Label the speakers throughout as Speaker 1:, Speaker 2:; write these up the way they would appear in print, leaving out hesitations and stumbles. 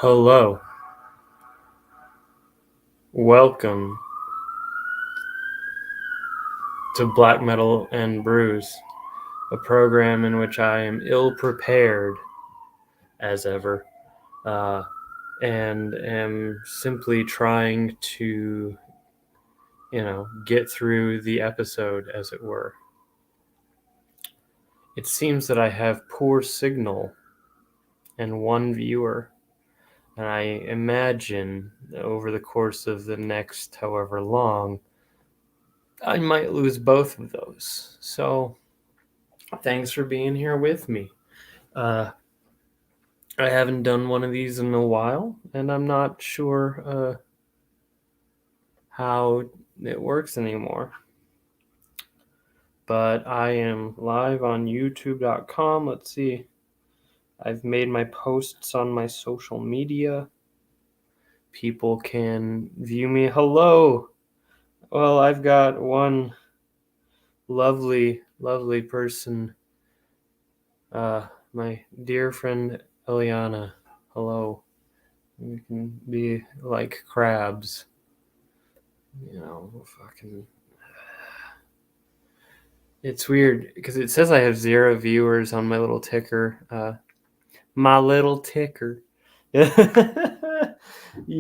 Speaker 1: Hello. Welcome to Black Metal and Brews, a program in which I am ill prepared as ever, and am simply trying to, get through the episode, as it were. It seems that I have poor signal and one viewer, and I imagine over the course of the next however long, I might lose both of those. So, thanks for being here with me. I haven't done one of these in a while, and I'm not sure how it works anymore. But I am live on YouTube.com. Let's see. I've made my posts on my social media. People can view me. Hello. Well, I've got one lovely, lovely person. My dear friend Eliana. Hello. We can be like crabs. Fucking. It's weird because it says I have 0 viewers on my little ticker. My little ticker. You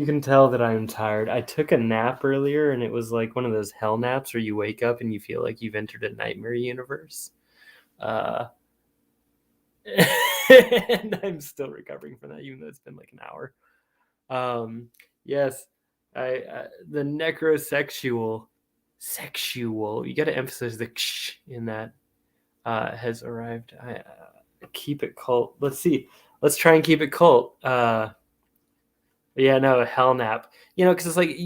Speaker 1: can tell that I'm tired. I took a nap earlier, and it was like one of those hell naps where you wake up and you feel like you've entered a nightmare universe. And I'm still recovering from that, even though it's been like an hour. Yes, the necrosexual, sexual. You got to emphasize the ksh in that. Has arrived. I keep it cult. Let's see. Let's try and keep it cult. Yeah, no, hell nap. Because it's like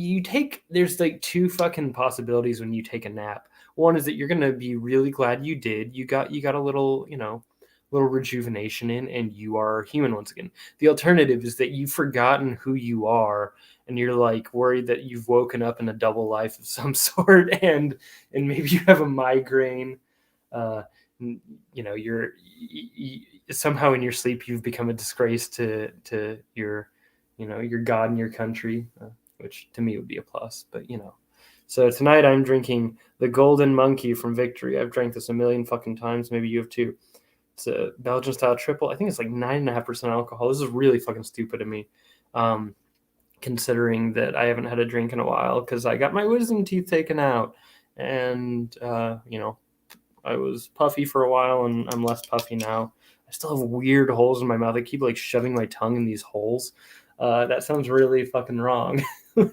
Speaker 1: there's like 2 fucking possibilities when you take a nap. One is that you're gonna be really glad you did. You got a little, little rejuvenation in, and you are human once again. The alternative is that you've forgotten who you are, and you're like worried that you've woken up in a double life of some sort, and maybe you have a migraine. You're somehow in your sleep you've become a disgrace to your your God and your country, which to me would be a plus. But so tonight I'm drinking the Golden Monkey from Victory. I've drank this a million fucking times. Maybe you have too. It's a Belgian style triple. I think it's like 9.5% alcohol. This is really fucking stupid of me, considering that I haven't had a drink in a while because I got my wisdom teeth taken out, and I was puffy for a while, and I'm less puffy now. I still have weird holes in my mouth. I keep like shoving my tongue in these holes. That sounds really fucking wrong. But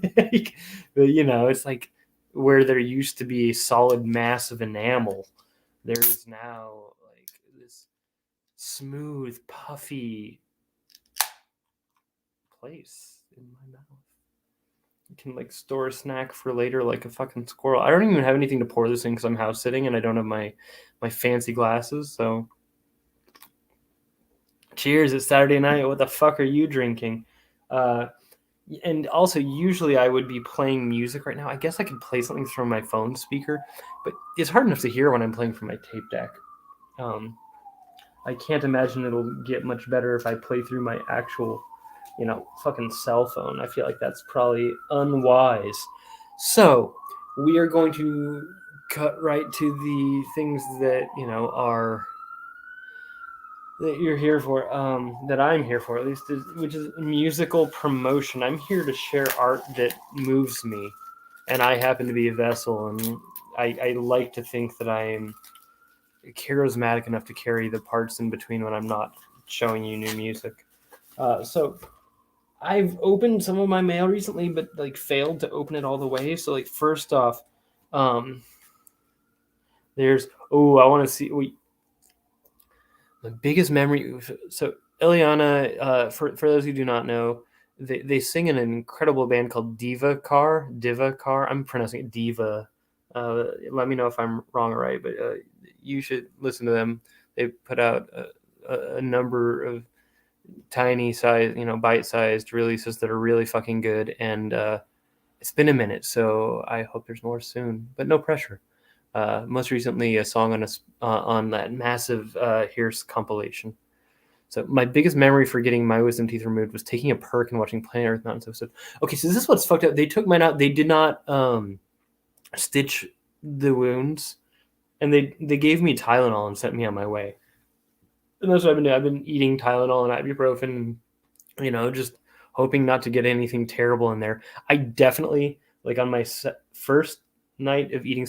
Speaker 1: it's like where there used to be a solid mass of enamel, there is now like this smooth, puffy place in my mouth. You can like store a snack for later like a fucking squirrel. I don't even have anything to pour this in because I'm house sitting and I don't have my fancy glasses. So cheers, it's Saturday night. What the fuck are you drinking? And also, usually I would be playing music right now. I guess I could play something from my phone speaker, but it's hard enough to hear when I'm playing from my tape deck. I can't imagine it'll get much better if I play through my actual, fucking cell phone. I feel like that's probably unwise. So, we are going to cut right to the things that, are that you're here for, that I'm here for, at least, which is musical promotion. I'm here to share art that moves me, and I happen to be a vessel, and I like to think that I am charismatic enough to carry the parts in between when I'm not showing you new music. So I've opened some of my mail recently, but like failed to open it all the way. So like first off, there's I want to see. My biggest memory. So Ileana, for those who do not know, they sing in an incredible band called Diva Car. I'm pronouncing it Diva. Let me know if I'm wrong or right, but you should listen to them. They put out a number of tiny size, bite-sized releases that are really fucking good, and it's been a minute, so I hope there's more soon, but no pressure. Most recently, a song on that massive Here's compilation. So my biggest memory for getting my wisdom teeth removed was taking a perk and watching Planet Earth Mountains episode. Okay, so this is what's fucked up. They took mine out. They did not stitch the wounds, and they gave me Tylenol and sent me on my way. And that's what I've been doing. I've been eating Tylenol and ibuprofen, just hoping not to get anything terrible in there. I definitely, like on my first night of eating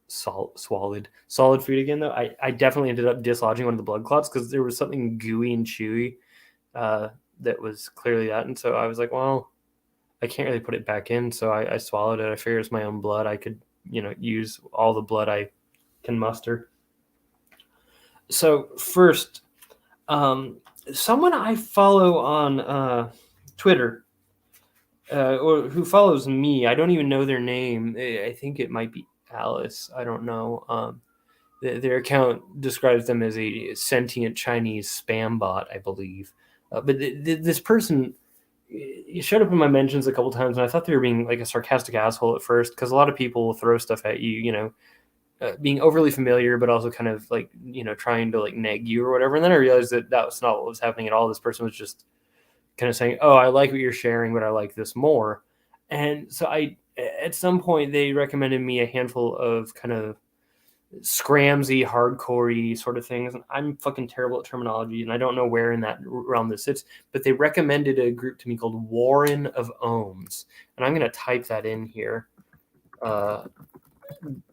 Speaker 1: solid food again, though, I definitely ended up dislodging one of the blood clots because there was something gooey and chewy that was clearly that. And so I was like, well, I can't really put it back in. So I swallowed it. I figured it's my own blood. I could, use all the blood I can muster. So first, someone I follow on Twitter, or who follows me, I don't even know their name. I think it might be Alice. I don't know. Their account describes them as a sentient Chinese spam bot, I believe. But this person showed up in my mentions a couple times, and I thought they were being like a sarcastic asshole at first, because a lot of people will throw stuff at you, being overly familiar, but also kind of like, trying to like neg you or whatever. And then I realized that was not what was happening at all. This person was just kind of saying, oh, I like what you're sharing, but I like this more. And so at some point they recommended me a handful of kind of scramsy, hardcore-y sort of things. And I'm fucking terrible at terminology, and I don't know where in that realm this sits, but they recommended a group to me called Warren of Ohms. And I'm going to type that in here.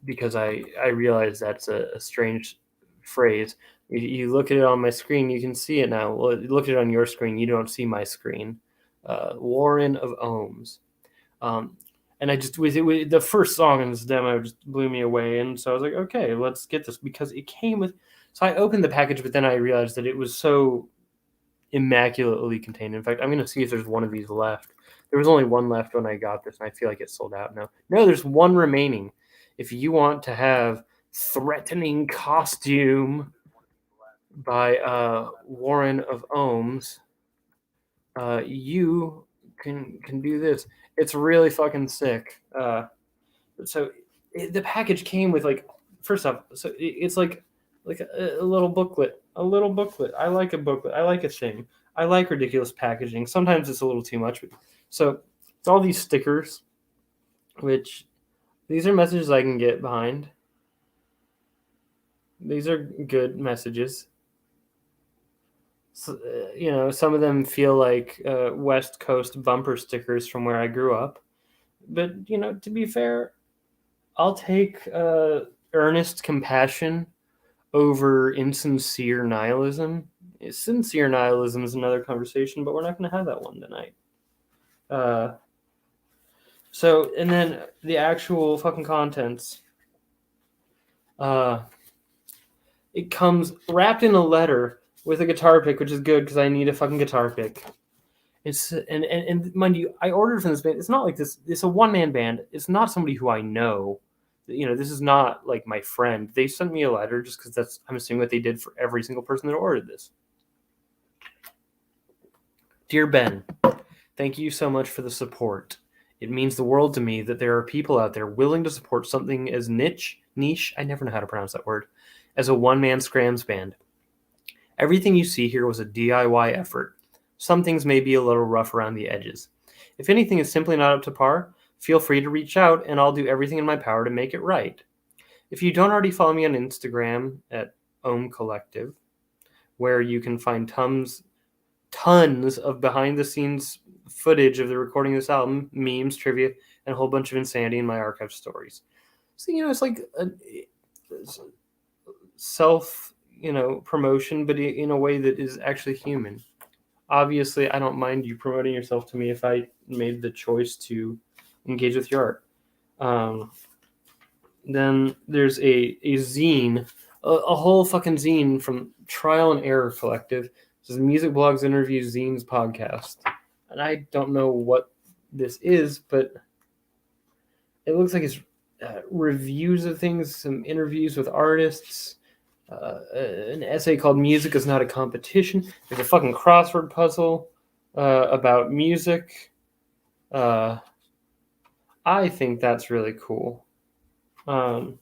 Speaker 1: Because I realize that's a strange phrase. You look at it on my screen, you can see it now. Well, look at it on your screen, you don't see my screen. Warren of Ohms. And I just the first song in this demo just blew me away, and so I was like, okay, let's get this, because it came with. So I opened the package, but then I realized that it was so immaculately contained. In fact, I'm going to see if there's one of these left. There was only one left when I got this, and I feel like it's sold out now. No, there's one remaining. If you want to have Threatening Costume by Warren of Ohms, you can do this. It's really fucking sick. So the package came with, like, first off, so it's like a little booklet. A little booklet. I like a booklet. I like a thing. I like ridiculous packaging. Sometimes it's a little too much. So it's all these stickers, which these are messages I can get behind. These are good messages. So, some of them feel like West Coast bumper stickers from where I grew up. But, to be fair, I'll take earnest compassion over insincere nihilism. Sincere nihilism is another conversation, but we're not going to have that one tonight. So, and then the actual fucking contents. It comes wrapped in a letter with a guitar pick, which is good because I need a fucking guitar pick. It's and mind you, I ordered from this band. It's not like this. It's a one-man band. It's not somebody who I know. This is not like my friend. They sent me a letter just because I'm assuming what they did for every single person that ordered this. Dear Ben, thank you so much for the support. It means the world to me that there are people out there willing to support something as niche, I never know how to pronounce that word, as a one-man scrams band. Everything you see here was a DIY effort. Some things may be a little rough around the edges. If anything is simply not up to par, feel free to reach out and I'll do everything in my power to make it right. If you don't already follow me on Instagram at Ohm Collective, where you can find tons of behind-the-scenes footage of the recording of this album, memes, trivia, and a whole bunch of insanity in my archive stories. So, it's like a self, promotion, but in a way that is actually human. Obviously, I don't mind you promoting yourself to me if I made the choice to engage with your art. Then there's a zine, a whole fucking zine from Trial and Error Collective. This is Music Blogs, Interviews, Zines podcast. And I don't know what this is, but it looks like it's reviews of things, some interviews with artists, an essay called Music is Not a Competition. There's a fucking crossword puzzle about music. I think that's really cool. Then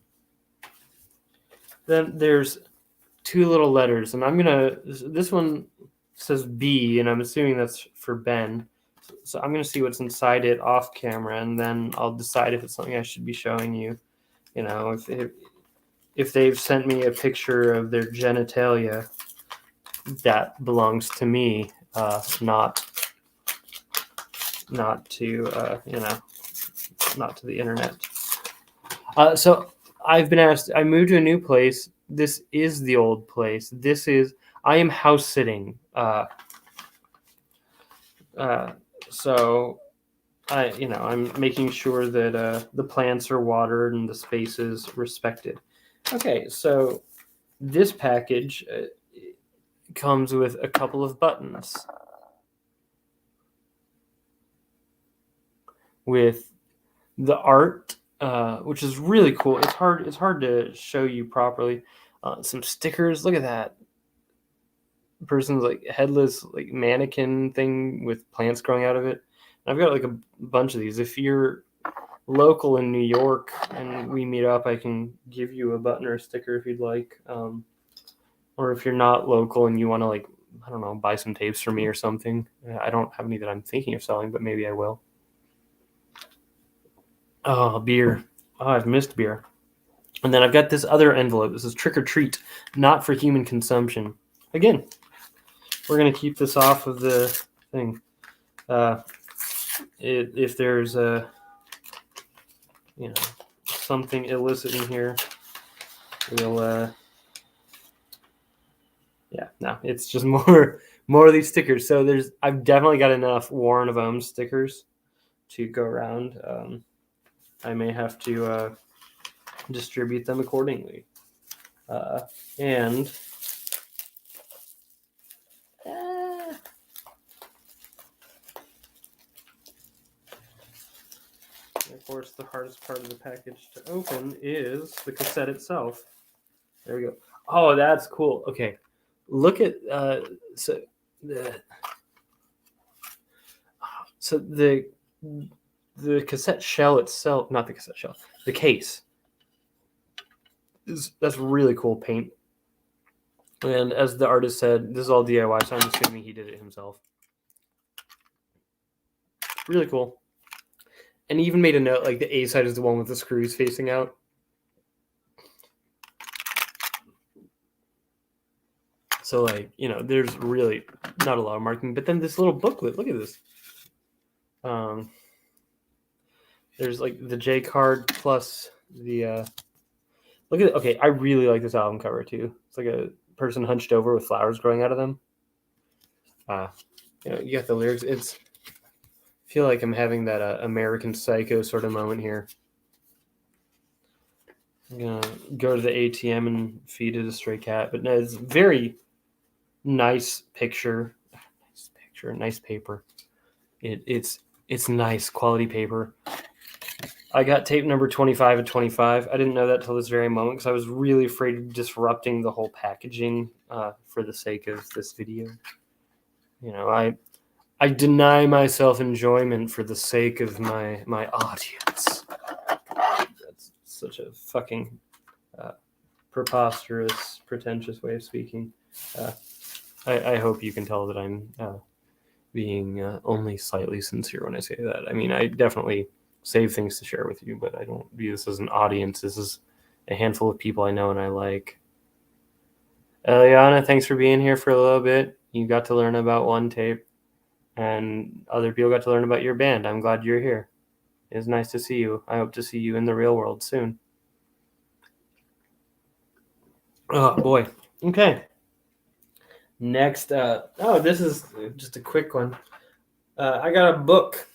Speaker 1: there's two little letters, and this one says B, and I'm assuming that's for Ben. So I'm going to see what's inside it off camera, and then I'll decide if it's something I should be showing you. You know, if they've sent me a picture of their genitalia, that belongs to me, not to not to the internet. So I've been asked. I moved to a new place. This is the old place. I am house sitting. So I'm making sure that the plants are watered and the space is respected. Okay, so this package comes with a couple of buttons with the art, which is really cool. It's hard to show you properly. Some stickers. Look at that. The person's like headless like mannequin thing with plants growing out of it. I've got like a bunch of these. If you're local in New York and we meet up, I can give you a button or a sticker if you'd like. Or if you're not local and you want to, like, I don't know, buy some tapes for me or something. I don't have any that I'm thinking of selling, but maybe I will. Oh, beer. Oh, I've missed beer. And then I've got this other envelope. This is trick or treat, not for human consumption. Again, we're going to keep this off of the thing. If there's something illicit in here, we'll no, it's just more of these stickers. So I've definitely got enough Warren of Ohms stickers to go around. I may have to distribute them accordingly. And of course, the hardest part of the package to open is the cassette itself. There we go. Oh, that's cool. Okay, look at the cassette shell itself, not the cassette shell, the case. That's really cool paint. And as the artist said, this is all DIY, so I'm assuming he did it himself. Really cool. And he even made a note, like the A side is the one with the screws facing out. So, like, there's really not a lot of marking. But then this little booklet, look at this. There's like the J card plus the look at it. Okay, I really like this album cover too. It's like a person hunched over with flowers growing out of them. You got the lyrics. I feel like I'm having that American Psycho sort of moment here. I'm gonna go to the ATM and feed it a stray cat. But no, it's very nice picture. Nice paper. It's nice quality paper. I got tape number 25 of 25. I didn't know that till this very moment because I was really afraid of disrupting the whole packaging for the sake of this video. I deny myself enjoyment for the sake of my audience. That's such a fucking preposterous, pretentious way of speaking. I hope you can tell that I'm being only slightly sincere when I say that. I mean, I definitely save things to share with you, but I don't view this as an audience. This is a handful of people I know and I like. Eliana, thanks for being here for a little bit. You got to learn about one tape, and other people got to learn about your band. I'm glad you're here. It's nice to see you. I hope to see you in the real world soon. Oh, boy. Okay. Next, this is just a quick one. I got a book.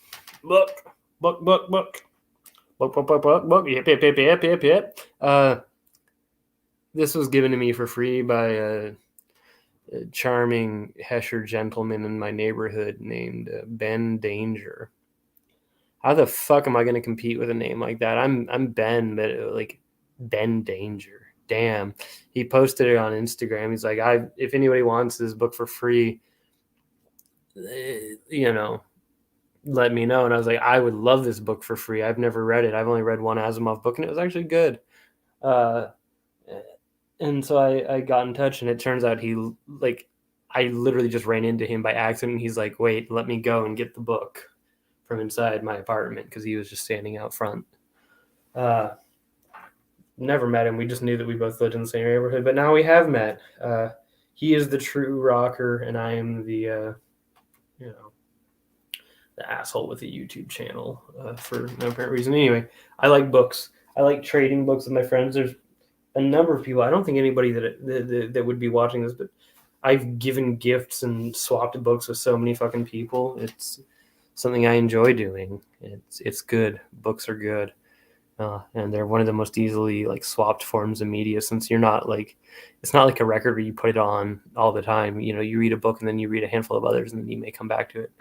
Speaker 1: Book. Yep. This was given to me for free by a charming Hesher gentleman in my neighborhood named Ben Danger. How the fuck am I going to compete with a name like that? I'm Ben, but like Ben Danger. Damn. He posted it on Instagram. He's like, if anybody wants this book for free, let me know. And I was like, I would love this book for free. I've never read it. I've only read one Asimov book, and it was actually good. And so I got in touch, and it turns out he I literally just ran into him by accident. He's like, wait, let me go and get the book from inside my apartment because he was just standing out front. Never met him. We just knew that we both lived in the same neighborhood, but now we have met. He is the true rocker, and I am the the asshole with a YouTube channel for no apparent reason. Anyway, I like books. I like trading books with my friends. There's a number of people. I don't think anybody that would be watching this, but I've given gifts and swapped books with so many fucking people. It's something I enjoy doing. It's good. Books are good. And they're one of the most easily like swapped forms of media, since you're not like, it's not like a record where you put it on all the time. You know, you read a book and then you read a handful of others and then you may come back to it.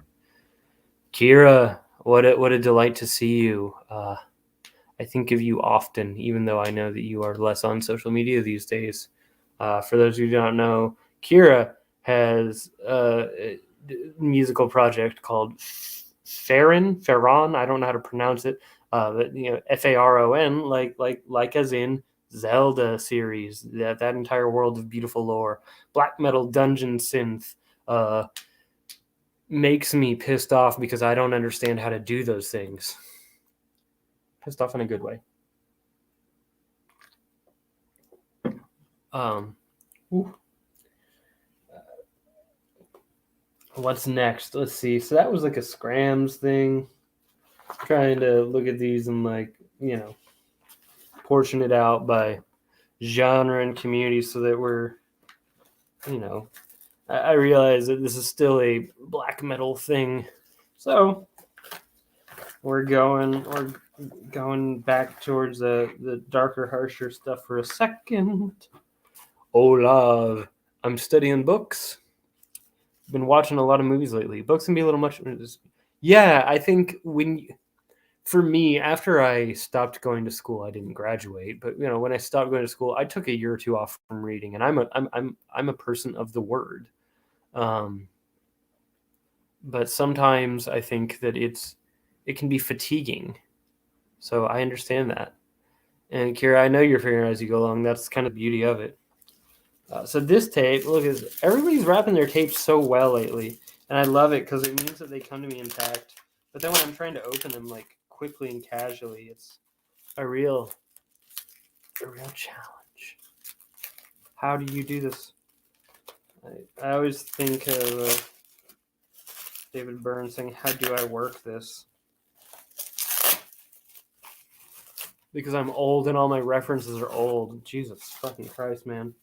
Speaker 1: Kira, what a delight to see you. I think of you often, even though I know that you are less on social media these days. For those who do not know, Kira has a musical project called Farron. I don't know how to pronounce it. But Faron, like as in Zelda series, that entire world of beautiful lore, black metal dungeon synth, makes me pissed off because I don't understand how to do those things. Pissed off in a good way. What's next? Let's see. So that was like a Scrams thing. Trying to look at these and portion it out by genre and community so that we're, I realize that this is still a black metal thing. So we're going back towards the darker, harsher stuff for a second. Olav, I'm studying books. Been watching a lot of movies lately. Books can be a little much. Yeah, I think for me, after I stopped going to school, I didn't graduate, but when I stopped going to school, I took a year or two off from reading, and I'm a person of the word. But sometimes I think that it can be fatiguing. So I understand that. And Kira, I know you're figuring out as you go along. That's kind of the beauty of it. So this tape, look, everybody's wrapping their tapes so well lately, and I love it because it means that they come to me intact. But then when I'm trying to open them like quickly and casually, it's a real challenge. How do you do this? I always think of David Byrne saying, "How do I work this?" Because I'm old and all my references are old. Jesus fucking Christ, man.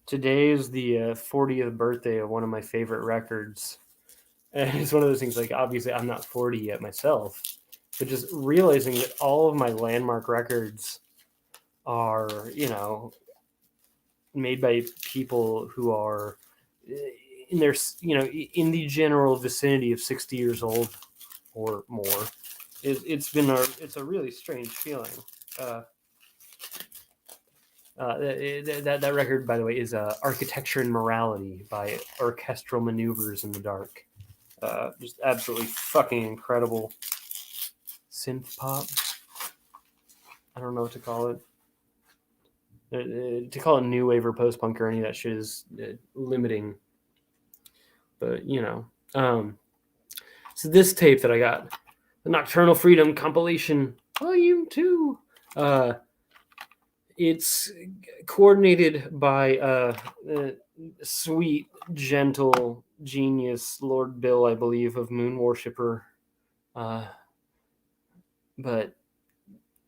Speaker 1: Today is the 40th birthday of one of my favorite records. And it's one of those things, like, obviously I'm not 40 yet myself, but just realizing that all of my landmark records are, made by people who are in their, in the general vicinity of 60 years old or more. It's a really strange feeling. That record, by the way, is Architecture and Morality by Orchestral Maneuvers in the Dark. Just absolutely fucking incredible synth pop. I don't know what to call it. To call it new wave or post punk or any of that shit is limiting. But so this tape that I got, the Nocturnal Freedom compilation volume 2. It's coordinated by sweet, gentle genius Lord Bill, I believe, of Moon Worshipper. But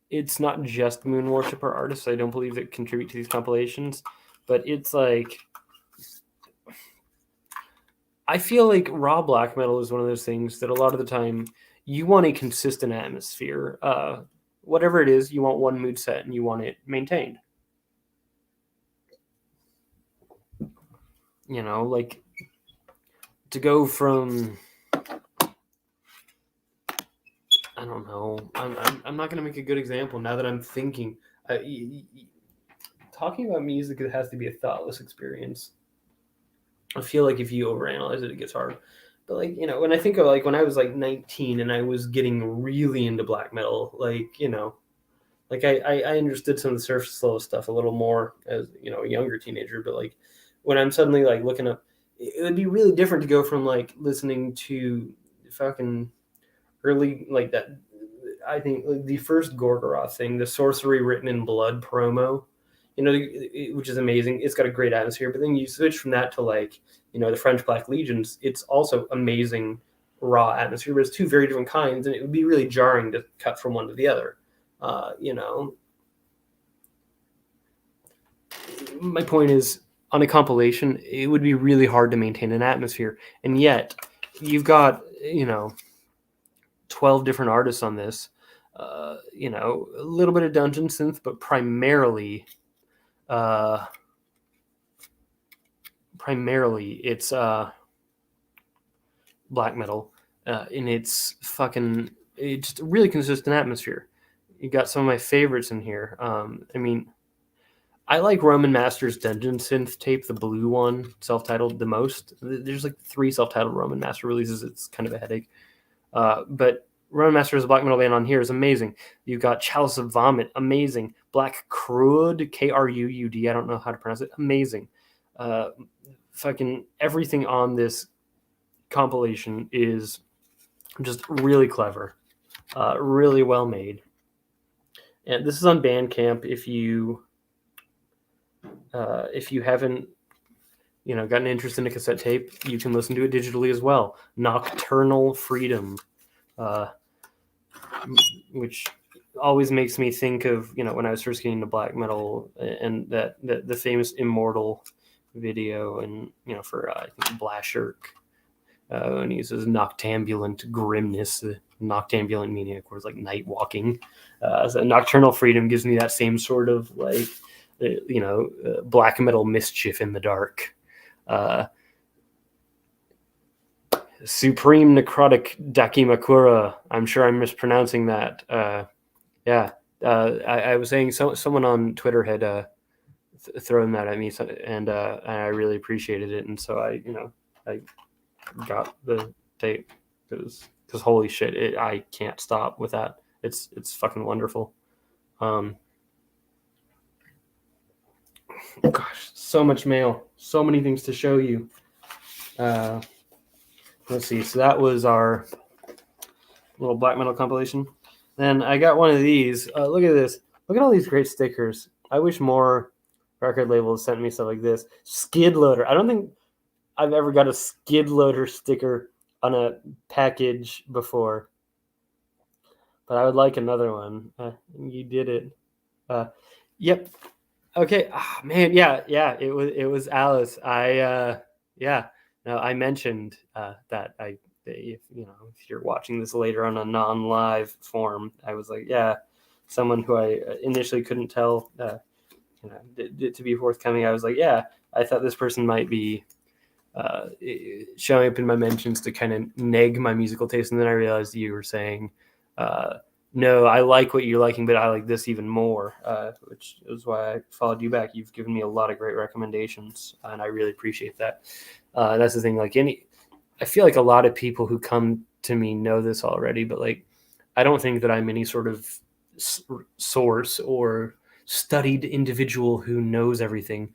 Speaker 1: it's not just Moon Worshipper artists, I don't believe, that contribute to these compilations. But it's like, I feel like raw black metal is one of those things that a lot of the time you want a consistent atmosphere. Whatever it is, you want one mood set and you want it maintained. Like to go from, I don't know. I'm not going to make a good example now that I'm thinking. Talking about music, it has to be a thoughtless experience. I feel like if you overanalyze it, it gets hard. But when I think of when I was 19 and I was getting really into black metal, Like I understood some of the surface level stuff a little more as a younger teenager, but like when I'm suddenly like looking up, it would be really different to go from like listening to fucking early like that. I think like, the first Gorgoroth thing, the sorcery written in blood promo, which is amazing. It's got a great atmosphere. But then you switch from that to like the French Black Legions. It's also amazing raw atmosphere, but it's two very different kinds, and it would be really jarring to cut from one to the other. My point is, on a compilation, it would be really hard to maintain an atmosphere, and yet you've got 12 different artists on this. A little bit of dungeon synth, but primarily it's black metal, and it's just a really consistent atmosphere. You got some of my favorites in here. I like Roman Master's Dungeon Synth tape, the blue one, self-titled, the most. There's like 3 self-titled Roman Master releases. It's kind of a headache. But Roman Master is a black metal band on here is amazing. You've got Chalice of Vomit, amazing. Black Crud, Kruud, I don't know how to pronounce it, amazing. Fucking everything on this compilation is just really clever, really well made. And this is on Bandcamp. If you haven't got an interest in a cassette tape, you can listen to it digitally as well. Nocturnal Freedom, which always makes me think of when I was first getting into black metal, and that the famous Immortal video, and for I think Blashirk, and he uses noctambulant grimness, noctambulant meaning of course like night walking. So Nocturnal Freedom gives me that same sort of like black metal mischief in the dark. Supreme Necrotic Dakimakura. I'm sure I'm mispronouncing that. I was saying someone on Twitter had thrown that at me, and I really appreciated it, and so I got the tape because holy shit, I can't stop with that. It's fucking wonderful. Gosh, so much mail, so many things to show you. Let's see. So that was our little black metal compilation. Then I got one of these. Look at this. Look at all these great stickers. I wish more record labels sent me stuff like this. Skid Loader. I don't think I've ever got a Skid Loader sticker on a package before, but I would like another one. You did it. Yep. Okay. Oh, man. Yeah. It was Alice. No, I mentioned that if you're watching this later on a non-live form, I was like, someone who I initially couldn't tell, to be forthcoming. I was like, I thought this person might be showing up in my mentions to kind of neg my musical taste, and then I realized you were saying, no, I like what you're liking, but I like this even more, which is why I followed you back. You've given me a lot of great recommendations, and I really appreciate that. That's the thing. I feel like a lot of people who come to me know this already, but like, I don't think that I'm any sort of source or studied individual who knows everything.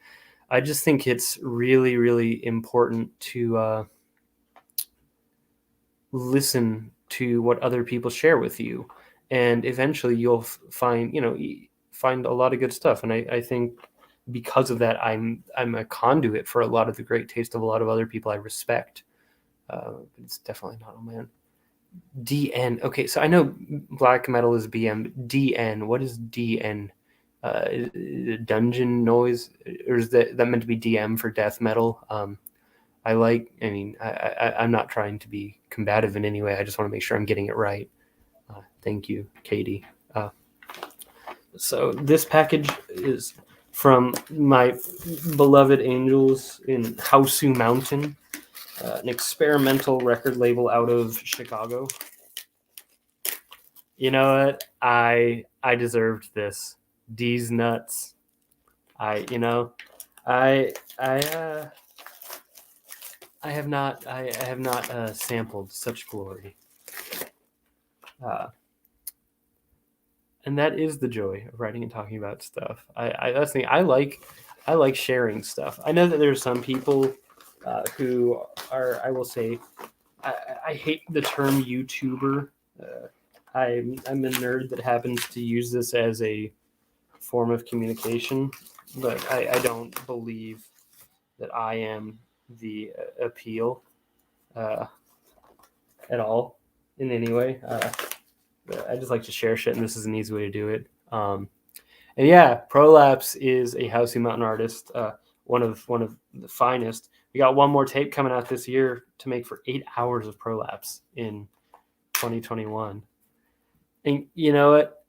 Speaker 1: I just think it's really, really important to listen to what other people share with you, and eventually you'll find a lot of good stuff. And I think because of that, I'm a conduit for a lot of the great taste of a lot of other people I respect. It's definitely not a man. DN. Okay, so I know black metal is BM. DN. What is DN? Dungeon noise, or is that meant to be DM for death metal? I'm not trying to be combative in any way. I just want to make sure I'm getting it right. Thank you, Katie. So this package is from my beloved angels in Hausu Mountain, an experimental record label out of Chicago. You know what? I deserved this. D's nuts. I have not sampled such glory. And that is the joy of writing and talking about stuff. That's the thing. I like sharing stuff. I know that there's some people who are, I will say, I hate the term YouTuber. I'm a nerd that happens to use this as a form of communication, but I don't believe that I am the appeal at all in any way. I just like to share shit, and this is an easy way to do it. And yeah, Prolapse is a Housey Mountain artist, one of the finest. We got one more tape coming out this year to make for 8 hours of Prolapse in 2021. And you know what?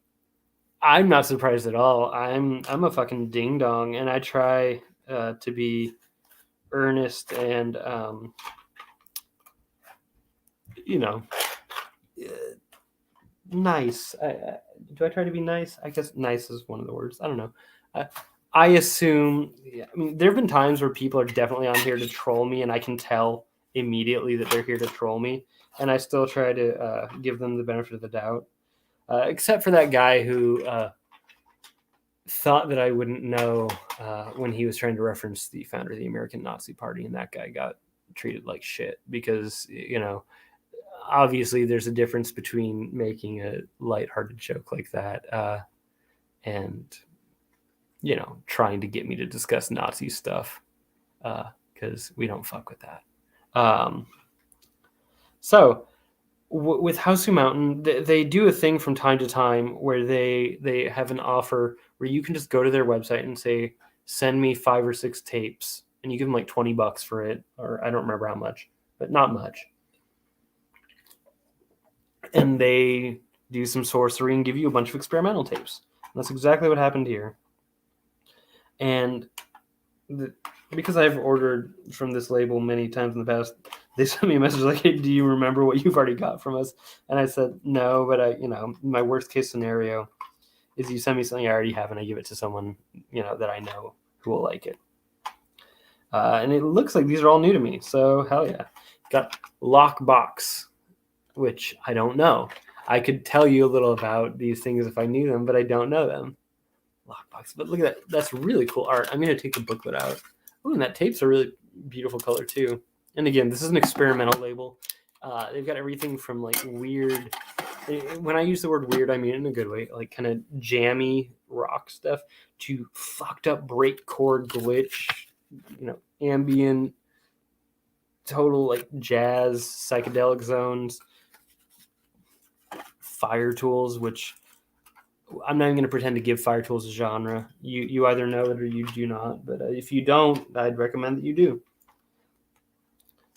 Speaker 1: I'm not surprised at all. I'm a fucking ding dong, and I try to be earnest and you know, nice. Do I try to be nice? I guess nice is one of the words. I don't know. I assume. Yeah, I mean, there have been times where people are definitely on here to troll me, and I can tell immediately that they're here to troll me, and I still try to give them the benefit of the doubt. Except for that guy who thought that I wouldn't know when he was trying to reference the founder of the American Nazi Party, and that guy got treated like shit because, you know, obviously there's a difference between making a lighthearted joke like that and, you know, trying to get me to discuss Nazi stuff because we don't fuck with that. So with Housey Mountain, they do a thing from time to time where they have an offer where you can just go to their website and say, send me 5 or 6 tapes, and you give them like $20 for it, or I don't remember how much, but not much. And they do some sorcery and give you a bunch of experimental tapes. And that's exactly what happened here. And because I've ordered from this label many times in the past, they sent me a message like, hey, do you remember what you've already got from us? And I said, no, but my worst case scenario is you send me something I already have and I give it to someone, that I know who will like it. And it looks like these are all new to me. So hell yeah. Got Lockbox, which I don't know. I could tell you a little about these things if I knew them, but I don't know them. Lockbox, but look at that. That's really cool art. I'm going to take the booklet out. Oh, and that tape's a really beautiful color too. And again, this is an experimental label. They've got everything from like weird. When I use the word weird, I mean it in a good way, like kind of jammy rock stuff to fucked up break chord glitch, ambient, total like jazz, psychedelic zones, Fire Tools, which I'm not even going to pretend to give Fire Tools a genre. You either know it or you do not. But if you don't, I'd recommend that you do.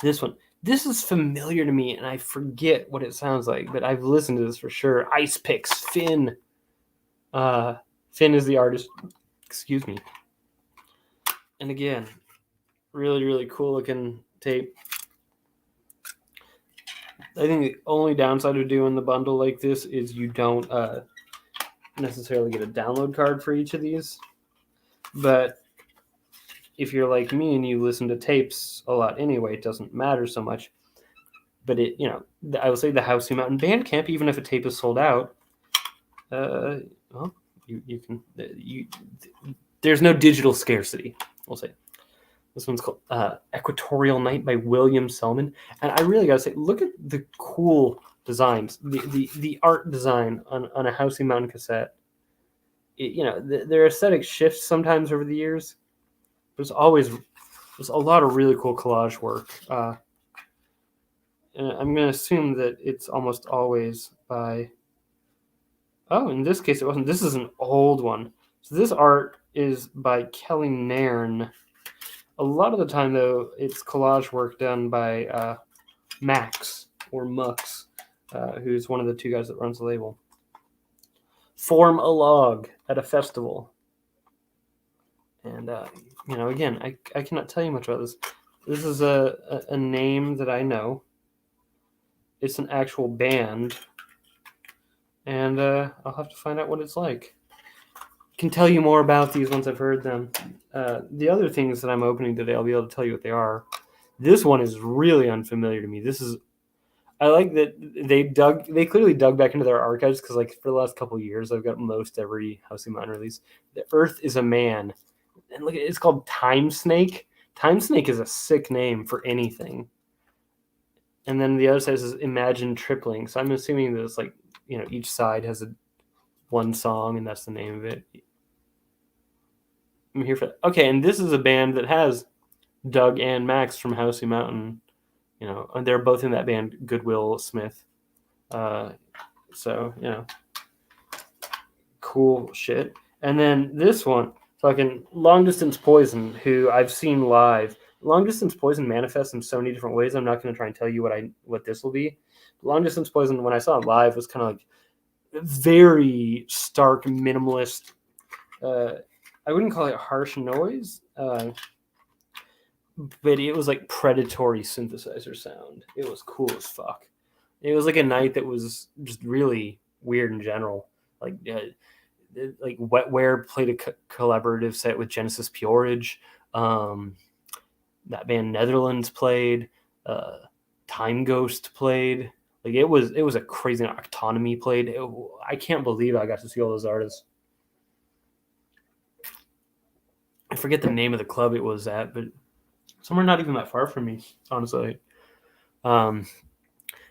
Speaker 1: This one. This is familiar to me, and I forget what it sounds like, but I've listened to this for sure. Ice Picks, Finn. Finn is the artist. Excuse me. And again, really, really cool looking tape. I think the only downside of doing the bundle like this is you don't necessarily get a download card for each of these. But if you're like me and you listen to tapes a lot anyway, it doesn't matter so much. But I will say the Housey Mountain Bandcamp, even if a tape is sold out, you can. There's no digital scarcity. We'll say. This one's called Equatorial Night by William Selman, and I really gotta say, look at the cool designs, the art design on a Housey Mountain cassette. Their aesthetic shifts sometimes over the years. There's a lot of really cool collage work. And I'm going to assume that it's almost always by... Oh, in this case it wasn't. This is an old one. So this art is by Kelly Nairn. A lot of the time, though, it's collage work done by Max, or Mux, who's one of the 2 guys that runs the label. Form a log at a festival. And, again, I cannot tell you much about this. This is a name that I know. It's an actual band. And I'll have to find out what it's like. I can tell you more about these once I've heard them. The other things that I'm opening today, I'll be able to tell you what they are. This one is really unfamiliar to me. This is I like that they clearly dug back into their archives because like for the last couple of years I've got most every House of Mine release. The Earth is a Man, and look, it's called Time Snake. Time Snake is a sick name for anything. And then the other side is Imagine Tripling. So I'm assuming that it's like, you know, each side has one song and that's the name of it. I'm here for that. Okay, and this is a band that has Doug and Max from Housey Mountain. You know, and they're both in that band Goodwill Smith. So, you know, cool shit. And then this one, fucking Long Distance Poison, who I've seen live. Long Distance Poison manifests in so many different ways. I'm not going to try and tell you what this will be. Long Distance Poison, when I saw it live, was kind of like very stark, minimalist. I wouldn't call it harsh noise, but it was like predatory synthesizer sound. It was cool as fuck. It was like a night that was just really weird in general. Like Wetware played a collaborative set with Genesis Peorage. That band Netherlands played. Time Ghost played. Like it was a crazy. Autonomy played. I can't believe I got to see all those artists. I forget the name of the club it was at, but somewhere not even that far from me, honestly. But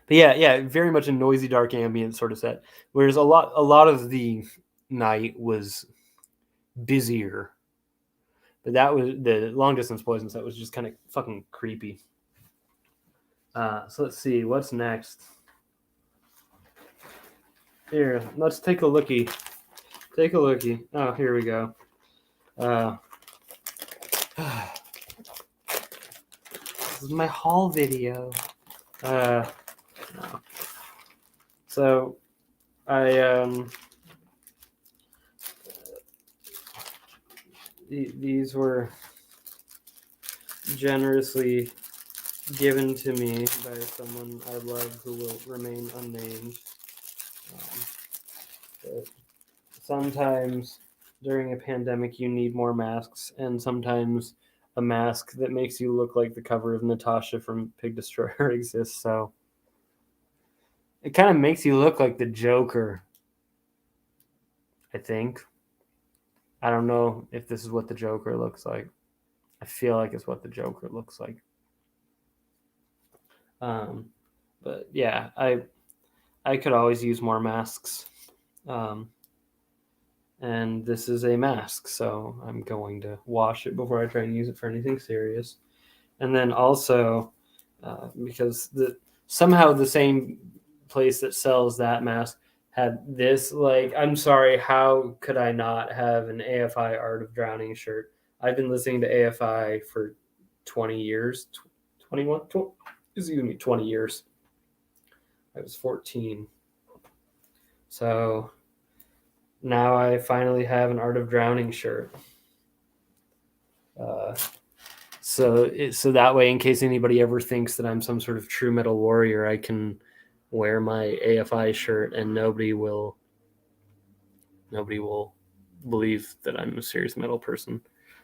Speaker 1: yeah, very much a noisy, dark ambient sort of set. Whereas a lot of the night was busier. But that was the Long Distance Poison set was just kind of fucking creepy. So let's see what's next. Here, let's take a lookie. Take a lookie. Oh, here we go. This is my haul video. No. So these were generously given to me by someone I love who will remain unnamed. But sometimes during a pandemic you need more masks, and sometimes a mask that makes you look like the cover of Natasha from Pig Destroyer exists. So it kind of makes you look like the Joker, I think. I don't know if this is what the Joker looks like. I feel like it's what the Joker looks like. But yeah, I could always use more masks. And this is a mask, so I'm going to wash it before I try and use it for anything serious. And then also, because somehow the same place that sells that mask had this, like, I'm sorry, how could I not have an AFI Art of Drowning shirt? I've been listening to AFI for 20 years, 20 years. I was 14. So now I finally have an Art of Drowning shirt. So that way, in case anybody ever thinks that I'm some sort of true metal warrior, I can wear my AFI shirt and nobody will believe that I'm a serious metal person.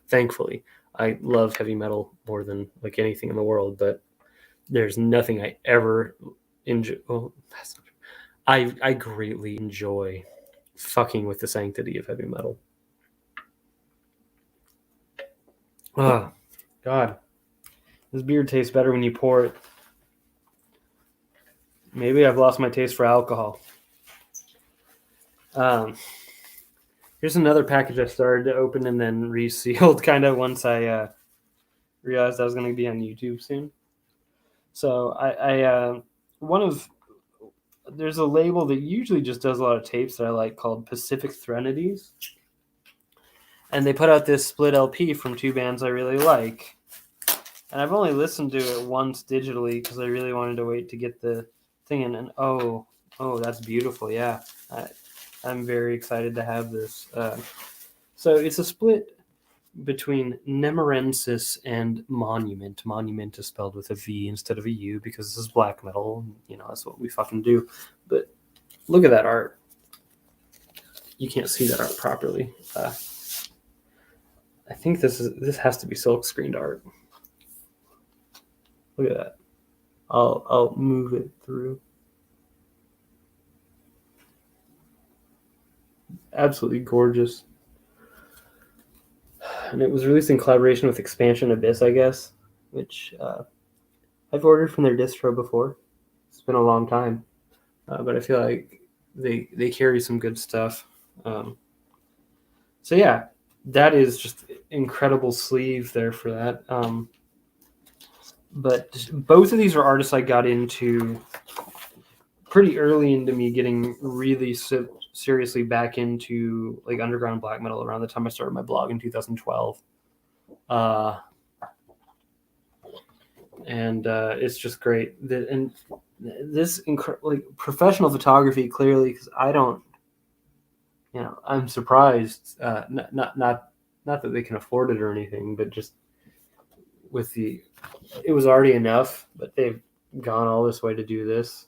Speaker 1: Thankfully, I love heavy metal more than like anything in the world, but there's nothing I ever enjoy. Well, that's not true. I greatly enjoy fucking with the sanctity of heavy metal. Oh, God. This beer tastes better when you pour it. Maybe I've lost my taste for alcohol. Here's another package I started to open and then resealed kind of once I realized I was going to be on YouTube soon. So there's a label that usually just does a lot of tapes that I like called Pacific Threnodies. And they put out this split LP from two bands I really like. And I've only listened to it once digitally because I really wanted to wait to get the thing in. And oh, that's beautiful. Yeah, I'm very excited to have this. So it's a split between Nemerensis and Monument. Monument is spelled with a V instead of a U because this is black metal. You know, that's what we fucking do. But look at that art. You can't see that art properly. I think this has to be silk screened art. Look at that. I'll move it through. Absolutely gorgeous. And it was released in collaboration with Expansion Abyss, I guess, which I've ordered from their distro before. It's been a long time, but I feel like they carry some good stuff. So yeah, that is just incredible sleeve there for that. But both of these are artists I got into pretty early into me getting really seriously back into like underground black metal around the time I started my blog in 2012. And it's just great. And this like professional photography clearly, because I don't, I'm surprised. Not that they can afford it or anything, but just with it was already enough, but they've gone all this way to do this.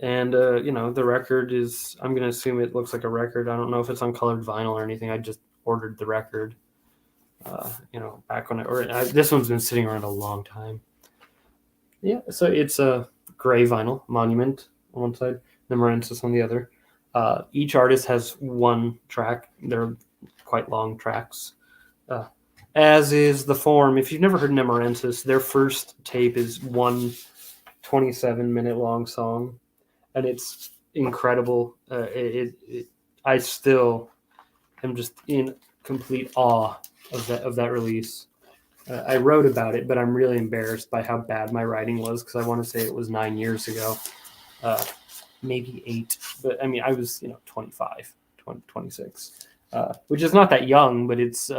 Speaker 1: And the record is, I'm going to assume it looks like a record. I don't know if it's on colored vinyl or anything. I just ordered the record, back when this one's been sitting around a long time. Yeah, so it's a gray vinyl, Monument on one side, Nemerensis on the other. Each artist has one track. They're quite long tracks. As is the form. If you've never heard Nemerensis, their first tape is one 27-minute long song, and it's incredible. I still am just in complete awe of that release. I wrote about it, but I'm really embarrassed by how bad my writing was, because I want to say it was 9 years ago, maybe 8. But I mean, I was 25, 26, which is not that young, but it's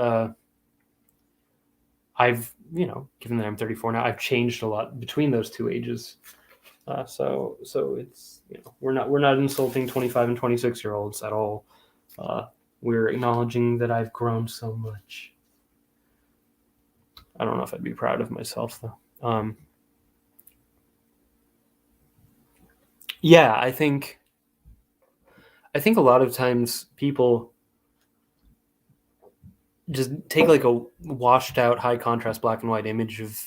Speaker 1: I've given that I'm 34 now, I've changed a lot between those two ages. So it's we're not insulting 25 and 26-year-olds at all. We're acknowledging that I've grown so much. I don't know if I'd be proud of myself though. Yeah, I think a lot of times people just take like a washed out high contrast black and white image of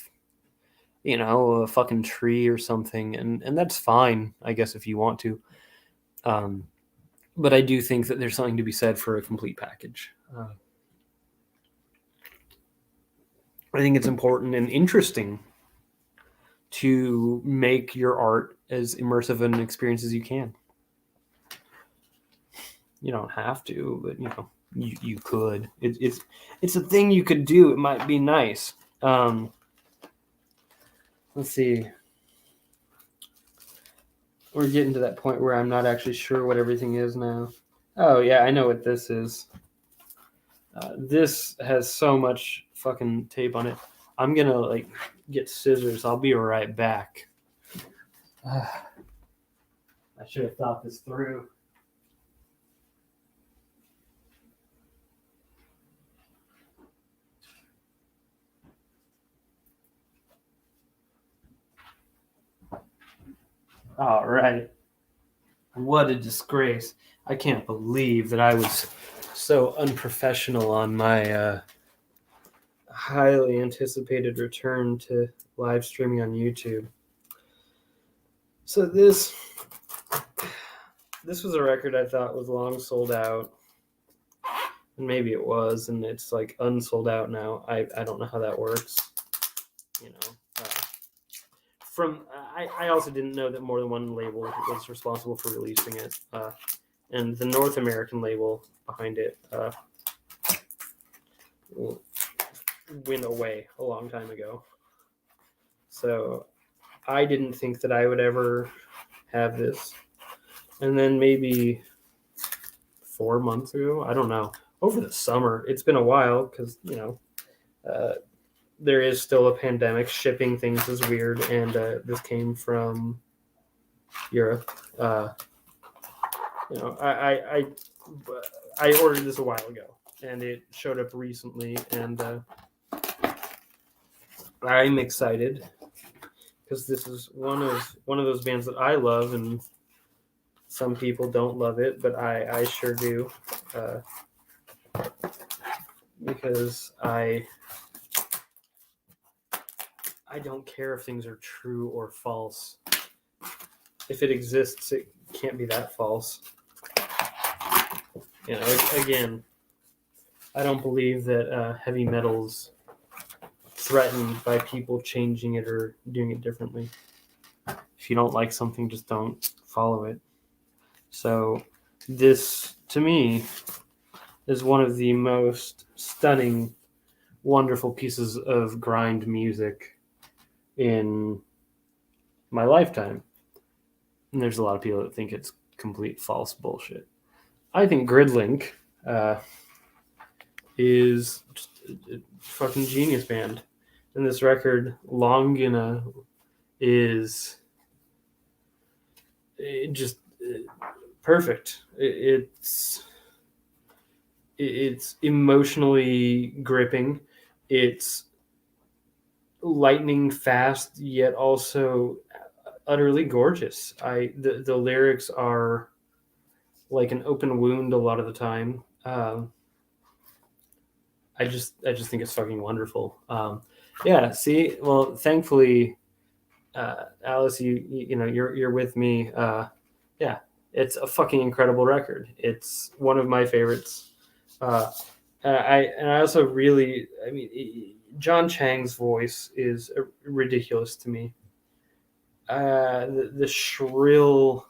Speaker 1: a fucking tree or something, and that's fine, I guess, if you want to. But I do think that there's something to be said for a complete package. I think it's important and interesting to make your art as immersive an experience as you can. You don't have to, but you could. It's a thing you could do. It might be nice. Let's see. We're getting to that point where I'm not actually sure what everything is now. Oh yeah, I know what this is. This has so much fucking tape on it. I'm gonna get scissors. I'll be right back. I should have thought this through. All right. What a disgrace. I can't believe that I was so unprofessional on my highly anticipated return to live streaming on YouTube. So this was a record I thought was long sold out. And maybe it was, and it's unsold out now. I don't know how that works. I also didn't know that more than one label was responsible for releasing it, and the North American label behind it went away a long time ago. So I didn't think that I would ever have this, and then maybe 4 months ago, I don't know, over the summer, it's been a while because there is still a pandemic. Shipping things is weird, and this came from Europe. I ordered this a while ago, and it showed up recently, and I'm excited because this is one of those bands that I love, and some people don't love it, but I sure do, because I I don't care if things are true or false. If it exists, it can't be that false. Again, I don't believe that heavy metal's threatened by people changing it or doing it differently. If you don't like something, just don't follow it. So this, to me, is one of the most stunning, wonderful pieces of grind music in my lifetime. And there's a lot of people that think it's complete false bullshit. I think Gridlink is just a fucking genius band. And this record, Longina, is just perfect. It's emotionally gripping. It's lightning fast, yet also utterly gorgeous. The lyrics are like an open wound a lot of the time. I just think it's fucking wonderful. Yeah. See, well, thankfully, Alice, you're with me. Yeah, it's a fucking incredible record. It's one of my favorites. I also really, John Chang's voice is ridiculous to me. The shrill,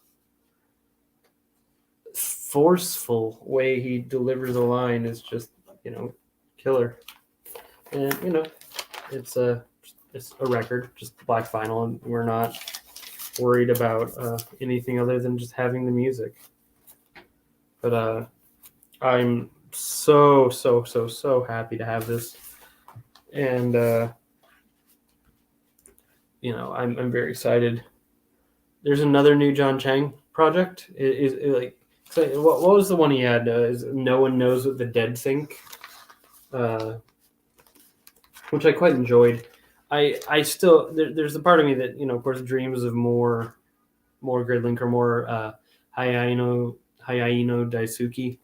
Speaker 1: forceful way he delivers a line is just, killer. And it's a record, just black vinyl, and we're not worried about anything other than just having the music. But I'm so happy to have this, and I'm very excited. There's another new John Chang project. What was the one he had? Is No One Knows What the Dead Think, which I quite enjoyed. I still there's a part of me that of course dreams of more Gridlink or more Hayaino Daisuke.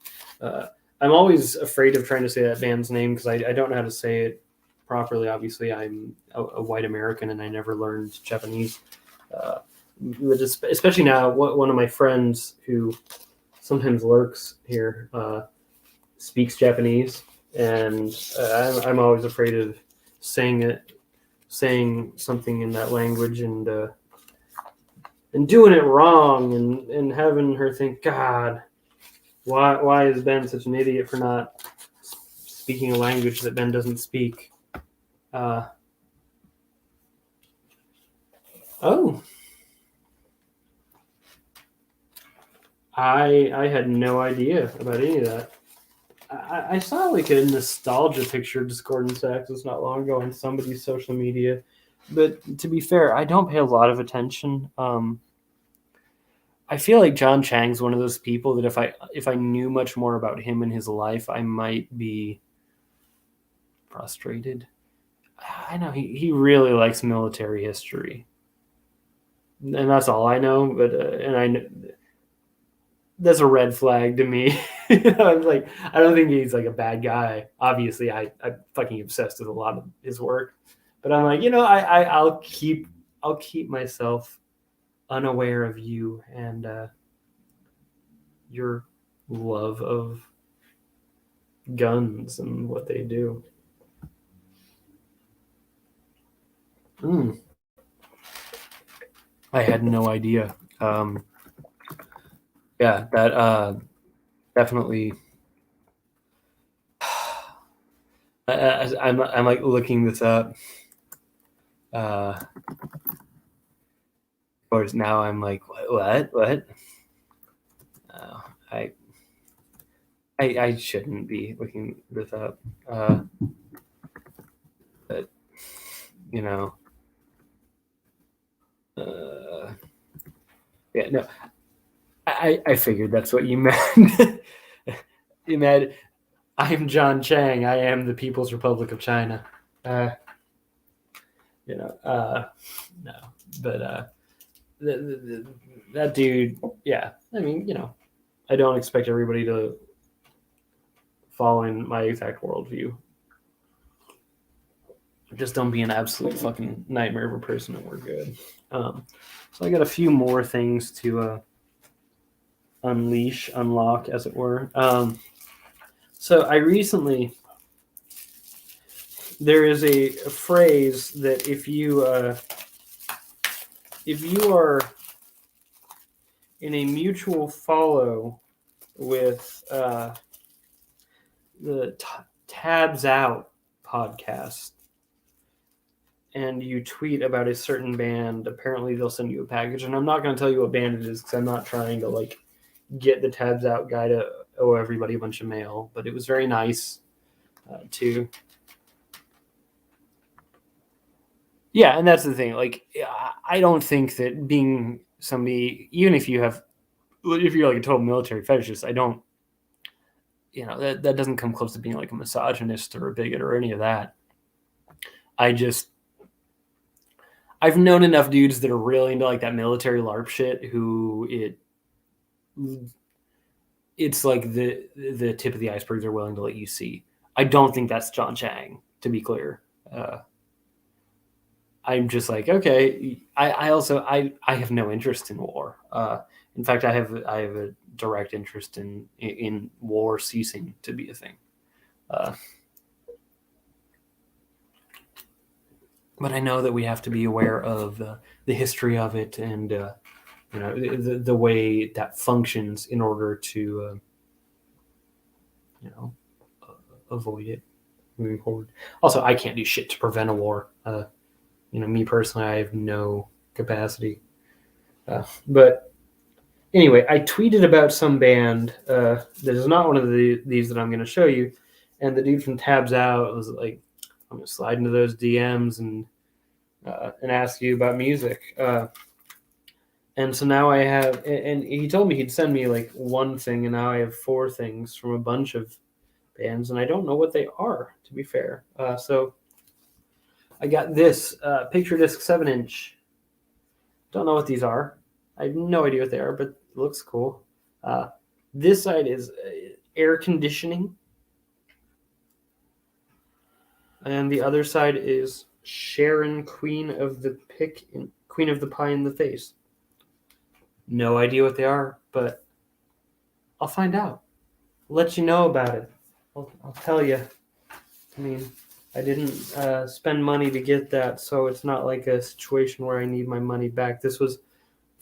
Speaker 1: I'm always afraid of trying to say that band's name because I don't know how to say it properly. Obviously, I'm a white American and I never learned Japanese. Especially now, one of my friends who sometimes lurks here speaks Japanese, and I'm always afraid of saying something in that language and doing it wrong and having her think, God, why is Ben such an idiot for not speaking a language that Ben doesn't speak? I had no idea about any of that. I saw like a nostalgia picture of Discordance Axis not long ago on somebody's social media, but to be fair, I don't pay a lot of attention. I feel like John Chang's one of those people that if I knew much more about him and his life, I might be frustrated. I know he really likes military history, and that's all I know. But that's a red flag to me. I'm like, I don't think he's like a bad guy. Obviously, I'm fucking obsessed with a lot of his work, but I'm like, I'll keep myself unaware of you and your love of guns and what they do. I had no idea. Yeah, that definitely. I'm like looking this up. Of course, now I'm like, what? I shouldn't be looking this up. But yeah, no. I figured that's what you meant. You meant, I'm John Chang. I am the People's Republic of China. No, but that dude, yeah. I mean, I don't expect everybody to fall in my exact worldview. Just don't be an absolute fucking nightmare of a person and we're good. So I got a few more things to unlock, as it were. So I recently, there is a phrase that if you are in a mutual follow with the Tabs Out podcast, and you tweet about a certain band, apparently they'll send you a package. And I'm not going to tell you what band it is because I'm not trying to like get the Tabs Out guy to owe everybody a bunch of mail. But it was very nice to. Yeah, and that's the thing. Like, I don't think that being somebody, even if you're like a total military fetishist, I don't. That doesn't come close to being like a misogynist or a bigot or any of that. I've known enough dudes that are really into like that military LARP shit who it's like the tip of the iceberg they're willing to let you see. I don't think that's John Chang, to be clear. I'm just like, okay. I also have no interest in war. In fact, I have a direct interest in war ceasing to be a thing. But I know that we have to be aware of the history of it and the way that functions in order to avoid it moving forward. Also, I can't do shit to prevent a war. Me personally, I have no capacity. But anyway, I tweeted about some band that is not one of these that I'm going to show you, and the dude from Tabs Out was like, "I'm going to slide into those DMs and ask you about music." And so now I have, and he told me he'd send me like one thing, and now I have 4 things from a bunch of bands, and I don't know what they are, to be fair. So I got this picture disc 7-inch. Don't know what these are. I have no idea what they are, but it looks cool. This side is air conditioning, and the other side is Sharon, Queen of the Pie in the Face. No idea what they are, but I'll find out. I'll let you know about it. I'll tell you. I mean, I didn't spend money to get that, so it's not like a situation where I need my money back. This was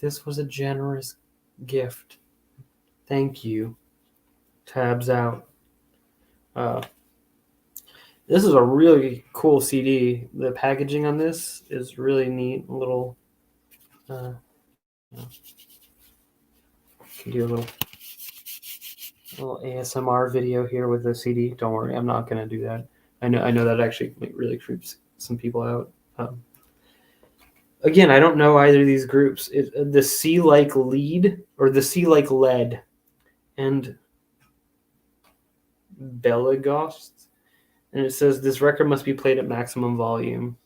Speaker 1: a generous gift. Thank you. Tabs Out. This is a really cool CD. The packaging on this is really neat. A little. Can do a little ASMR video here with the CD. Don't worry, I'm not gonna do that. I know that actually really creeps some people out. Again, I don't know either of these groups. The Sea Like Lead or the Sea Like Lead and Belagost, and it says this record must be played at maximum volume.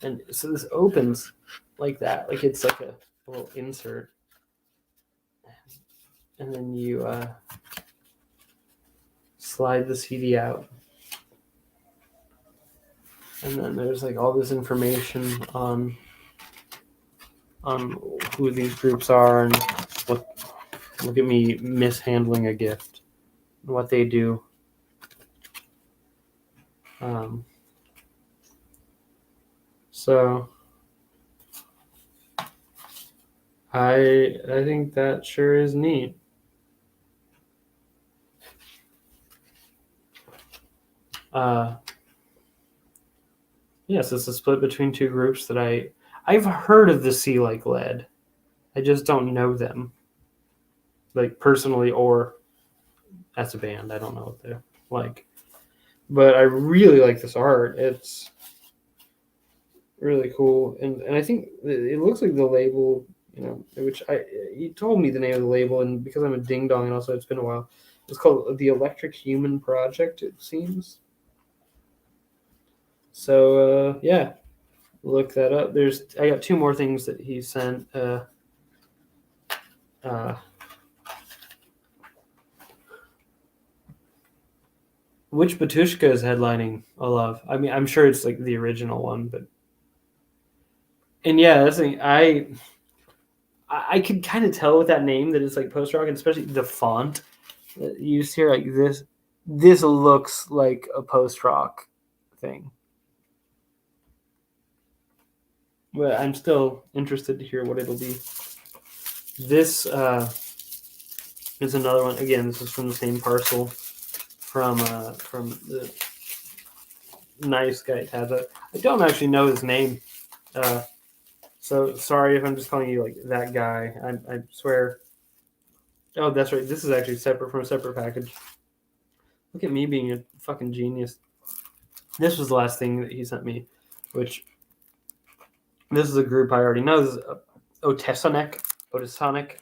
Speaker 1: And so this opens like that, like it's like a little insert, and then you slide the CD out, and then there's like all this information on who these groups are, and look at me mishandling a gift, and what they do. So I think that sure is neat. Yes, it's a split between 2 groups that I've heard of the Sea Like Lead. I just don't know them, like personally or as a band. I don't know what they're like, but I really like this art. It's really cool, and I think it looks like the label, which he told me the name of the label, and because I'm a ding dong, and also it's been a while, it's called the Electric Human Project, it seems. So yeah, look that up. I got 2 more things that he sent. Which Batushka is headlining Olav? I mean, I'm sure it's like the original one, but and yeah, that's the thing. I could kind of tell with that name that it's like post rock, and especially the font. You just hear like this. This looks like a post rock thing. But I'm still interested to hear what it'll be. This is another one. Again, this is from the same parcel from the nice guy tabs. I don't actually know his name, so sorry if I'm just calling you like that guy. I swear. Oh, that's right. This is actually separate from a separate package. Look at me being a fucking genius. This was the last thing that he sent me, which this is a group I already know. This is Otesanek.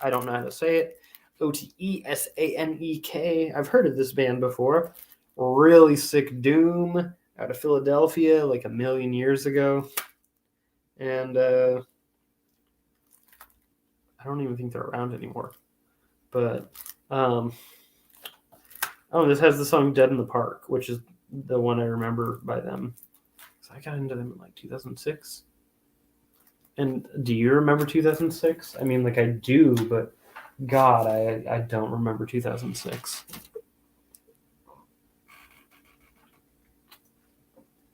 Speaker 1: I don't know how to say it. Otesanek. I've heard of this band before. Really sick doom out of Philadelphia like a million years ago. And I don't even think they're around anymore. But this has the song Dead in the Park, which is the one I remember by them. So I got into them in like 2006. And do you remember 2006? I mean, like I do, but God, I don't remember 2006.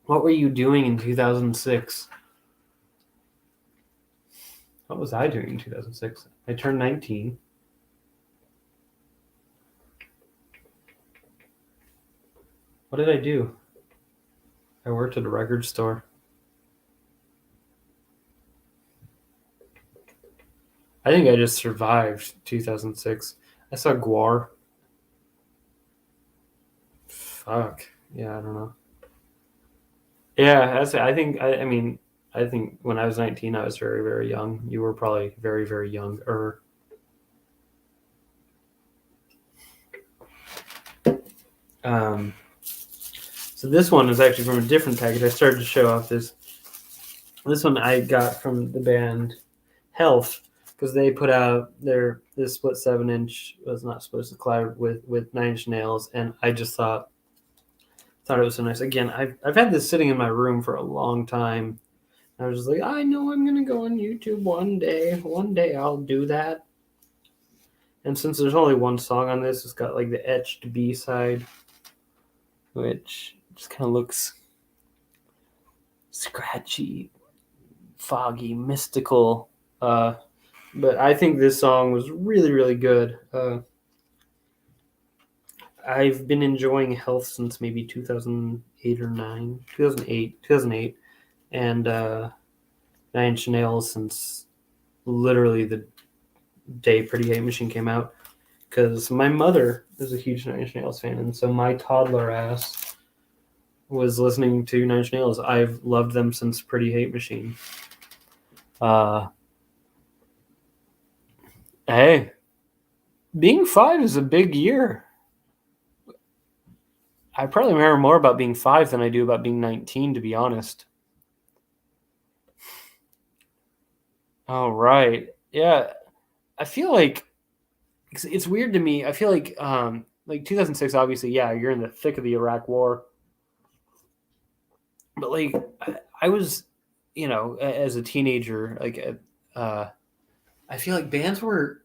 Speaker 1: What were you doing in 2006? What was I doing in 2006? I turned 19. What did I do? I worked at a record store. I think I just survived 2006. I saw Guar. Fuck. Yeah, I don't know. Yeah, I think when I was 19, I was very, very young. You were probably very, very young. So this one is actually from a different package. I started to show off this. This one I got from the band Health because they put out this split 7-inch was not supposed to collab with 9 Inch Nails, and I just thought it was so nice. Again, I've had this sitting in my room for a long time. I was just like, I know I'm gonna go on YouTube one day. One day I'll do that. And since there's only one song on this, it's got like the etched B side, which just kind of looks scratchy, foggy, mystical. But I think this song was really, really good. I've been enjoying Health since maybe 2008 or 9. 2008. And 9 Inch Nails since literally the day Pretty Hate Machine came out. Because my mother is a huge 9 Inch Nails fan. And so my toddler ass was listening to 9 Inch Nails. I've loved them since Pretty Hate Machine. Hey, being 5 is a big year. I probably remember more about being 5 than I do about being 19, to be honest. All right. Yeah. I feel like it's weird to me. I feel like 2006, obviously, yeah, you're in the thick of the Iraq War. But like I was, as a teenager, I feel like bands were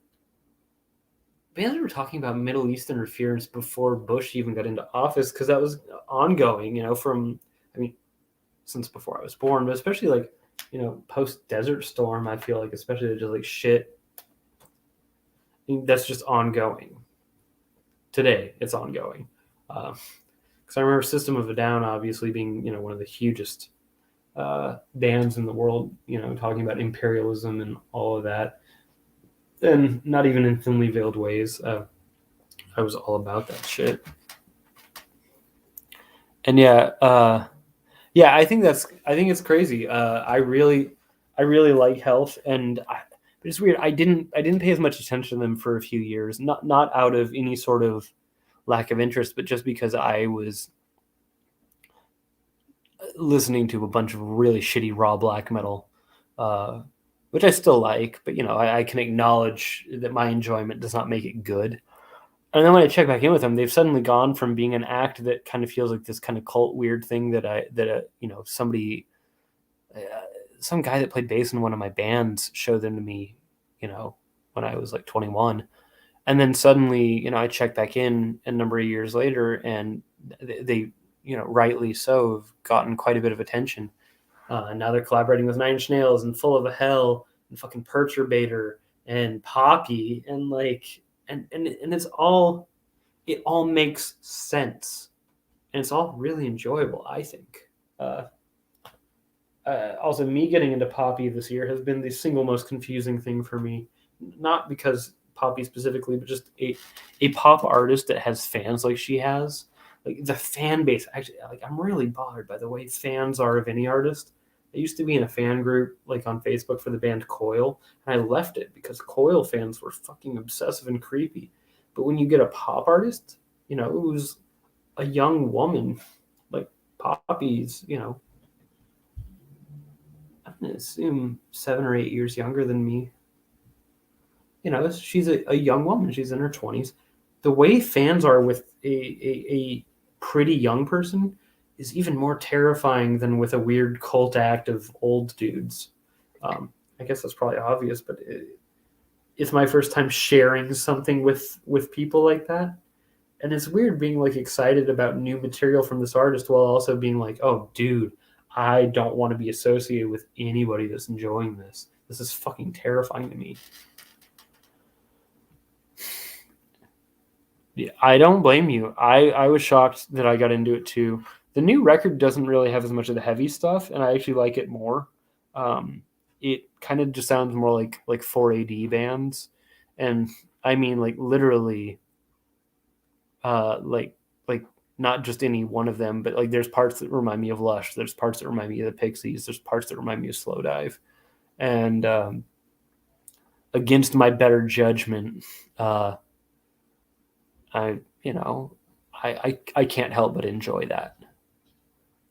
Speaker 1: talking about Middle East interference before Bush even got into office, because that was ongoing, since before I was born, but especially post Desert Storm, I feel like, especially just like shit. That's just ongoing. Today, it's ongoing. Because I remember System of a Down obviously being, one of the hugest bands in the world, talking about imperialism and all of that. And not even in thinly veiled ways. I was all about that shit. And I think it's crazy. I really like Health, and but it's weird. I didn't pay as much attention to them for a few years. Not out of any sort of lack of interest, but just because I was listening to a bunch of really shitty raw black metal, which I still like, but I can acknowledge that my enjoyment does not make it good. And then when I check back in with them, they've suddenly gone from being an act that kind of feels like this kind of cult weird thing that somebody, some guy that played bass in one of my bands showed them to me, when I was like 21. And then suddenly, I check back in a number of years later, and they rightly so, have gotten quite a bit of attention. And now they're collaborating with Nine Inch Nails and Full of a Hell and fucking Perturbator and Poppy, and it all makes sense, and it's all really enjoyable, I think. Also, me getting into Poppy this year has been the single most confusing thing for me. Not because Poppy specifically, but just a pop artist that has fans like she has. Like the fan base, actually, like I'm really bothered by the way fans are of any artist. I used to be in a fan group like on Facebook for the band Coil, and I left it because Coil fans were fucking obsessive and creepy. But when you get a pop artist, who's a young woman, like Poppy's, I'm gonna assume 7 or 8 years younger than me. She's a young woman. She's in her 20s. The way fans are with a pretty young person is even more terrifying than with a weird cult act of old dudes. I guess that's probably obvious, but it's my first time sharing something with people like that. And it's weird being like excited about new material from this artist while also being like, oh, dude, I don't want to be associated with anybody that's enjoying this. This is fucking terrifying to me. Yeah, I don't blame you. I was shocked that I got into it too. The new record doesn't really have as much of the heavy stuff, and I actually like it more. It kind of just sounds more like 4AD bands, and I mean like literally, like not just any one of them, but like there's parts that remind me of Lush. There's parts that remind me of the Pixies. There's parts that remind me of Slowdive, and against my better judgment, I can't help but enjoy that.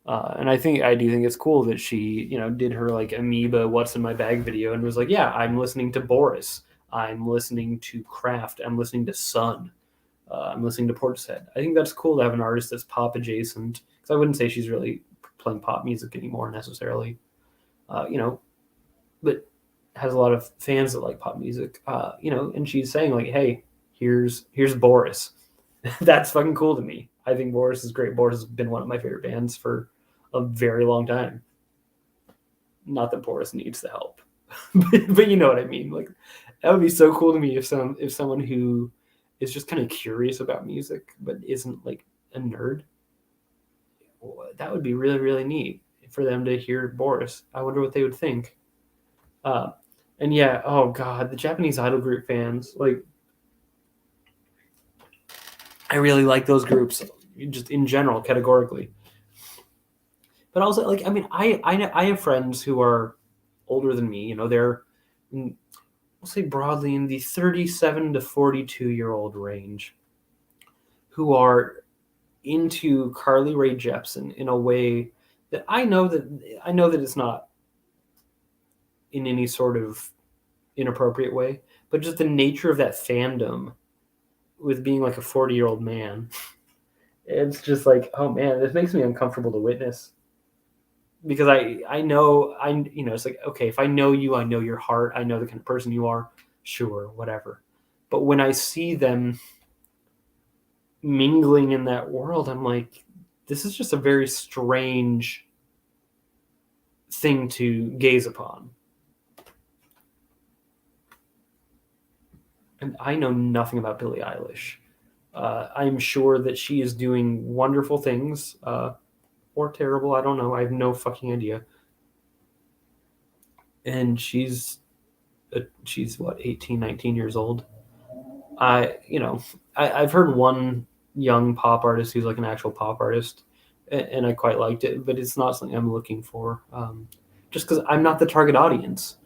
Speaker 1: And I do think it's cool that she, did her like Amoeba What's in My Bag video and was like, yeah, I'm listening to Boris. I'm listening to Kraft. I'm listening to Sun. I'm listening to Portishead. I think that's cool to have an artist that's pop adjacent, because I wouldn't say she's really playing pop music anymore necessarily, but has a lot of fans that like pop music, and she's saying like, hey, here's Boris. That's fucking cool to me. I think Boris is great. Boris has been one of my favorite bands for a very long time. Not that Boris needs the help, but you know what I mean. Like that would be so cool to me if someone who is just kind of curious about music but isn't like a nerd. That would be really, really neat for them to hear Boris. I wonder what they would think. And yeah, oh god, the Japanese idol group fans, like I really like those groups just in general, categorically. But also, like, I mean, I have friends who are older than me. They're, we'll say broadly, in the 37 to 42-year-old range, who are into Carly Rae Jepsen in a way that I know that it's not in any sort of inappropriate way, but just the nature of that fandom with being like a 40-year-old man. It's just like, oh man, this makes me uncomfortable to witness, because I know, it's like, okay, if I know you, I know your heart, I know the kind of person you are, sure, whatever. But when I see them mingling in that world, I'm like, this is just a very strange thing to gaze upon. And I know nothing about Billie Eilish. I'm sure that she is doing wonderful things, or terrible. I don't know. I have no fucking idea. And she's what, 18, 19 years old. I've heard one young pop artist who's like an actual pop artist, and I quite liked it, but it's not something I'm looking for. Just because I'm not the target audience.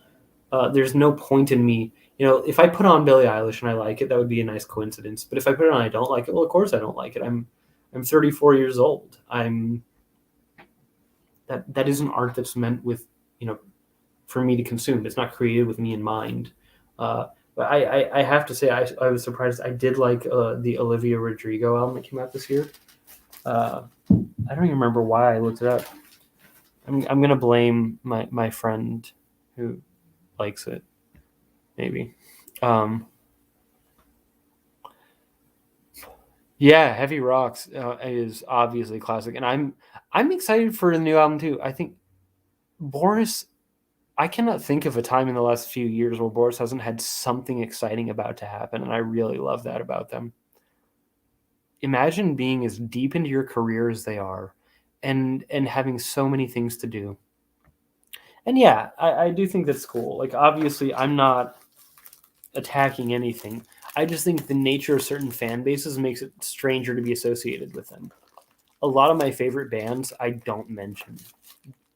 Speaker 1: There's no point in me. If I put on Billie Eilish and I like it, that would be a nice coincidence. But if I put it on and I don't like it, well, of course I don't like it. I'm 34 years old. That isn't art that's meant with, for me to consume. It's not created with me in mind. But I have to say I was surprised. I did like the Olivia Rodrigo album that came out this year. I don't even remember why I looked it up. I'm gonna blame my friend who likes it, maybe. Yeah, Heavy Rocks is obviously classic, and I'm excited for the new album too. I think Boris. I cannot think of a time in the last few years where Boris hasn't had something exciting about to happen, and I really love that about them. Imagine being as deep into your career as they are, and having so many things to do. And yeah, I do think that's cool. Like obviously, I'm not attacking anything. I just think the nature of certain fan bases makes it stranger to be associated with them. A lot of my favorite bands I don't mention.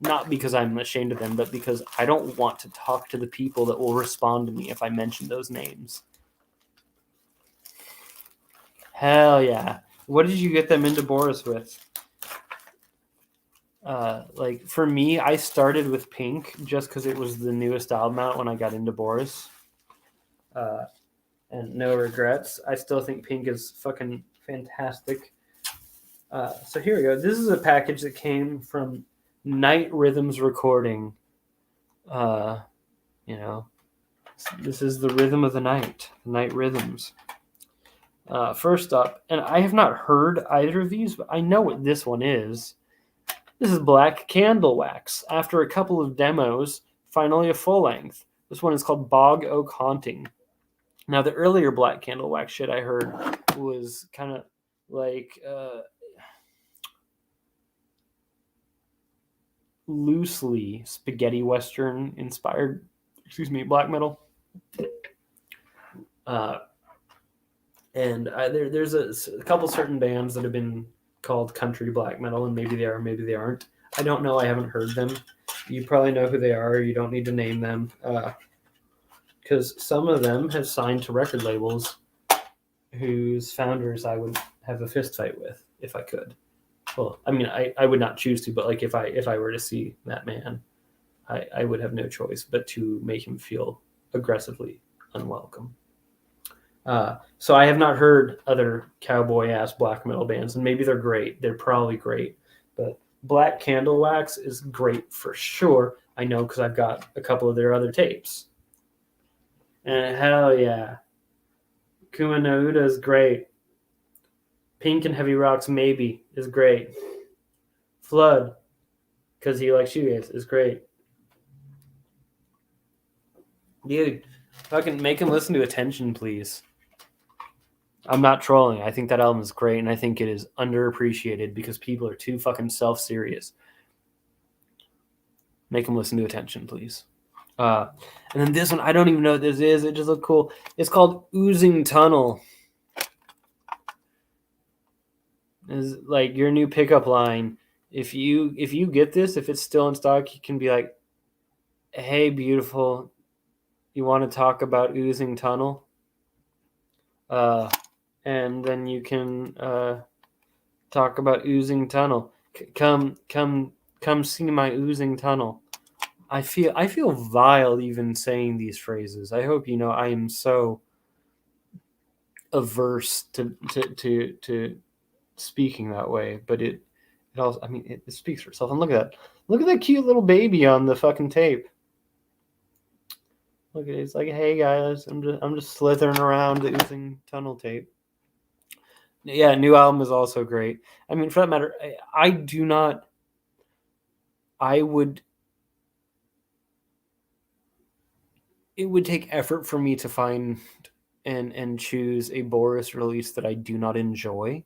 Speaker 1: Not because I'm ashamed of them, but because I don't want to talk to the people that will respond to me if I mention those names. Hell yeah. What did you get them into Boris with? Like for me, I started with Pink just because it was the newest album out when I got into Boris. And no regrets. I still think Pink is fucking fantastic. So here we go. This is a package that came from Night Rhythms Recording. You know, this is the rhythm of the night rhythms. First up, and I have not heard either of these, but I know what this one is. This is Black Candle Wax. After a couple of demos, finally a full length. This one is called Bog Oak Haunting. Now, the earlier Black Candle Wax shit I heard was kind of like loosely spaghetti western inspired, black metal. And there's a couple certain bands that have been called country black metal, and maybe they are, maybe they aren't. I don't know. I haven't heard them. You probably know who they are. You don't need to name them, because some of them have signed to record labels whose founders I would have a fist fight with if I could. Well, I mean, I would not choose to, but like if I were to see that man, I would have no choice but to make him feel aggressively unwelcome. So I have not heard other cowboy ass black metal bands, and maybe they're great. They're probably great, but Black Candle Wax is great for sure. I know because I've got a couple of their other tapes. And hell yeah, Kuma no Uda is great. Pink and Heavy Rocks maybe is great. Flood, because he likes shoegaze, is great. Dude, fucking make him listen to Attention, please. I'm not trolling. I think that album is great, and I think it is underappreciated because people are too fucking self-serious. Make them listen to Attention, please. And then this one, I don't even know what this is. It just looked cool. It's called Oozing Tunnel. It's like your new pickup line. If you get this, if it's still in stock, you can be like, "Hey, beautiful, you want to talk about Oozing Tunnel?" And then you can talk about Oozing Tunnel. Come see my Oozing Tunnel. I feel vile even saying these phrases. I hope you know I am so averse to speaking that way, but it also, I mean, it speaks for itself. And look at that cute little baby on the fucking tape. Look at it. It's like, hey guys, I'm just slithering around the Oozing Tunnel tape. Yeah, new album is also great. I mean, for that matter, I do not. I would. It would take effort for me to find and choose a Boris release that I do not enjoy.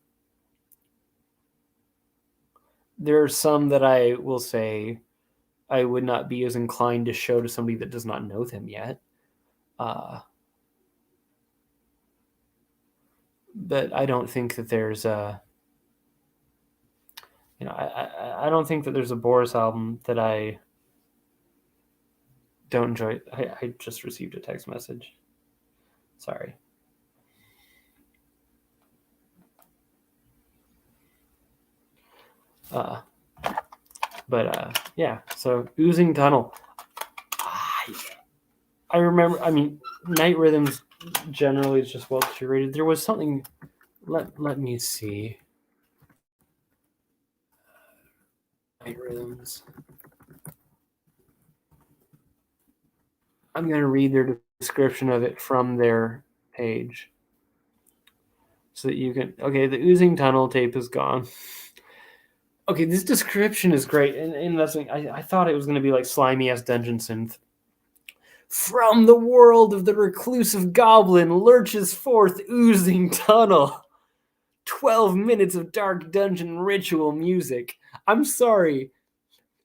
Speaker 1: There are some that I will say I would not be as inclined to show to somebody that does not know them yet. But I don't think that there's a, I don't think that there's a Boris album that I don't enjoy. I just received a text message. Sorry. Yeah. So Oozing Tunnel. I remember. I mean, Night Rhythms generally is just well curated. There was something. Let me see. Night Rhythms. I'm gonna read their description of it from their page, so that you can. Okay, the oozing tunnel tape is gone. Okay, this description is great, and that's I thought it was gonna be like slimy ass dungeon synth. From the world of the reclusive goblin lurches forth oozing tunnel. 12 minutes of dark dungeon ritual music. I'm sorry.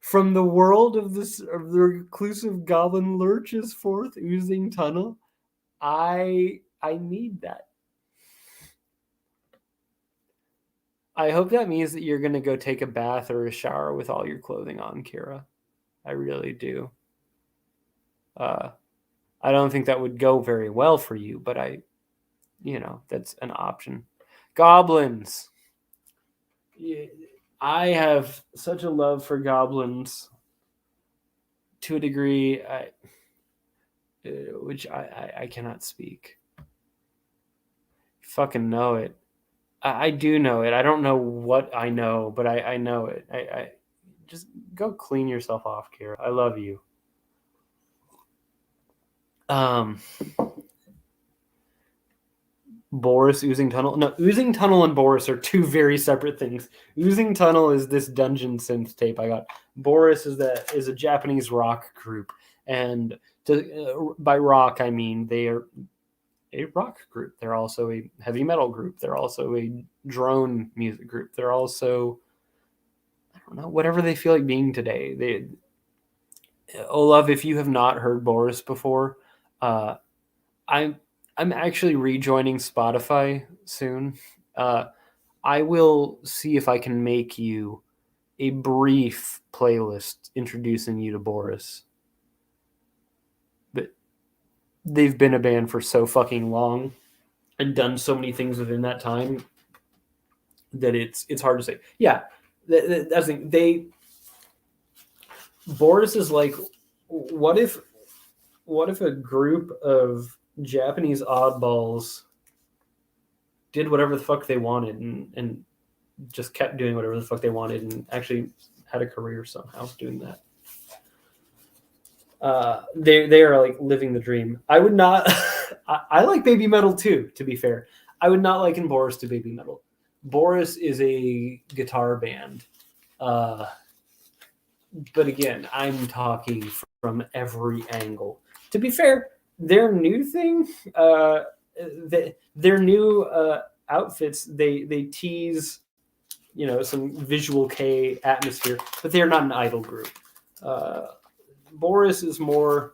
Speaker 1: From the world of the reclusive goblin lurches forth oozing tunnel. I need that. I hope that means that you're gonna go take a bath or a shower with all your clothing on, Kira. I really do. I don't think that would go very well for you, but that's an option. Goblins. Yeah, I have such a love for goblins to a degree which I cannot speak. Fucking know it. I do know it. I don't know what I know, but I know it. I just go clean yourself off, Kira. I love you. Boris Oozing Tunnel. No, Oozing Tunnel and Boris are two very separate things. Oozing Tunnel is this dungeon synth tape I got. Boris is a Japanese rock group, and by rock I mean they are a rock group. They're also a heavy metal group. They're also a drone music group. They're also, I don't know, whatever they feel like being today. Olav, if you have not heard Boris before, I'm actually rejoining Spotify soon. I will see if I can make you a brief playlist introducing you to Boris. But they've been a band for so fucking long and done so many things within that time that it's hard to say. Yeah, that's the thing. Boris is like, what if a group of Japanese oddballs did whatever the fuck they wanted and just kept doing whatever the fuck they wanted and actually had a career somehow doing that. They are like living the dream. I would not. I like baby metal too. To be fair, I would not liken Boris to baby metal. Boris is a guitar band, but again, I'm talking from every angle. To be fair, their new thing, their new outfits, they tease, some visual K atmosphere, but they're not an idol group. Boris is more.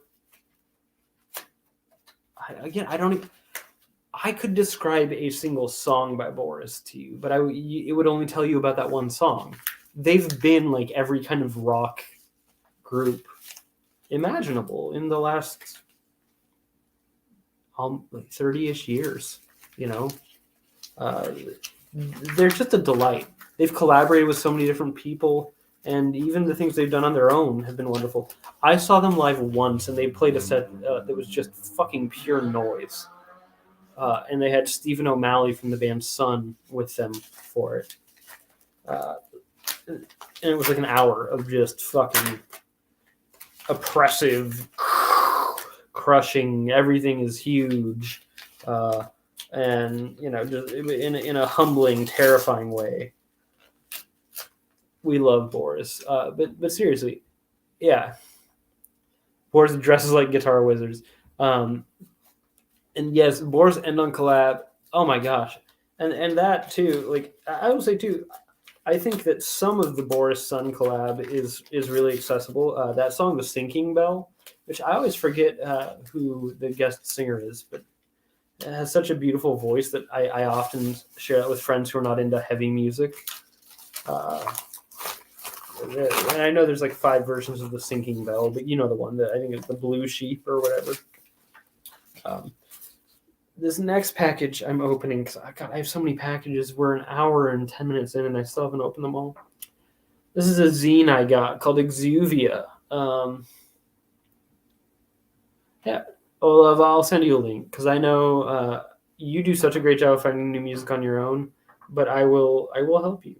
Speaker 1: I could describe a single song by Boris to you, but it would only tell you about that one song. They've been like every kind of rock group imaginable in the last 30-ish years. They're just a delight. They've collaborated with so many different people, and even the things they've done on their own have been wonderful. I saw them live once, and they played a set that was just fucking pure noise. And they had Stephen O'Malley from the band Sun with them for it. And it was like an hour of just fucking oppressive, crushing. Everything is huge. And, just in a humbling, terrifying way. We love Boris. But seriously, yeah. Boris dresses like guitar wizards. And yes, Boris end on collab. Oh my gosh. And that too, like I will say too, I think that some of the Boris Sun collab is really accessible. That song, The Sinking Bell, which I always forget who the guest singer is, but it has such a beautiful voice that I often share that with friends who are not into heavy music. And I know there's like 5 versions of The Sinking Bell, but you know the one that I think is the Blue Sheep or whatever. This next package I'm opening, because I have so many packages. We're an hour and 10 minutes in, and I still haven't opened them all. This is a zine I got called Exuvia. Yeah, Olaf, I'll send you a link because I know you do such a great job of finding new music on your own. But I will help you.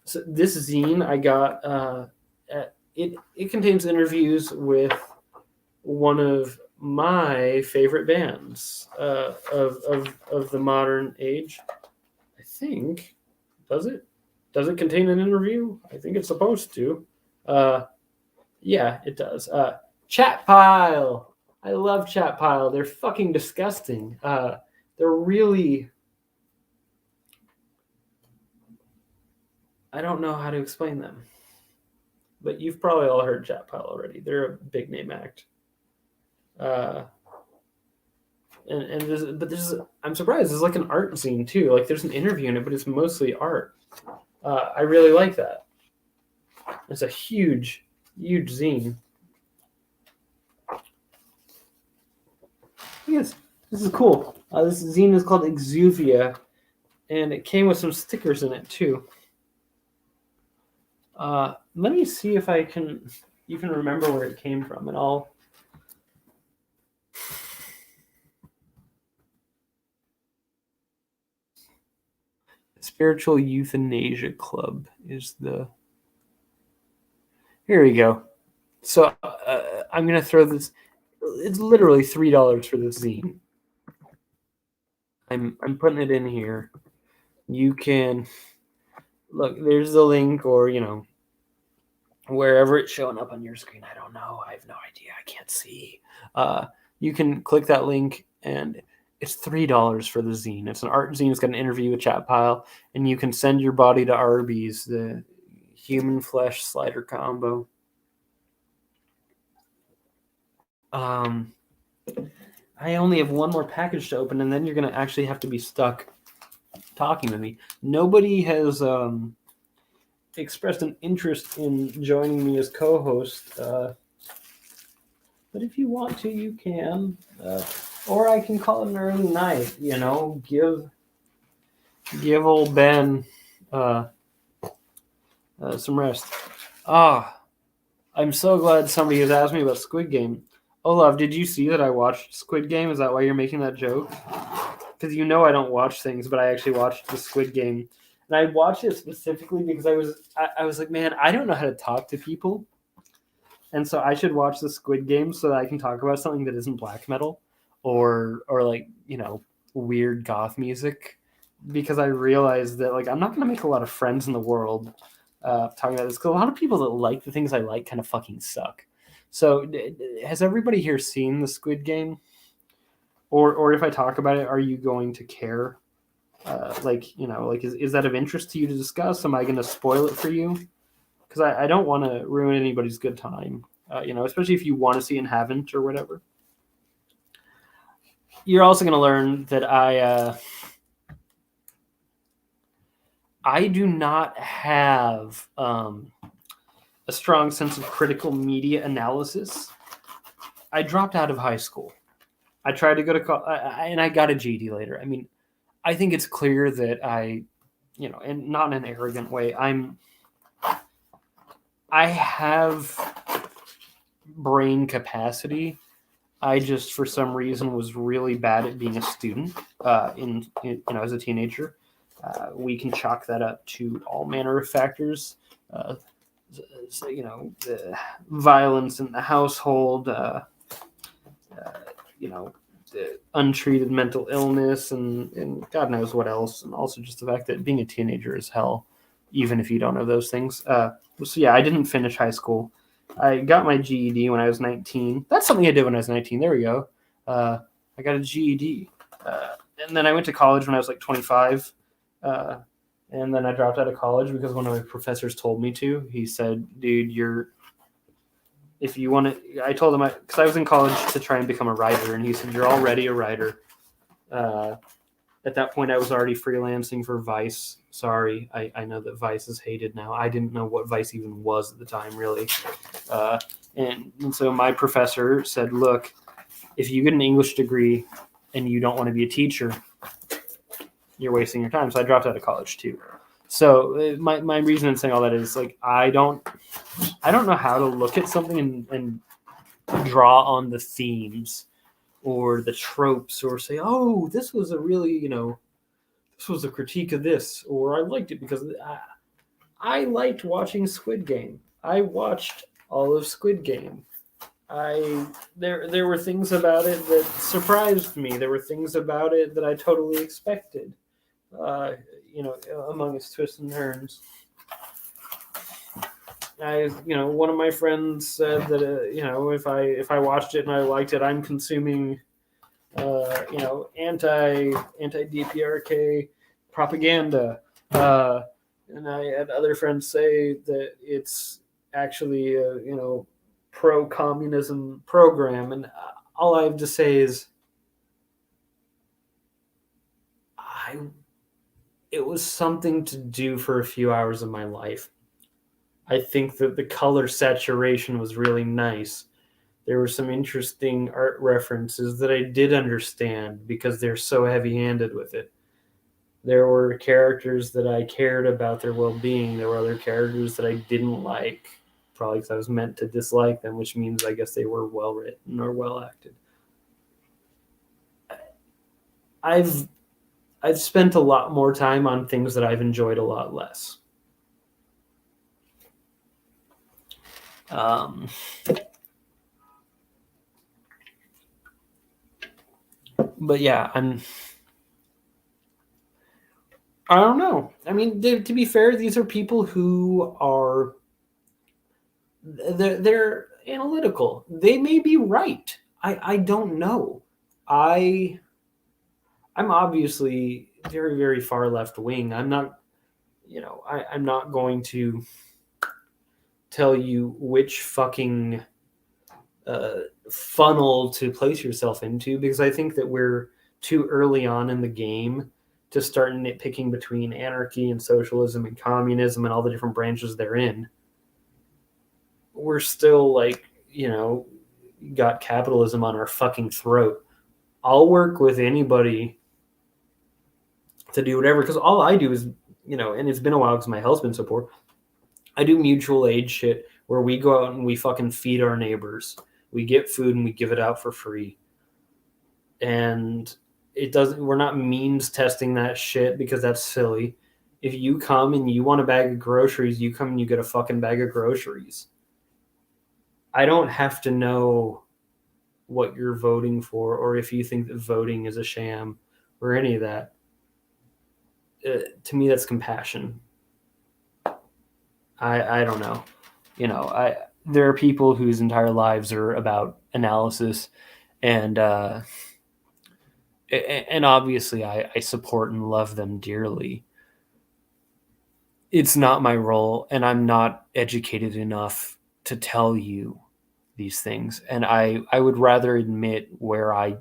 Speaker 1: So this zine I got it contains interviews with one of my favorite bands of the modern age. I think does it contain an interview? I think it's supposed to. Uh, yeah, it does. Chat pile. I love chat pile. They're fucking disgusting. They're really. I don't know how to explain them, but you've probably all heard chat pile already. They're a big name act. Uh, and I'm surprised. There's like an art scene too. Like there's an interview in it, but it's mostly art. I really like that. It's a huge, huge zine. Yes, this is cool. This zine is called Exuvia, and it came with some stickers in it too. Let me see if I can even remember where it came from, and I'll. Spiritual Euthanasia Club is the. Here we go. So I'm gonna throw this. It's literally $3 for this zine. I'm putting it in here. You can look. There's the link, or wherever it's showing up on your screen. I don't know. I have no idea. I can't see. You can click that link, and it's $3 for the zine. It's an art zine. It's got an interview with Chat Pile, and you can send your body to Arby's, the human flesh slider combo. I only have one more package to open, and then you're going to actually have to be stuck talking to me. Nobody has expressed an interest in joining me as co-host, but if you want to, you can. Or I can call it an early night, give old Ben some rest. I'm so glad somebody has asked me about Squid Game. Olaf, did you see that I watched Squid Game? Is that why you're making that joke? Because I don't watch things, but I actually watched the Squid Game. And I watched it specifically because I was like, man, I don't know how to talk to people. And so I should watch the Squid Game so that I can talk about something that isn't black metal or like, weird goth music. Because I realized that I'm not going to make a lot of friends in the world talking about this. Because a lot of people that like the things I like kind of fucking suck. So has everybody here seen the Squid Game? Or if I talk about it, are you going to care? Is that of interest to you to discuss? Am I going to spoil it for you? Because I don't want to ruin anybody's good time, especially if you want to see and haven't or whatever. You're also going to learn that I do not have a strong sense of critical media analysis. I dropped out of high school. I tried to go to college, and I got a GED later. I mean, I think it's clear that I, and not in an arrogant way, I have brain capacity. I just, for some reason, was really bad at being a student as a teenager. We can chalk that up to all manner of factors. The violence in the household, the untreated mental illness, and God knows what else. And also just the fact that being a teenager is hell, even if you don't know those things. So yeah, I didn't finish high school. I got my GED when I was 19. That's something I did when I was 19. There we go. I got a GED. And then I went to college when I was 25. And then I dropped out of college because one of my professors told me to. He said, dude, if you want to, I told him, because I was in college to try and become a writer, and he said, you're already a writer. At that point, I was already freelancing for Vice. Sorry, I know that Vice is hated now. I didn't know what Vice even was at the time, really. And so my professor said, look, if you get an English degree and you don't want to be a teacher, you're wasting your time. So I dropped out of college too. So my reason in saying all that is I don't know how to look at something and draw on the themes or the tropes, or say, oh, this was a really, this was a critique of this, or I liked it because I liked watching Squid Game. I watched all of Squid Game. There were things about it that surprised me. There were things about it that I totally expected. Uh, Among its twists and turns. One of my friends said that if I watched it and I liked it, I'm consuming anti DPRK propaganda. And I had other friends say that it's actually a pro communism program. And all I have to say is, it was something to do for a few hours of my life. I think that the color saturation was really nice. There were some interesting art references that I did understand because they're so heavy-handed with it. There were characters that I cared about their well-being. There were other characters that I didn't like, probably because I was meant to dislike them, which means I guess they were well-written or well-acted. I've spent a lot more time on things that I've enjoyed a lot less. But yeah, I don't know. I mean, to be fair, these are people who are they're analytical. They may be right. I don't know. I'm obviously very, very far left wing. I'm not, I'm not going to tell you which fucking funnel to place yourself into, because I think that we're too early on in the game to start nitpicking between anarchy and socialism and communism and all the different branches therein. We're still got capitalism on our fucking throat. I'll work with anybody to do whatever, because all I do is, and it's been a while because my health's been so poor, I do mutual aid shit where we go out and we fucking feed our neighbors. We get food and we give it out for free. And we're not means testing that shit because that's silly. If you come and you want a bag of groceries, you come and you get a fucking bag of groceries. I don't have to know what you're voting for or if you think that voting is a sham or any of that. To me, that's compassion. I don't know. There are people whose entire lives are about analysis, and obviously I support and love them dearly. It's not my role, and I'm not educated enough to tell you these things. And I would rather admit where I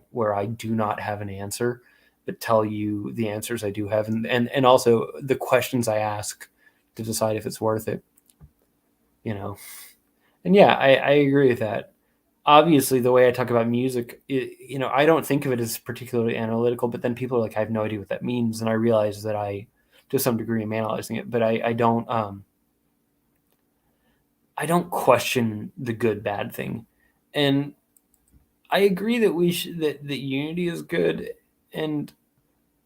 Speaker 1: do not have an answer, but tell you the answers I do have, and also the questions I ask to decide if it's worth it. And yeah, I agree with that. Obviously, the way I talk about music, I don't think of it as particularly analytical, but then people are like, I have no idea what that means. And I realize that I, to some degree, am analyzing it, but I don't question the good, bad thing. And I agree that that unity is good. And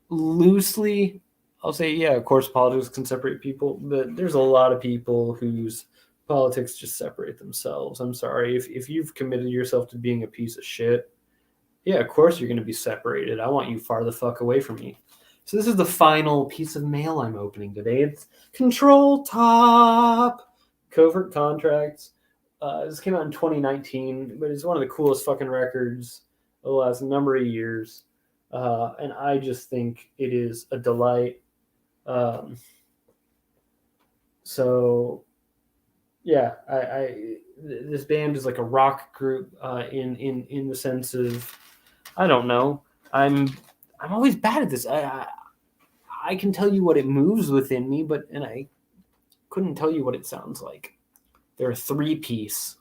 Speaker 1: loosely, I'll say, yeah, of course, politics can separate people, but there's a lot of people whose politics just separate themselves. I'm sorry. If you've committed yourself to being a piece of shit, yeah, of course you're going to be separated. I want you far the fuck away from me. So this is the final piece of mail I'm opening today. It's Control Top Covert Contracts. This came out in 2019, but it's one of the coolest fucking records of the last number of years. And I just think it is a delight. So yeah, this band is like a rock group in the sense of, I don't know. I'm always bad at this. I can tell you what it moves within me, and I couldn't tell you what it sounds like. They're a 3-piece.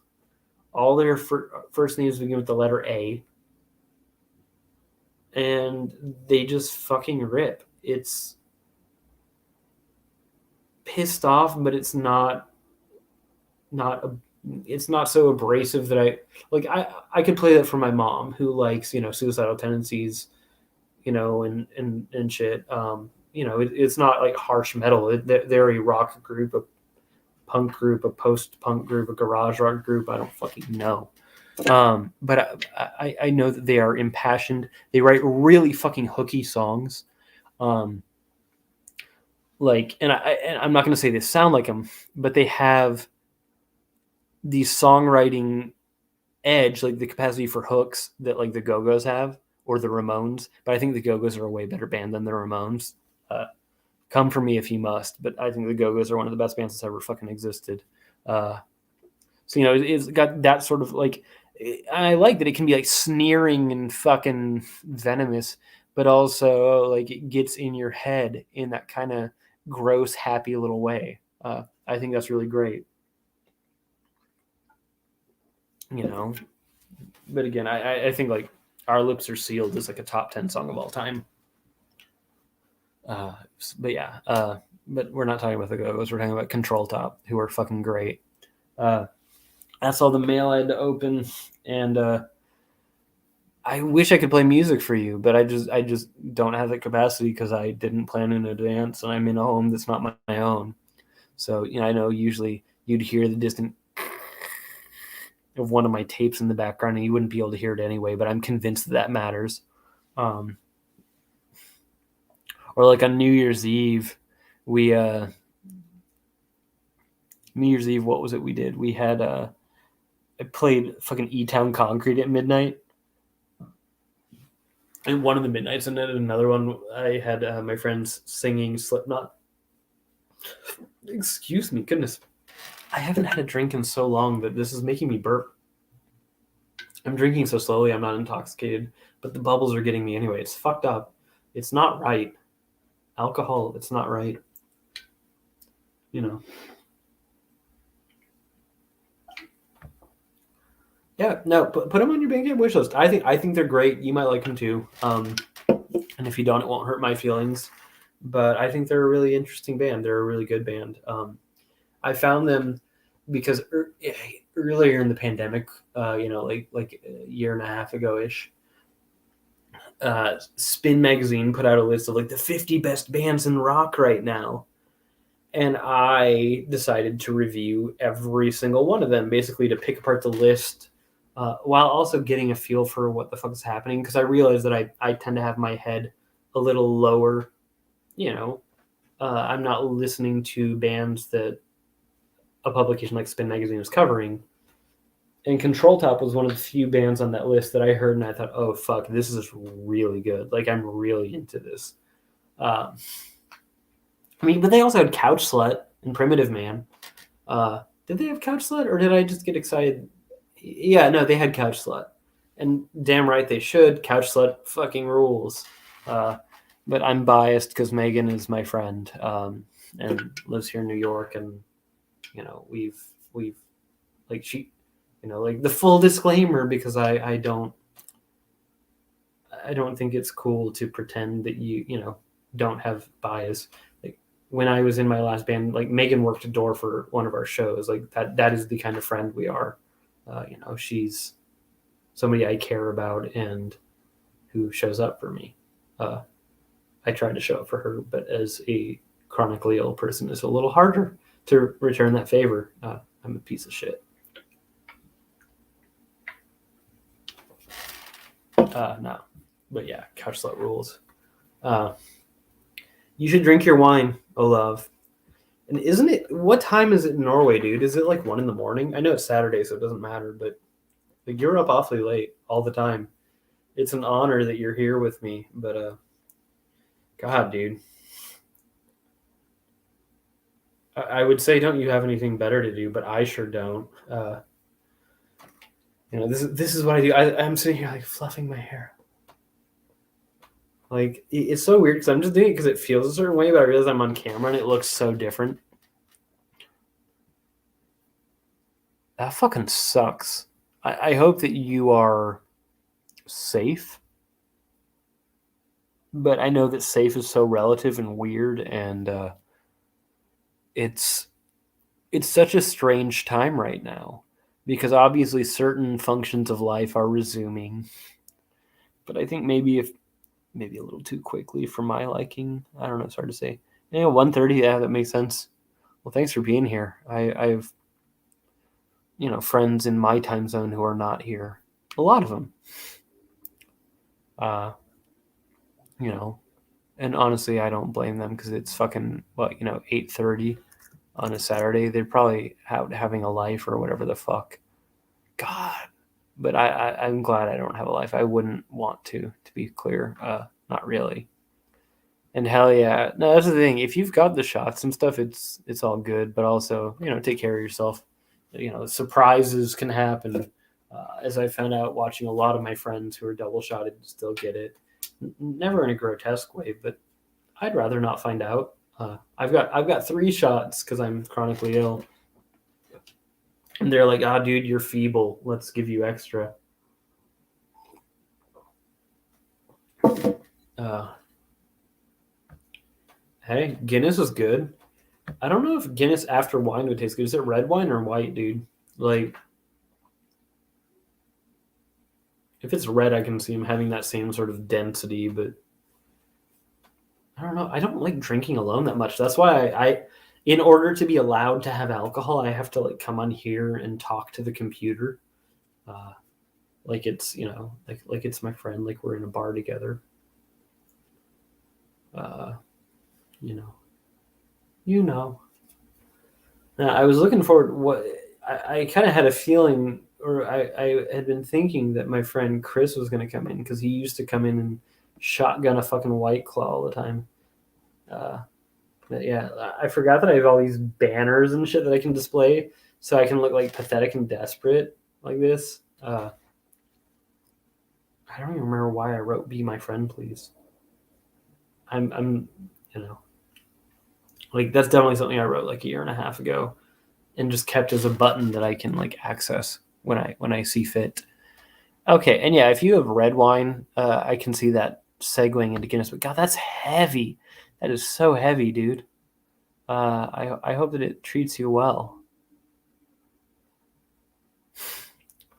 Speaker 1: All their first names begin with the letter A. And they just fucking rip. It's pissed off, but it's not it's not so abrasive that I could play that for my mom who likes, Suicidal Tendencies, and shit. It's not like harsh metal. They're a rock group, a punk group, a post-punk group, a garage rock group. I don't fucking know. But I know that they are impassioned. They write really fucking hooky songs. And I'm not going to say they sound like them, but they have the songwriting edge, like the capacity for hooks that like the Go-Go's have or the Ramones. But I think the Go-Go's are a way better band than the Ramones. Come for me if you must, but I think the Go-Go's are one of the best bands that's ever fucking existed. So it's got that sort of like. I like that it can be like sneering and fucking venomous, but also like it gets in your head in that kind of gross, happy little way. I think that's really great. But again, I think like Our Lips Are Sealed is like a top 10 song of all time. But yeah, but we're not talking about the Go-Go's. We're talking about Control Top, who are fucking great. That's all the mail I had to open, and I wish I could play music for you, but I just don't have the capacity because I didn't plan in advance, and I'm in a home that's not my own. So I know usually you'd hear the distant of one of my tapes in the background, and you wouldn't be able to hear it anyway. But I'm convinced that matters. Or like on New Year's Eve, New Year's Eve, what was it we did? We had I played fucking E-Town Concrete at midnight. And one of the midnights, and then another one, I had my friends singing Slipknot. Excuse me, goodness. I haven't had a drink in so long that this is making me burp. I'm drinking so slowly, I'm not intoxicated, but the bubbles are getting me anyway. It's fucked up. It's not right. Alcohol, it's not right. Yeah, no, put them on your Bandcamp wish list. I think they're great. You might like them too. And if you don't, it won't hurt my feelings. But I think they're a really interesting band. They're a really good band. I found them because earlier in the pandemic, like a year and a half ago ish, Spin Magazine put out a list of like the 50 best bands in rock right now. And I decided to review every single one of them, basically to pick apart the list while also getting a feel for what the fuck is happening. Because I realized that I tend to have my head a little lower. I'm not listening to bands that a publication like Spin Magazine is covering. And Control Top was one of the few bands on that list that I heard, and I thought, oh, fuck, this is really good. Like, I'm really into this. But they also had Couch Slut and Primitive Man. Did they have Couch Slut, or did I just get excited? Yeah, no, they had Couch Slut. And damn right they should. Couch Slut fucking rules. But I'm biased because Megan is my friend and lives here in New York, and we've like she, like the full disclaimer, because I don't think it's cool to pretend that you don't have bias. Like when I was in my last band, like Megan worked a door for one of our shows. Like that is the kind of friend we are. She's somebody I care about and who shows up for me. I try to show up for her, but as a chronically ill person, it's a little harder to return that favor. I'm a piece of shit. No, but yeah, Couch Slut rules. You should drink your wine, oh love. And isn't it? What time is it in Norway, dude? Is it like 1 a.m? I know it's Saturday, so it doesn't matter. But like, you're up awfully late all the time. It's an honor that you're here with me. But God, dude, I would say, don't you have anything better to do? But I sure don't. This is what I do. I'm sitting here like fluffing my hair. Like, it's so weird because I'm just doing it because it feels a certain way, but I realize I'm on camera and it looks so different. That fucking sucks. I hope that you are safe. But I know that safe is so relative and weird, and it's such a strange time right now. because obviously certain functions of life are resuming. But I think maybe a little too quickly for my liking. I don't know. It's hard to say. 1:30. Yeah, that makes sense. Well, thanks for being here. I have, friends in my time zone who are not here. A lot of them. And honestly, I don't blame them because it's fucking 8:30 on a Saturday. They're probably having a life or whatever the fuck. God. But I'm glad I don't have a life. I wouldn't want to be clear. Not really. And hell yeah. No, that's the thing. If you've got the shots and stuff, it's all good. But also, take care of yourself. Surprises can happen. As I found out watching a lot of my friends who are double shotted still get it. Never in a grotesque way, but I'd rather not find out. I've got 3 shots because I'm chronically ill. And they're like, dude, you're feeble. Let's give you extra. Hey, Guinness is good. I don't know if Guinness after wine would taste good. Is it red wine or white, dude? Like, if it's red, I can see him having that same sort of density, but I don't know. I don't like drinking alone that much. That's why I in order to be allowed to have alcohol, I have to come on here and talk to the computer. Like it's, like it's my friend, like we're in a bar together. Now, I was looking forward. I kind of had a feeling, or I had been thinking that my friend Chris was going to come in because he used to come in and shotgun a fucking White Claw all the time. But yeah, I forgot that I have all these banners and shit that I can display, so I can look like pathetic and desperate like this. I don't even remember why I wrote "Be my friend, please." I'm that's definitely something I wrote like a year and a half ago, and just kept as a button that I can access when I see fit. Okay, and yeah, if you have red wine, I can see that segueing into Guinness. But God, that's heavy. That is so heavy, dude. I hope that it treats you well.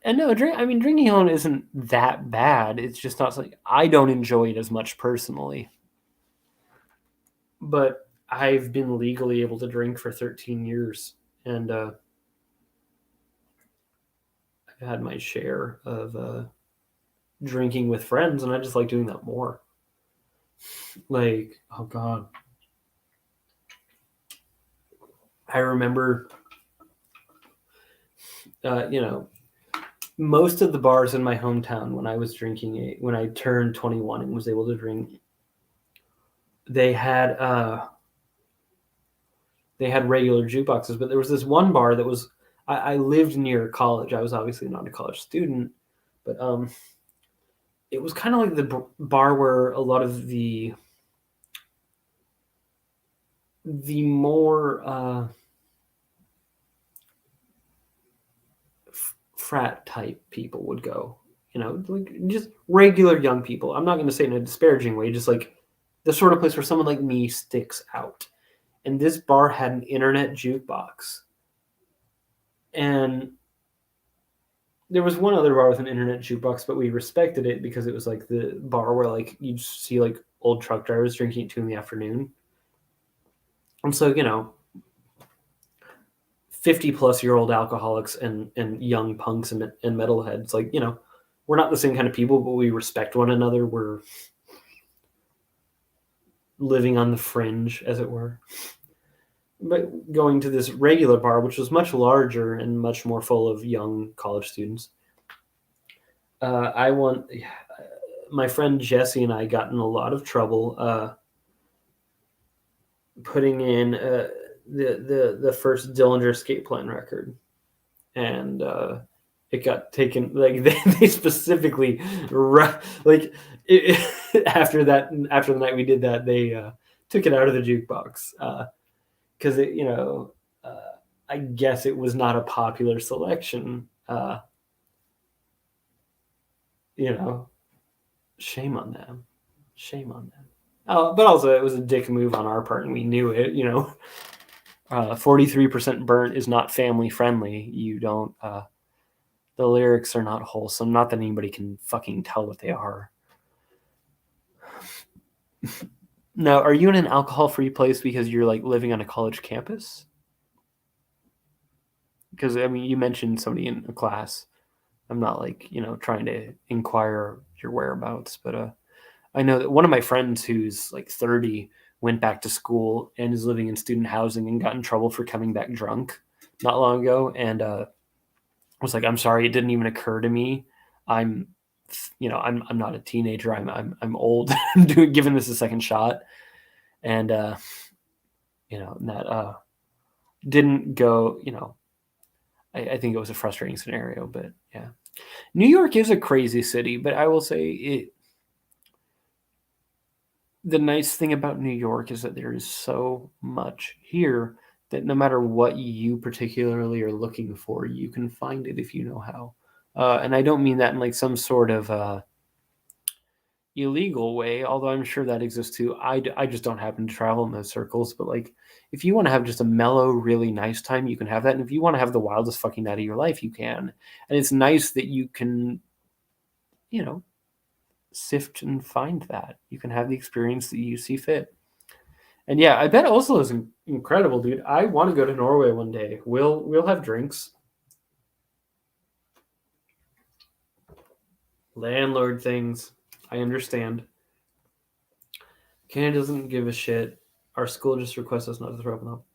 Speaker 1: And no, drinking alone isn't that bad. It's just not something I don't enjoy it as much personally. But I've been legally able to drink for 13 years, and I've had my share of drinking with friends, and I just like doing that more. Oh God. I remember, most of the bars in my hometown when I was drinking, when I turned 21 and was able to drink, they had regular jukeboxes, but there was this one bar that was, I lived near college. I was obviously not a college student, but it was kind of like the bar where a lot of the more frat type people would go, just regular young people. I'm not going to say in a disparaging way, just like the sort of place where someone like me sticks out. And this bar had an internet jukebox. And there was one other bar with an internet jukebox, but we respected it because it was like the bar where you'd see old truck drivers drinking at 2 p.m. And so, 50-plus-year-old alcoholics and young punks and metalheads, we're not the same kind of people, but we respect one another. We're living on the fringe, as it were. But going to this regular bar, which was much larger and much more full of young college students, my friend Jesse and I got in a lot of trouble putting in the first Dillinger Escape Plan record, and it got taken. They specifically after the night we did that, they took it out of the jukebox because I guess it was not a popular selection. Shame on them. But also it was a dick move on our part, and we knew it. 43% burnt is not family friendly. You don't The lyrics are not wholesome. Not that anybody can fucking tell what they are. Now, are you in an alcohol-free place because you're like living on a college campus? Because I mean, you mentioned somebody in a class. I'm not like trying to inquire your whereabouts, but I know that one of my friends who's like 30 went back to school and is living in student housing and got in trouble for coming back drunk not long ago, and was like, "I'm sorry, it didn't even occur to me. I'm, I'm not a teenager. I'm old. I'm giving this a second shot." And that didn't go. I think it was a frustrating scenario, but yeah, New York is a crazy city, but I will say it. The nice thing about New York is that there is so much here that no matter what you particularly are looking for, you can find it if you know how. And I don't mean that in like some sort of illegal way, although I'm sure that exists too. I just don't happen to travel in those circles. But like, if you want to have just a mellow, really nice time, you can have that. And if you want to have the wildest fucking night of your life, you can. And it's nice that you can, you know, sift and find that. You can have the experience that you see fit. And yeah, I bet Oslo is incredible, dude. I want to go to Norway one day. We'll have drinks. Landlord things. I understand. Canada doesn't give a shit. Our school just requests us not to throw up in the hall.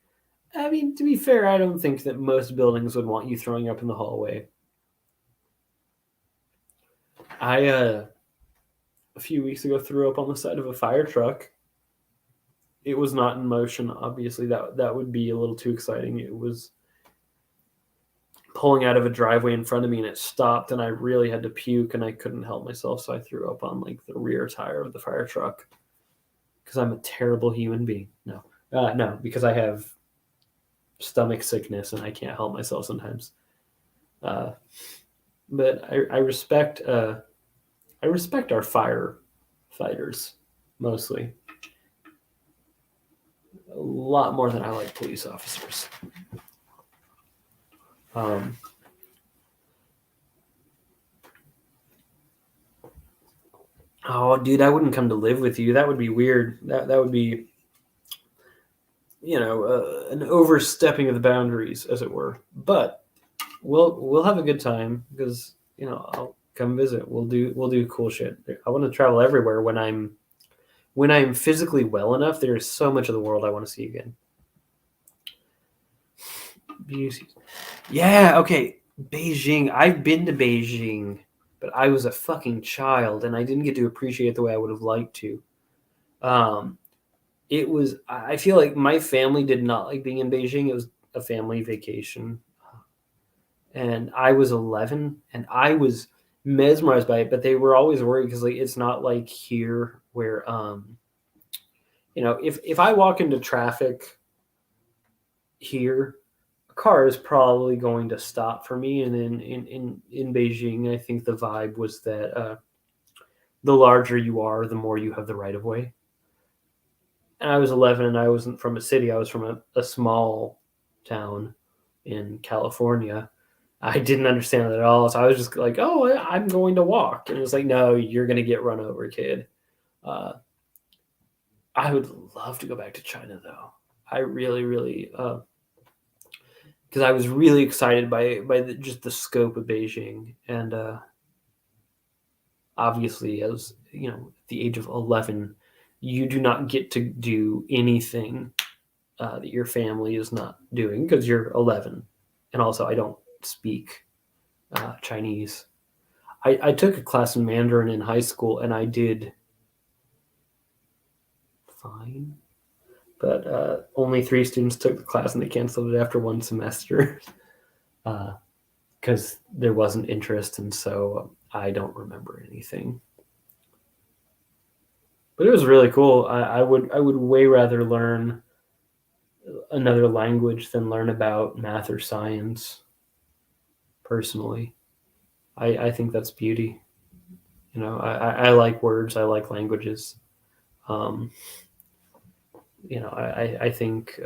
Speaker 1: I mean, to be fair, I don't think that most buildings would want you throwing up in the hallway. I a few weeks ago threw up on the side of a fire truck. It was not in motion, obviously. That would be a little too exciting. It was pulling out of a driveway in front of me and it stopped and I really had to puke and I couldn't help myself, so I threw up on like the rear tire of the fire truck because I'm a terrible human being. No, because I have stomach sickness and I can't help myself sometimes. But I respect our firefighters mostly a lot more than I like police officers. Oh, dude, I wouldn't come to live with you. That would be weird. That would be, an overstepping of the boundaries, as it were. But we'll have a good time because I'll come visit. We'll do cool shit. I want to travel everywhere when I'm physically well enough. There is so much of the world I want to see again. Beauty. Yeah. Okay. Beijing. I've been to Beijing, but I was a fucking child and I didn't get to appreciate it the way I would have liked to. It was. I feel like my family did not like being in Beijing. It was a family vacation, and I was 11, and I was mesmerized by it. But they were always worried because like it's not like here where if I walk into traffic here, a car is probably going to stop for me. And then in Beijing, I think the vibe was that the larger you are, the more you have the right of way. And I was 11 and I wasn't from a city. I was from a small town in California. I didn't understand it at all. So I was just like, oh, I'm going to walk. And it was like, no, you're going to get run over, kid. I would love to go back to China, though. I really, really, because I was really excited by just the scope of Beijing. And obviously, as at the age of 11, you do not get to do anything that your family is not doing because you're 11. And also, I don't speak Chinese. I took a class in Mandarin in high school and I did fine, but only 3 students took the class and they canceled it after 1 semester because there wasn't interest, and so I don't remember anything. But it was really cool. I would way rather learn another language than learn about math or science. Personally, I think that's beauty. I like words. I like languages. I think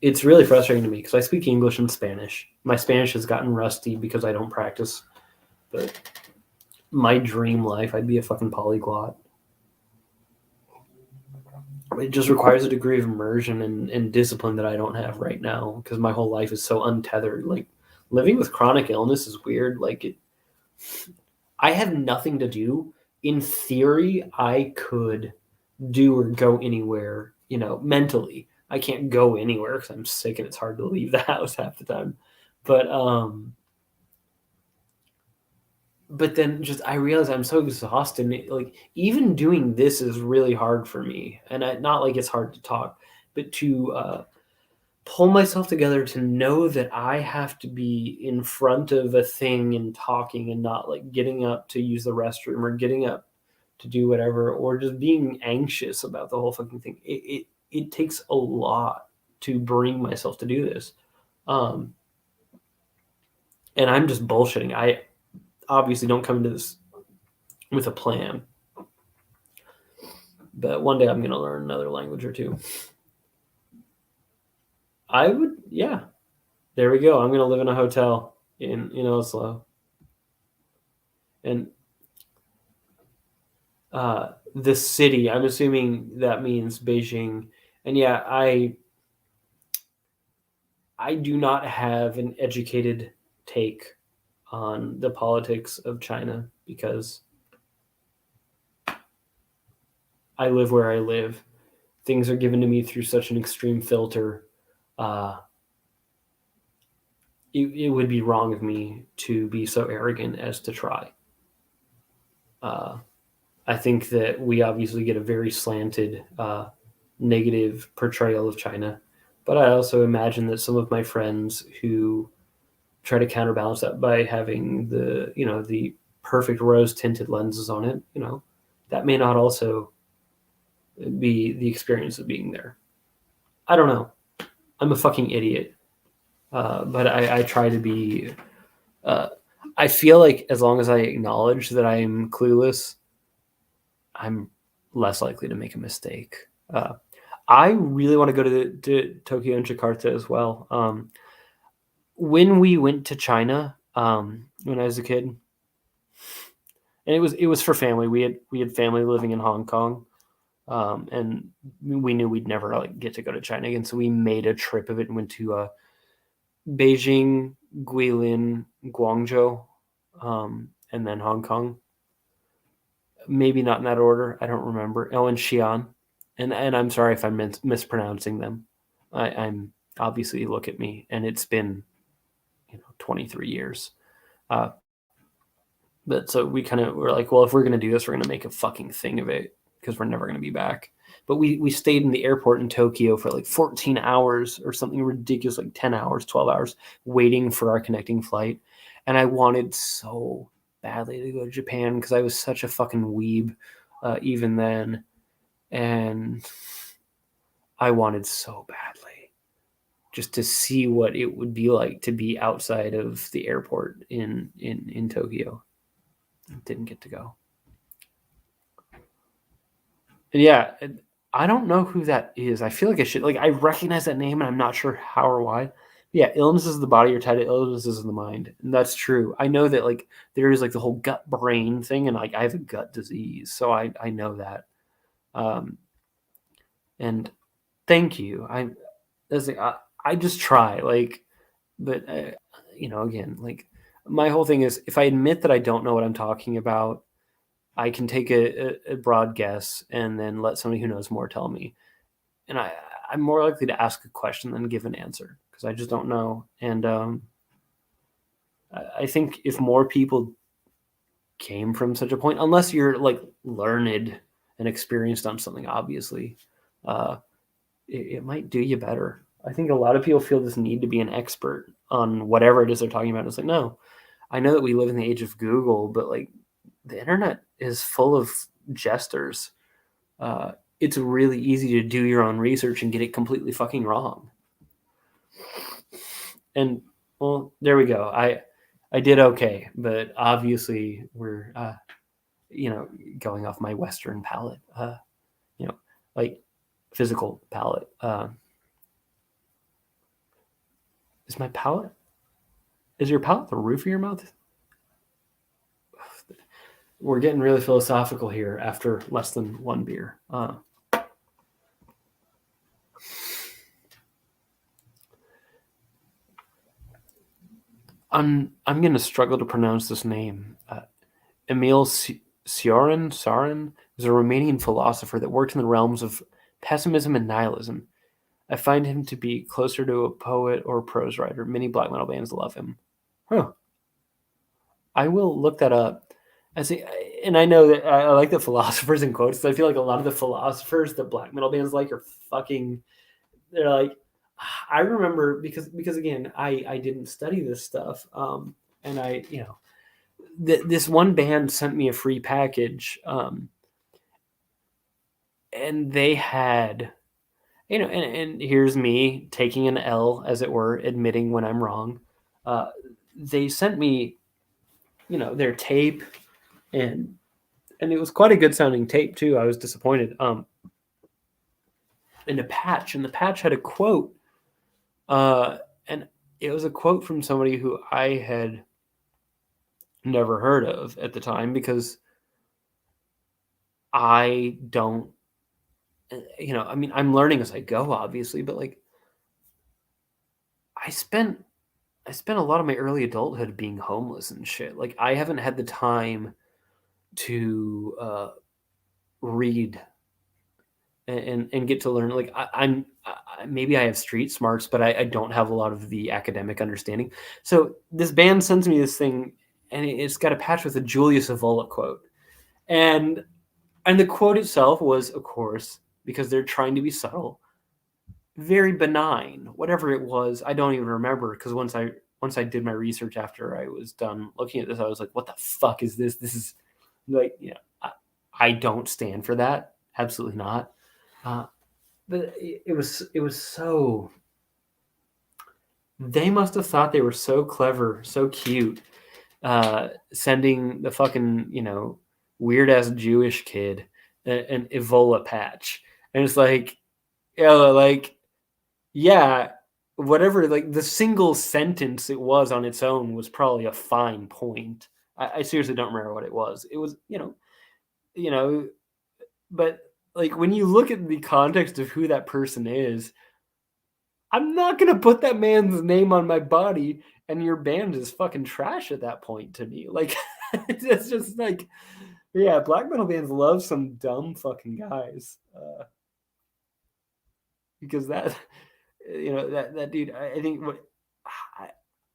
Speaker 1: it's really frustrating to me because I speak English and Spanish. My Spanish has gotten rusty because I don't practice. But my dream life, I'd be a fucking polyglot. It just requires a degree of immersion and discipline that I don't have right now because my whole life is so untethered. Like living with chronic illness is weird. I have nothing to do. In theory, I could do or go anywhere, mentally. I can't go anywhere because I'm sick and it's hard to leave the house half the time. But then just I realize I'm so exhausted. Like even doing this is really hard for me, and not like it's hard to talk, but to pull myself together to know that I have to be in front of a thing and talking and not like getting up to use the restroom or getting up to do whatever or just being anxious about the whole fucking thing. It takes a lot to bring myself to do this. And I'm just bullshitting. I obviously don't come into this with a plan. But one day I'm going to learn another language or two. I would, yeah. There we go. I'm going to live in a hotel in Oslo. And the city, I'm assuming that means Beijing. And yeah, I do not have an educated take on the politics of China because I live where I live. Things are given to me through such an extreme filter. It would be wrong of me to be so arrogant as to try. I think that we obviously get a very slanted, negative portrayal of China, but I also imagine that some of my friends who try to counterbalance that by having the perfect rose tinted lenses on it, that may not also be the experience of being there. I don't know. I'm a fucking idiot. But I try to be. I feel like as long as I acknowledge that I'm clueless, I'm less likely to make a mistake. I really want to go to Tokyo and Jakarta as well. When we went to China, when I was a kid, and it was for family. We had family living in Hong Kong, and we knew we'd never like get to go to China again. So we made a trip of it and went to Beijing, Guilin, Guangzhou, and then Hong Kong. Maybe not in that order. I don't remember. Oh, and Xi'an. And I'm sorry if I'm mispronouncing them. I'm obviously look at me, and it's been 23 years. But so we kind of were like, well, if we're going to do this, we're going to make a fucking thing of it because we're never going to be back. But we stayed in the airport in Tokyo for like 14 hours or something ridiculous, like 10 hours, 12 hours, waiting for our connecting flight. And I wanted so badly to go to Japan because I was such a fucking weeb even then. And I wanted so badly just to see what it would be like to be outside of the airport in Tokyo. Didn't get to go. And yeah, I don't know who that is. I feel like I should. Like I recognize that name, and I'm not sure how or why. Yeah, illness is the body, or tied to illness is in the mind, and that's true. I know that like there is like the whole gut brain thing, and like I have a gut disease, so I know that. And thank you. I just try like, but again, like my whole thing is if I admit that I don't know what I'm talking about, I can take a broad guess and then let somebody who knows more tell me. And I'm more likely to ask a question than give an answer because I just don't know. And I think if more people came from such a point, unless you're like learned and experienced on something, obviously, it might do you better. I think a lot of people feel this need to be an expert on whatever it is they're talking about. It's like, no, I know that we live in the age of Google, but like the internet is full of jesters. It's really easy to do your own research and get it completely fucking wrong. And well, there we go. I did okay, but obviously we're going off my Western palate, like physical palate. Is my palate? Is your palate the roof of your mouth? We're getting really philosophical here after less than one beer. I'm gonna struggle to pronounce this name. Emil Sarin is a Romanian philosopher that worked in the realms of pessimism and nihilism. I find him to be closer to a poet or a prose writer. Many black metal bands love him. Huh. I will look that up. And I know that I like the philosophers in quotes. I feel like a lot of the philosophers that black metal bands like are fucking. They're like, I remember because again, I didn't study this stuff, and this one band sent me a free package, and they had, and here's me taking an L, as it were, admitting when I'm wrong. They sent me, their tape, and it was quite a good sounding tape too. I was disappointed. And the patch had a quote, and it was a quote from somebody who I had never heard of at the time because I don't, I mean, I'm learning as I go, obviously, but like, I spent a lot of my early adulthood being homeless and shit. Like, I haven't had the time to read and get to learn. Like, maybe I have street smarts, but I don't have a lot of the academic understanding. So this band sends me this thing, and it's got a patch with a Julius Evola quote, and the quote itself was, of course, because they're trying to be subtle, very benign. Whatever it was, I don't even remember, because once I did my research after I was done looking at this, I was like, what the fuck is this? This is like, I don't stand for that. Absolutely not. But it was so. They must have thought they were so clever, so cute, sending the fucking weird ass Jewish kid an Evola patch, and it's like, like, yeah, whatever. Like, the single sentence it was on its own was probably a fine point. I seriously don't remember what it was. It was but like, when you look at the context of who that person is, I'm not gonna put that man's name on my body, and your band is fucking trash at that point to me. Like, it's just like, yeah, black metal bands love some dumb fucking guys, because that, that dude. I think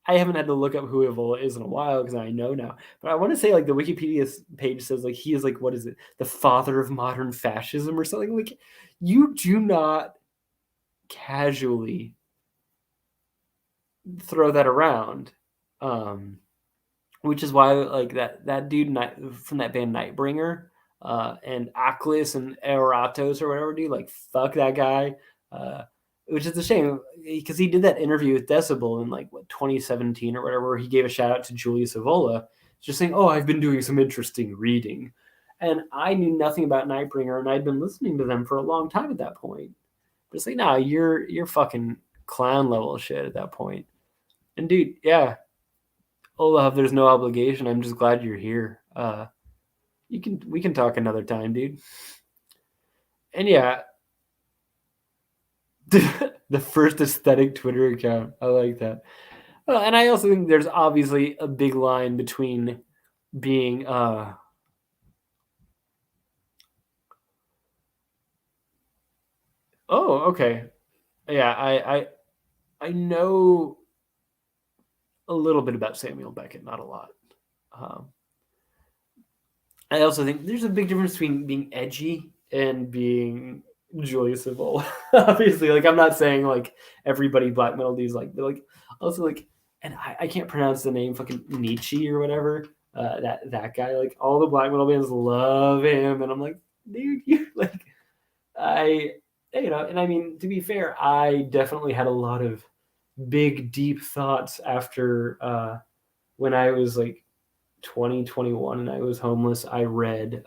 Speaker 1: I haven't had to look up who Evola is in a while because I know now. But I want to say, like, the Wikipedia page says, like, he is, like, what is it, the father of modern fascism or something. Like, you do not casually throw that around, which is why, like, that dude from that band Nightbringer, and Aklis and Euratos or whatever, dude, like, fuck that guy. Which is a shame, because he did that interview with Decibel in, like, what, 2017 or whatever, where he gave a shout out to Julius Evola, just saying, oh, I've been doing some interesting reading. And I knew nothing about Nightbringer, and I'd been listening to them for a long time at that point. But it's like, nah, you're fucking clown level shit at that point. And dude, yeah, Olaf, there's no obligation. I'm just glad you're here. We can talk another time, dude. And yeah, the first aesthetic Twitter account. I like that. And I also think there's obviously a big line between being oh, okay. Yeah, I know a little bit about Samuel Beckett, not a lot. Um, I also think there's a big difference between being edgy and being Julius Evola. Obviously, like, I'm not saying like everybody black metal dudes like, but like, also, like, and I can't pronounce the name, fucking Nietzsche or whatever. That guy, like, all the black metal bands love him, and I'm like, dude, you like, I and I mean, to be fair, I definitely had a lot of big deep thoughts after when I was like 2021 and I was homeless. I read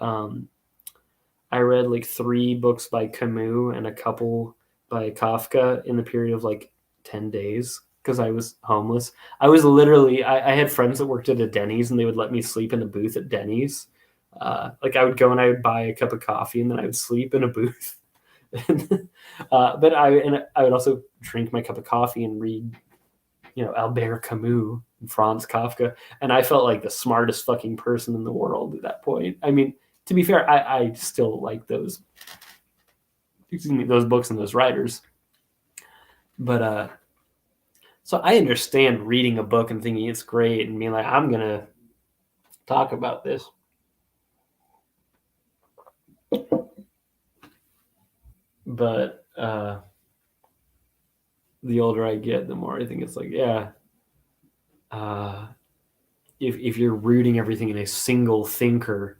Speaker 1: like 3 books by Camus and a couple by Kafka in the period of like 10 days. because I was homeless. I was literally, I had friends that worked at a Denny's and they would let me sleep in a booth at Denny's. Like I would go and I would buy a cup of coffee and then I would sleep in a booth. But I would also drink my cup of coffee and read, Albert Camus and Franz Kafka. And I felt like the smartest fucking person in the world at that point. I mean, to be fair, I still like those books and those writers. But so I understand reading a book and thinking it's great and being like, I'm going to talk about this. But the older I get, the more I think it's like, yeah, if you're rooting everything in a single thinker,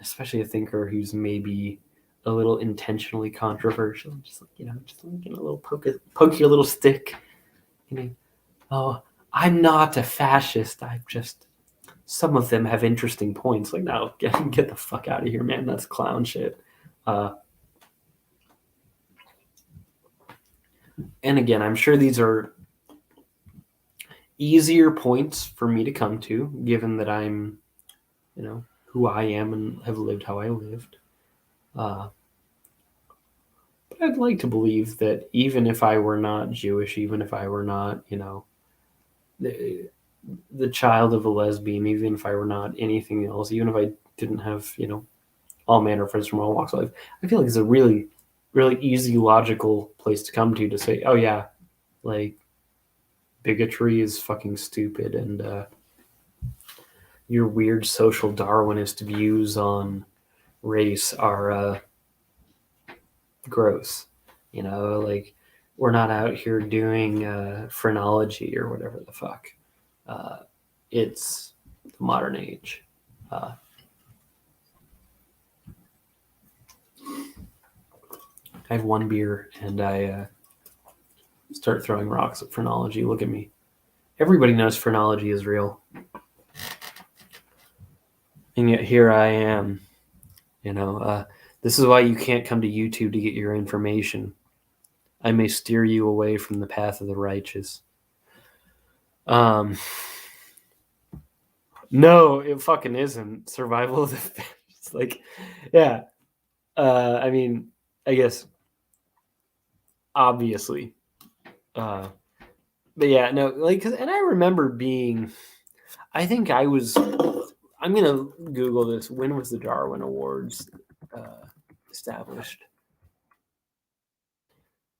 Speaker 1: especially a thinker who's maybe a little intentionally controversial, just like a little poke your little stick. Oh, I'm not a fascist. Some of them have interesting points. Like, no, get the fuck out of here, man. That's clown shit. And again, I'm sure these are easier points for me to come to, given that I'm, who I am and have lived how I lived. But I'd like to believe that even if I were not Jewish, even if I were not, the child of a lesbian, even if I were not anything else, even if I didn't have, all manner of friends from all walks of life, I feel like it's a really, really easy, logical place to come to say, oh yeah, like bigotry is fucking stupid and your weird social Darwinist views on race are gross. Like we're not out here doing phrenology or whatever the fuck. It's the modern age. I have one beer and I start throwing rocks at phrenology. Look at me. Everybody knows phrenology is real. And yet here I am. This is why you can't come to YouTube to get your information. I may steer you away from the path of the righteous. No, it fucking isn't. Survival of the fittest. Like, yeah. I mean, I guess, obviously. But yeah, no, like, and I remember being, I think I was, I'm going to Google this. When was the Darwin Awards established?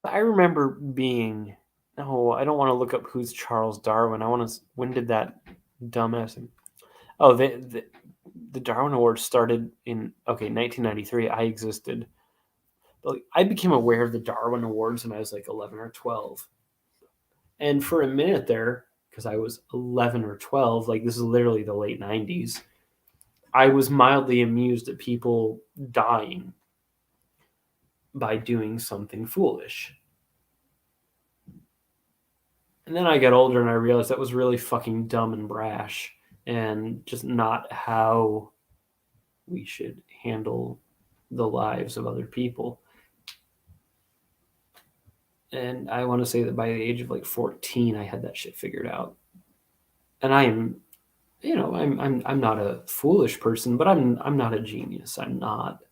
Speaker 1: I remember being, no, I don't want to look up who's Charles Darwin. When did that dumbass? Oh, the Darwin Awards started in 1993. I existed. But I became aware of the Darwin Awards when I was like 11 or 12. And for a minute there, because I was 11 or 12, like this is literally the late 90s, I was mildly amused at people dying by doing something foolish. And then I got older and I realized that was really fucking dumb and brash and just not how we should handle the lives of other people. And I want to say that by the age of like 14, I had that shit figured out. And I am, I'm not a foolish person, but I'm not a genius. I'm not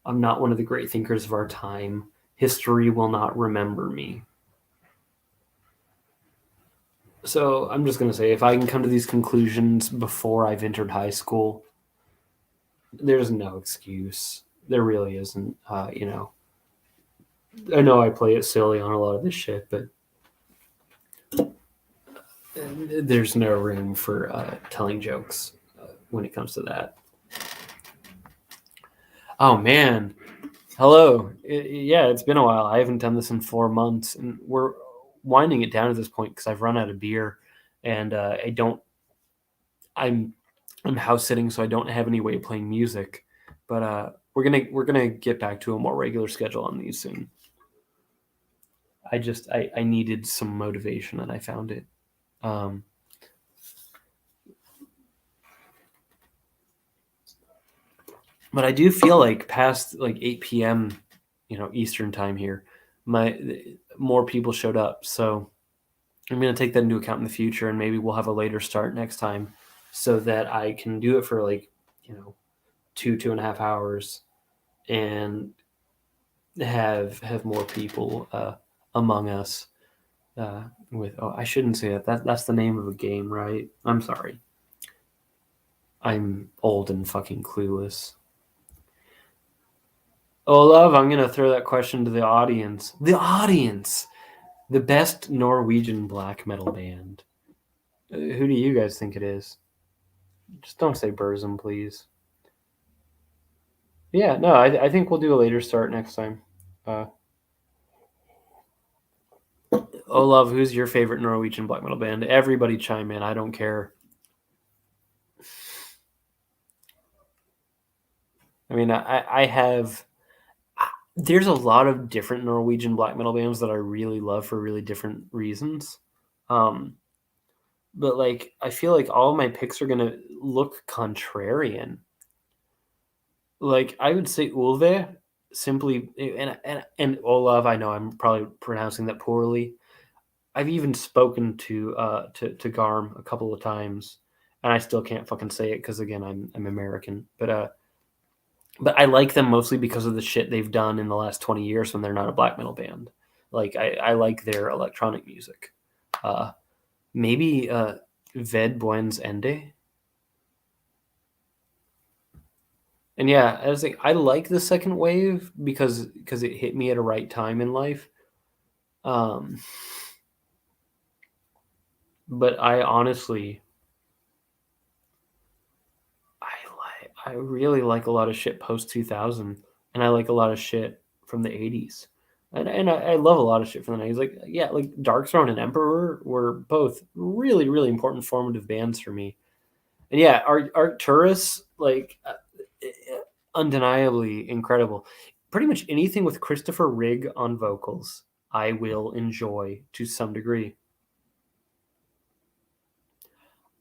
Speaker 1: one of the great thinkers of our time. History will not remember me. So I'm just going to say, if I can come to these conclusions before I've entered high school, there's no excuse. There really isn't. I know I play it silly on a lot of this shit, but there's no room for telling jokes when it comes to that. Oh, man. Hello. It's been a while. I haven't done this in 4 months, and we're winding it down at this point because I've run out of beer, and I'm house sitting, so I don't have any way of playing music. But we're gonna get back to a more regular schedule on these soon. I needed some motivation, and I found it. But I do feel like past like 8 p.m., Eastern time here, more people showed up. So I'm going to take that into account in the future, and maybe we'll have a later start next time so that I can do it for like, 2.5 hours and have more people among us with, I shouldn't say that's the name of a game, right? I'm sorry. I'm old and fucking clueless. Oh, love, I'm going to throw that question to the audience. The audience! The best Norwegian black metal band. Who do you guys think it is? Just don't say Burzum, please. Yeah, no, I think we'll do a later start next time. Olav, who's your favorite Norwegian black metal band? Everybody chime in. I don't care. I mean, I have. There's a lot of different Norwegian black metal bands that I really love for really different reasons. But like, I feel like all of my picks are gonna look contrarian. Like, I would say Ulve simply, and Olav. I know I'm probably pronouncing that poorly. I've even spoken to Garm a couple of times, and I still can't fucking say it because again I'm American. But I like them mostly because of the shit they've done in the last 20 years when they're not a black metal band. Like I like their electronic music. Maybe Ved Buens Ende. And yeah, I was like, I like the second wave because it hit me at a right time in life. But I honestly, I really like a lot of shit post 2000, and I like a lot of shit from the 80s. And I love a lot of shit from the 90s. Like, yeah, like Darkthrone and Emperor were both really, really important formative bands for me. And yeah, Arcturus, like, undeniably incredible. Pretty much anything with Christopher Rigg on vocals, I will enjoy to some degree.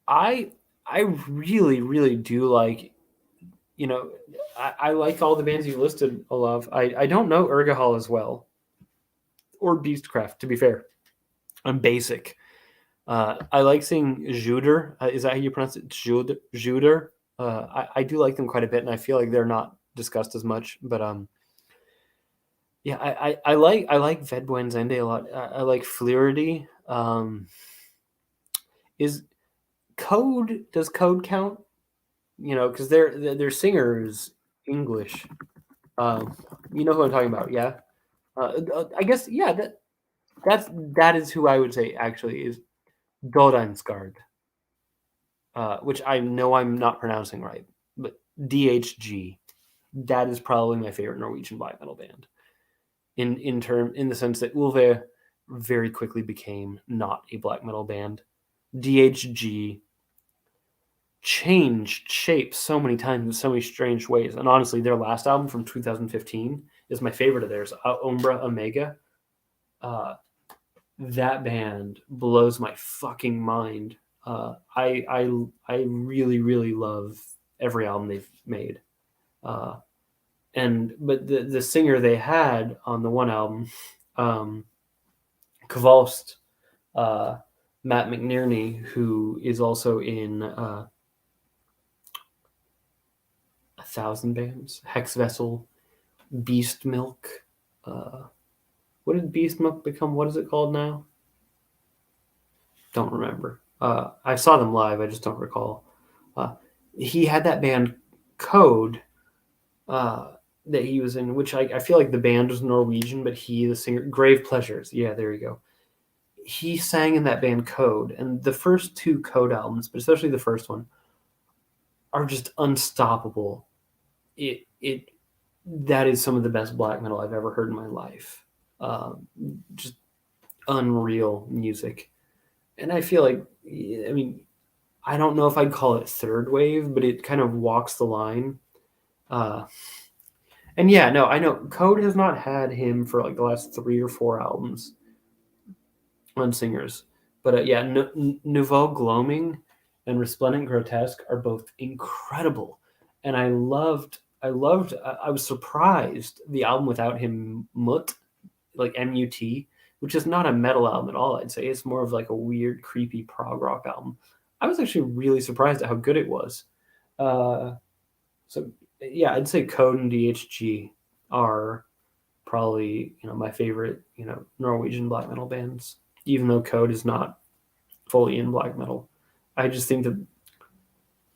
Speaker 1: I I really, really do like, I like all the bands you listed, Olav. I don't know Urgahal as well, or Beastcraft, to be fair. I'm basic. I like seeing Juder. Is that how you pronounce it? Juder. I do like them quite a bit, and I feel like they're not discussed as much. But yeah, I like Vedbuen's Ende a lot. I like Fluidity. Is Code, does Code count? Because their singer is English. You know who I'm talking about, yeah. I guess yeah. That is who I would say actually is Dodansgard, which I know I'm not pronouncing right, but DHG. That is probably my favorite Norwegian black metal band. In the sense that Ulve very quickly became not a black metal band. DHG changed shape so many times in so many strange ways. And honestly, their last album from 2015 is my favorite of theirs, Umbra Omega. That band blows my fucking mind. I really, really love every album they've made. But the singer they had on the one album, Kvalst, Matt McNerney, who is also in A Thousand Bands, Hex Vessel, Beast Milk. What did Beast Milk become? What is it called now? Don't remember. I saw them live. I just don't recall. He had that band Code that he was in, which I feel like the band was Norwegian, but the singer, Grave Pleasures. Yeah, there you go. He sang in that band Code, and the first two Code albums, but especially the first one, are just unstoppable. That is some of the best black metal I've ever heard in my life. Just unreal music. And I feel like, I mean, I don't know if I'd call it third wave, but it kind of walks the line. And yeah, no, I know Code has not had him for like the last 3 or 4 albums on singers. But yeah, Nouveau Gloaming and Resplendent Grotesque are both incredible. And I was surprised the album without him, Mut, like MUT, which is not a metal album at all. I'd say it's more of like a weird, creepy prog rock album. I was actually really surprised at how good it was. So yeah, I'd say Code and DHG are probably my favorite Norwegian black metal bands. Even though Code is not fully in black metal, I just think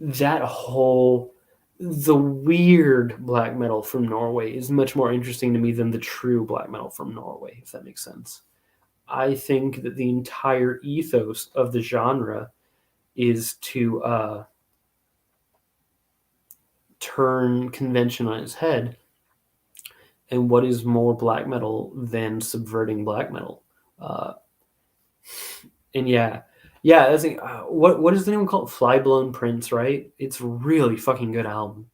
Speaker 1: that whole the weird black metal from Norway is much more interesting to me than the true black metal from Norway, if that makes sense. I think that the entire ethos of the genre is to turn convention on its head. And what is more black metal than subverting black metal? And yeah, I think what is the name called? Flyblown Prince, right? It's a really fucking good album.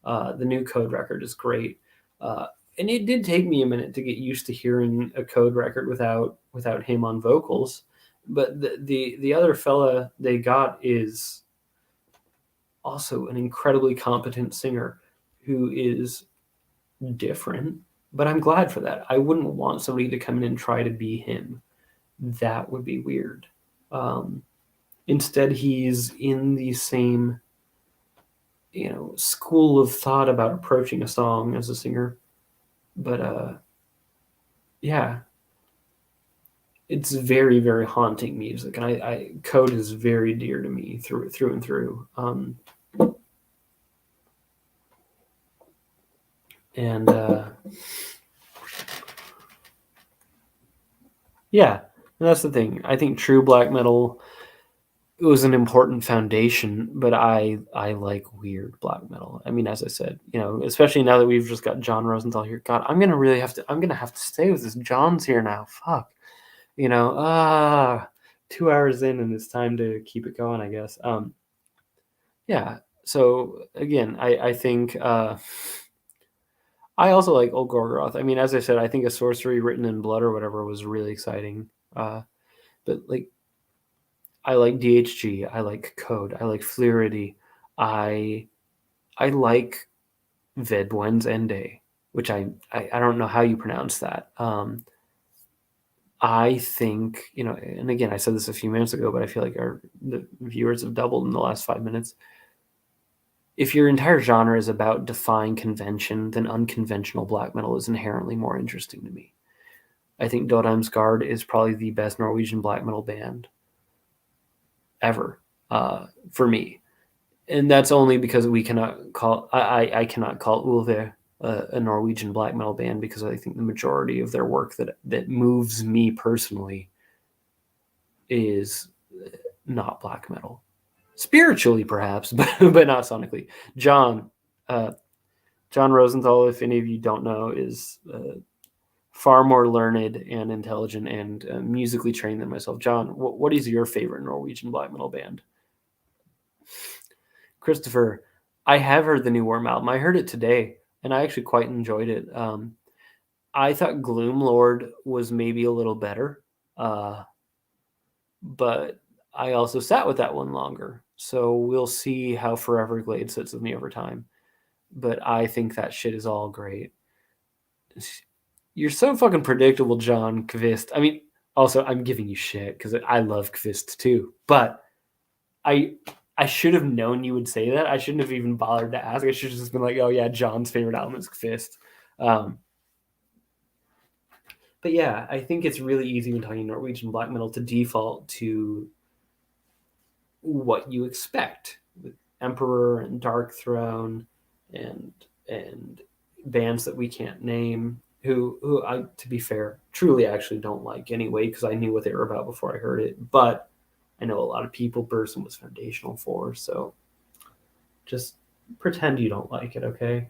Speaker 1: The new Code record is great, and it did take me a minute to get used to hearing a Code record without him on vocals. But the other fella they got is also an incredibly competent singer who is different. But I'm glad for that. I wouldn't want somebody to come in and try to be him. That would be weird. Instead, he's in the same, school of thought about approaching a song as a singer. But yeah, it's very, very haunting music, and I Code is very dear to me through and through. And yeah, and that's the thing. I think true black metal, it was an important foundation, but I like weird black metal. I mean, as I said, especially now that we've just got John Rosenthal here. God, I'm gonna have to stay with this. John's here now. Fuck. 2 hours in, and it's time to keep it going, I guess. Yeah. So again, I think I also like Old Gorgoroth. I mean, as I said, I think A Sorcery Written in Blood or whatever was really exciting. But like, I like DHG. I like Code. I like Fluidity. I like Vedbuen's Ende, which I don't know how you pronounce that. I think, and again, I said this a few minutes ago, but I feel like the viewers have doubled in the last 5 minutes. If your entire genre is about defying convention, then unconventional black metal is inherently more interesting to me. I think Dodheimsgard is probably the best Norwegian black metal band ever for me. And that's only because I cannot call Ulve a Norwegian black metal band, because I think the majority of their work that moves me personally is not black metal. Spiritually, perhaps, but not sonically. John Rosenthal, if any of you don't know, is far more learned and intelligent and musically trained than myself. John, what is your favorite Norwegian black metal band? Christopher, I have heard the new Worm album. I heard it today, and I actually quite enjoyed it. I thought Gloomlord was maybe a little better, but I also sat with that one longer. So we'll see how Forever Glade sits with me over time. But I think that shit is all great. You're so fucking predictable, John Kvist. I mean, also, I'm giving you shit because I love Kvist too. But I should have known you would say that. I shouldn't have even bothered to ask. I should have just been like, oh yeah, John's favorite album is Kvist. But yeah, I think it's really easy when talking Norwegian black metal to default to what you expect with Emperor and Dark Throne and bands that we can't name, who I, to be fair, truly actually don't like anyway, because I knew what they were about before I heard it. But I know a lot of people Bursum was foundational for, so just pretend you don't like it, okay?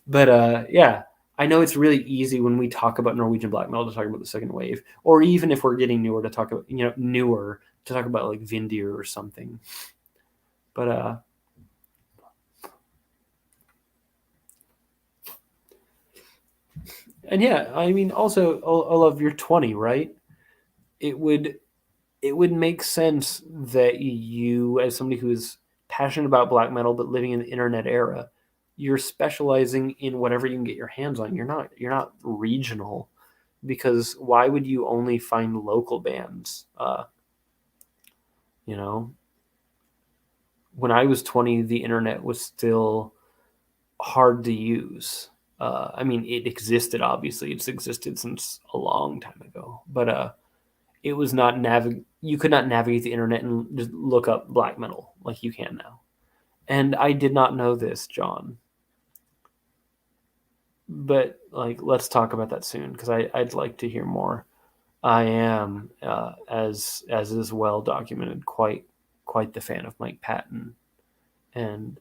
Speaker 1: But yeah, I know it's really easy when we talk about Norwegian black metal to talk about the second wave, or even if we're getting newer to talk about, to talk about like Vindir or something. But and yeah, I mean, also, Olaf, you're 20, right? It would make sense that you, as somebody who is passionate about black metal but living in the internet era, you're specializing in whatever you can get your hands on. You're not regional. because why would you only find local bands? You know, when I was 20, the internet was still hard to use. I mean, it existed, obviously. It's existed since a long time ago. But it was not you could not navigate the internet and just look up black metal like you can now. And I did not know this, John. But like, let's talk about that soon because I'd like to hear more. I am, as is well documented, quite the fan of Mike Patton, and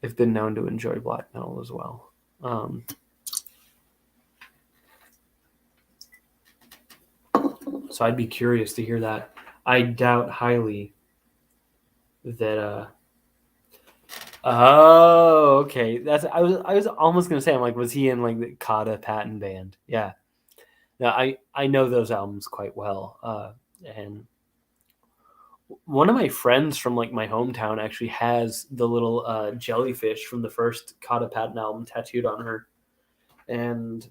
Speaker 1: have been known to enjoy black metal as well. So I'd be curious to hear that. I doubt highly that. Oh, okay. That's I was almost gonna say, I'm like, was he in like the Kata Patton band? Yeah. No, I know those albums quite well. And one of my friends from like my hometown actually has the little jellyfish from the first Kata Patton album tattooed on her, and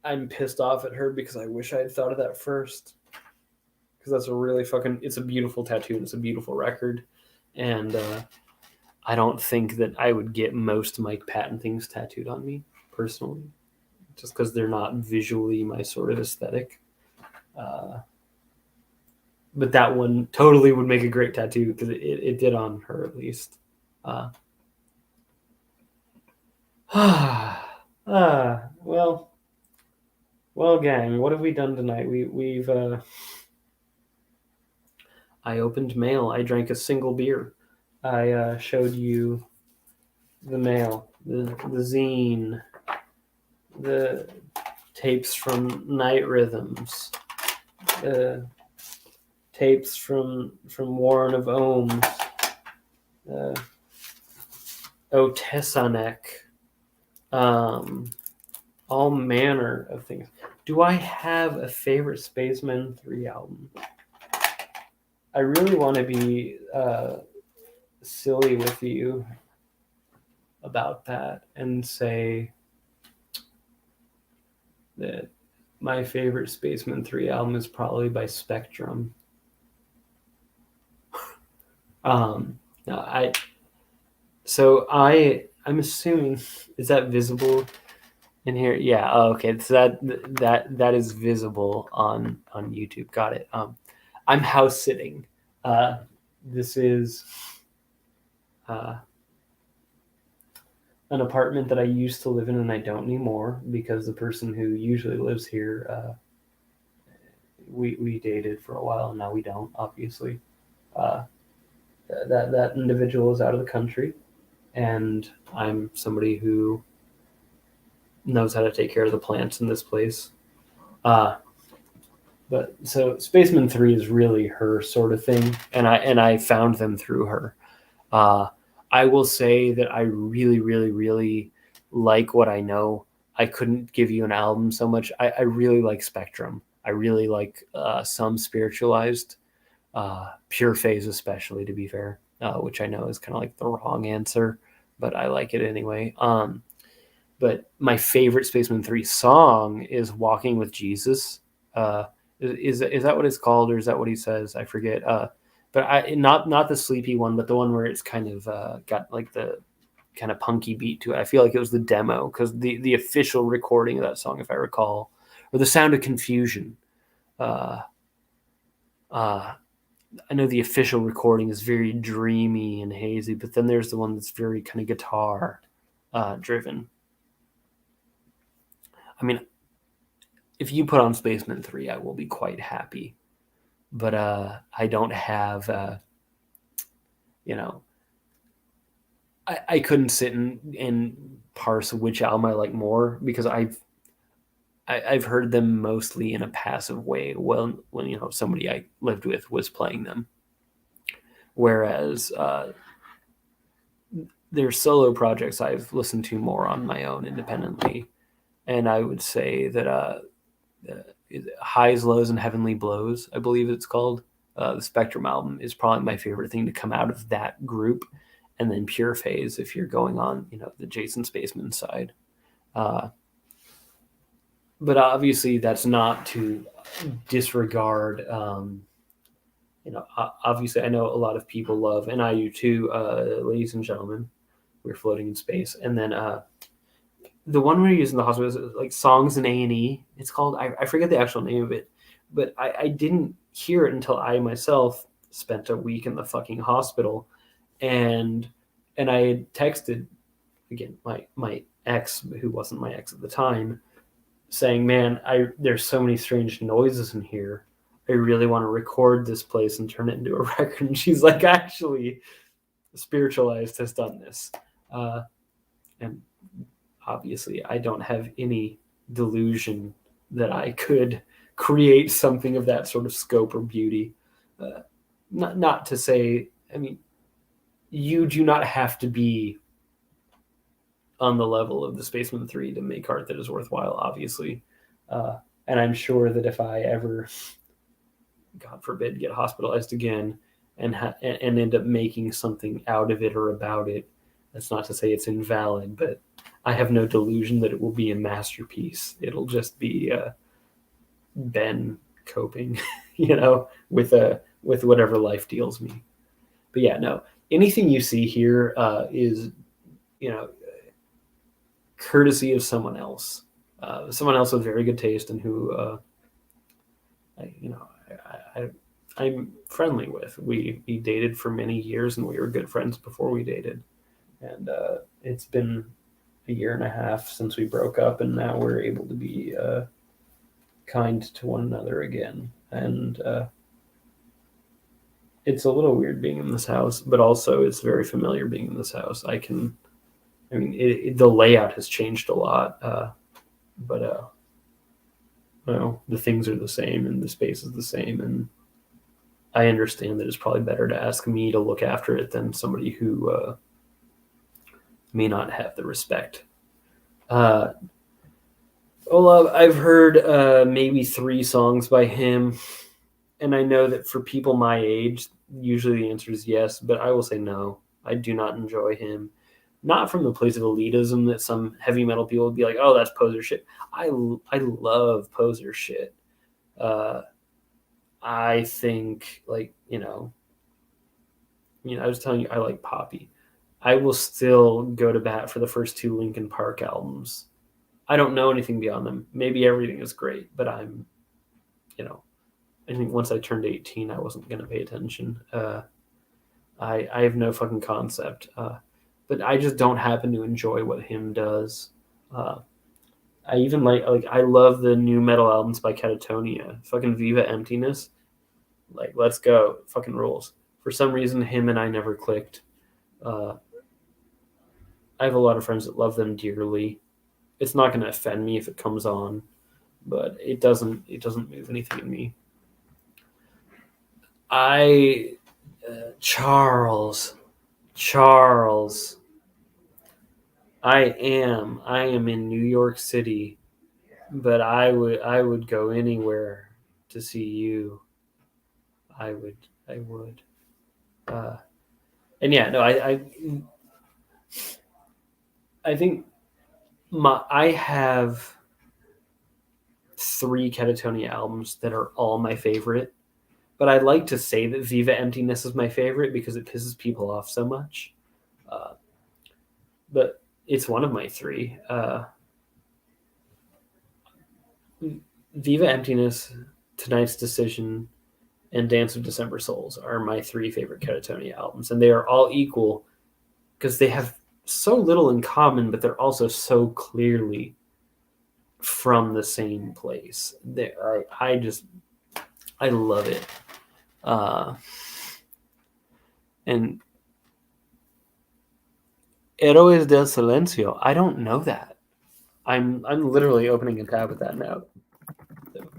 Speaker 1: I'm pissed off at her because I wish I had thought of that first. Because that's a really it's a beautiful tattoo and it's a beautiful record, and I don't think that I would get most Mike Patton things tattooed on me personally, just because they're not visually my sort of aesthetic. But that one totally would make a great tattoo because it did on her at least. Well, gang, what have we done tonight? We've I opened mail. I drank a single beer. I showed you the mail, the zine, the tapes from Night Rhythms, the tapes from Warren of Ohms, Otesanek, all manner of things. Do I have a favorite Spaceman 3 album? I really want to be silly with you about that and say that my favorite Spaceman 3 album is probably by Spectrum. I'm assuming, is that visible in here? Yeah. Oh, okay. So that is visible on YouTube. Got it. I'm house sitting. This is an apartment that I used to live in and I don't anymore because the person who usually lives here, we dated for a while and now we don't, obviously. That individual is out of the country, and I'm somebody who knows how to take care of the plants in this place. But so Spaceman 3 is really her sort of thing, and I found them through her. I will say that I really, really, really like what I know. I couldn't give you an album so much. I really like Spectrum. I really like some Spiritualized, Pure Phase especially, to be fair, which I know is kind of like the wrong answer, but I like it anyway. But my favorite Spaceman 3 song is Walking with Jesus. Is that what it's called, or is that what he says? I forget. But not the sleepy one, but the one where it's kind of got like the kind of punky beat to it. I feel like it was the demo because the official recording of that song, if I recall, or The Sound of Confusion. I know the official recording is very dreamy and hazy, but then there's the one that's very kind of guitar driven. I mean, if you put on Spaceman 3, I will be quite happy. But I don't have, I couldn't sit and parse which album I like more because I've heard them mostly in a passive way when somebody I lived with was playing them. Whereas their solo projects I've listened to more on my own independently. And I would say that Highs, Lows, and Heavenly Blows, I believe it's called, the Spectrum album is probably my favorite thing to come out of that group. And then Pure Phase, if you're going on, the Jason Spaceman side. but obviously that's not to disregard. Obviously I know a lot of people love, and I do too. Ladies and gentlemen, we're floating in space, and then the one we're using in the hospital is like Songs in A&E. It's called. I forget the actual name of it, but I didn't hear it until I myself spent a week in the fucking hospital, and I had texted again my ex, who wasn't my ex at the time, saying, "Man, I there's so many strange noises in here. I really want to record this place and turn it into a record." And she's like, "Actually, Spiritualized has done this," and obviously, I don't have any delusion that I could create something of that sort of scope or beauty. Not to say, I mean, you do not have to be on the level of the Spaceman 3 to make art that is worthwhile, obviously. And I'm sure that if I ever, God forbid, get hospitalized again and end up making something out of it or about it, that's not to say it's invalid, but I have no delusion that it will be a masterpiece. It'll just be Ben coping, with whatever life deals me. But yeah, no, anything you see here is, you know, courtesy of someone else with very good taste, and who, I, I'm friendly with. We dated for many years, and we were good friends before we dated. And it's been a year and a half since we broke up, and now we're able to be kind to one another again. And it's a little weird being in this house, but also it's very familiar being in this house. The layout has changed a lot, but the things are the same, and the space is the same, and I understand that it's probably better to ask me to look after it than somebody who may not have the respect. Olav, I've heard maybe 3 songs by him, and I know that for people my age, usually the answer is yes, but I will say no. I do not enjoy him. Not from the place of elitism that some heavy metal people would be like, "Oh, that's poser shit." I love poser shit. Uh, I think, like, I was telling you I like Poppy. I will still go to bat for the first 2 Linkin Park albums. I don't know anything beyond them. Maybe everything is great, but I think once I turned 18, I wasn't going to pay attention. I have no fucking concept. But I just don't happen to enjoy what him does. Uh, I even like I love the new metal albums by Catatonia. Fucking Viva Emptiness. Like, let's go. Fucking rules. For some reason, him and I never clicked. Uh, I have a lot of friends that love them dearly. It's not going to offend me if it comes on, but it doesn't move anything in me. Charles, I am in New York City, but I would go anywhere to see you. I would. Uh, and yeah, no, I think I have 3 Catatonia albums that are all my favorite, but I'd like to say that Viva Emptiness is my favorite because it pisses people off so much. Uh, but it's one of my 3. Viva Emptiness, Tonight's Decision, and Dance of December Souls are my 3 favorite Catatonia albums, and they are all equal because they have so little in common, but they're also so clearly from the same place. I love it. And Héroes del Silencio, I don't know that. I'm literally opening a tab with that now. So.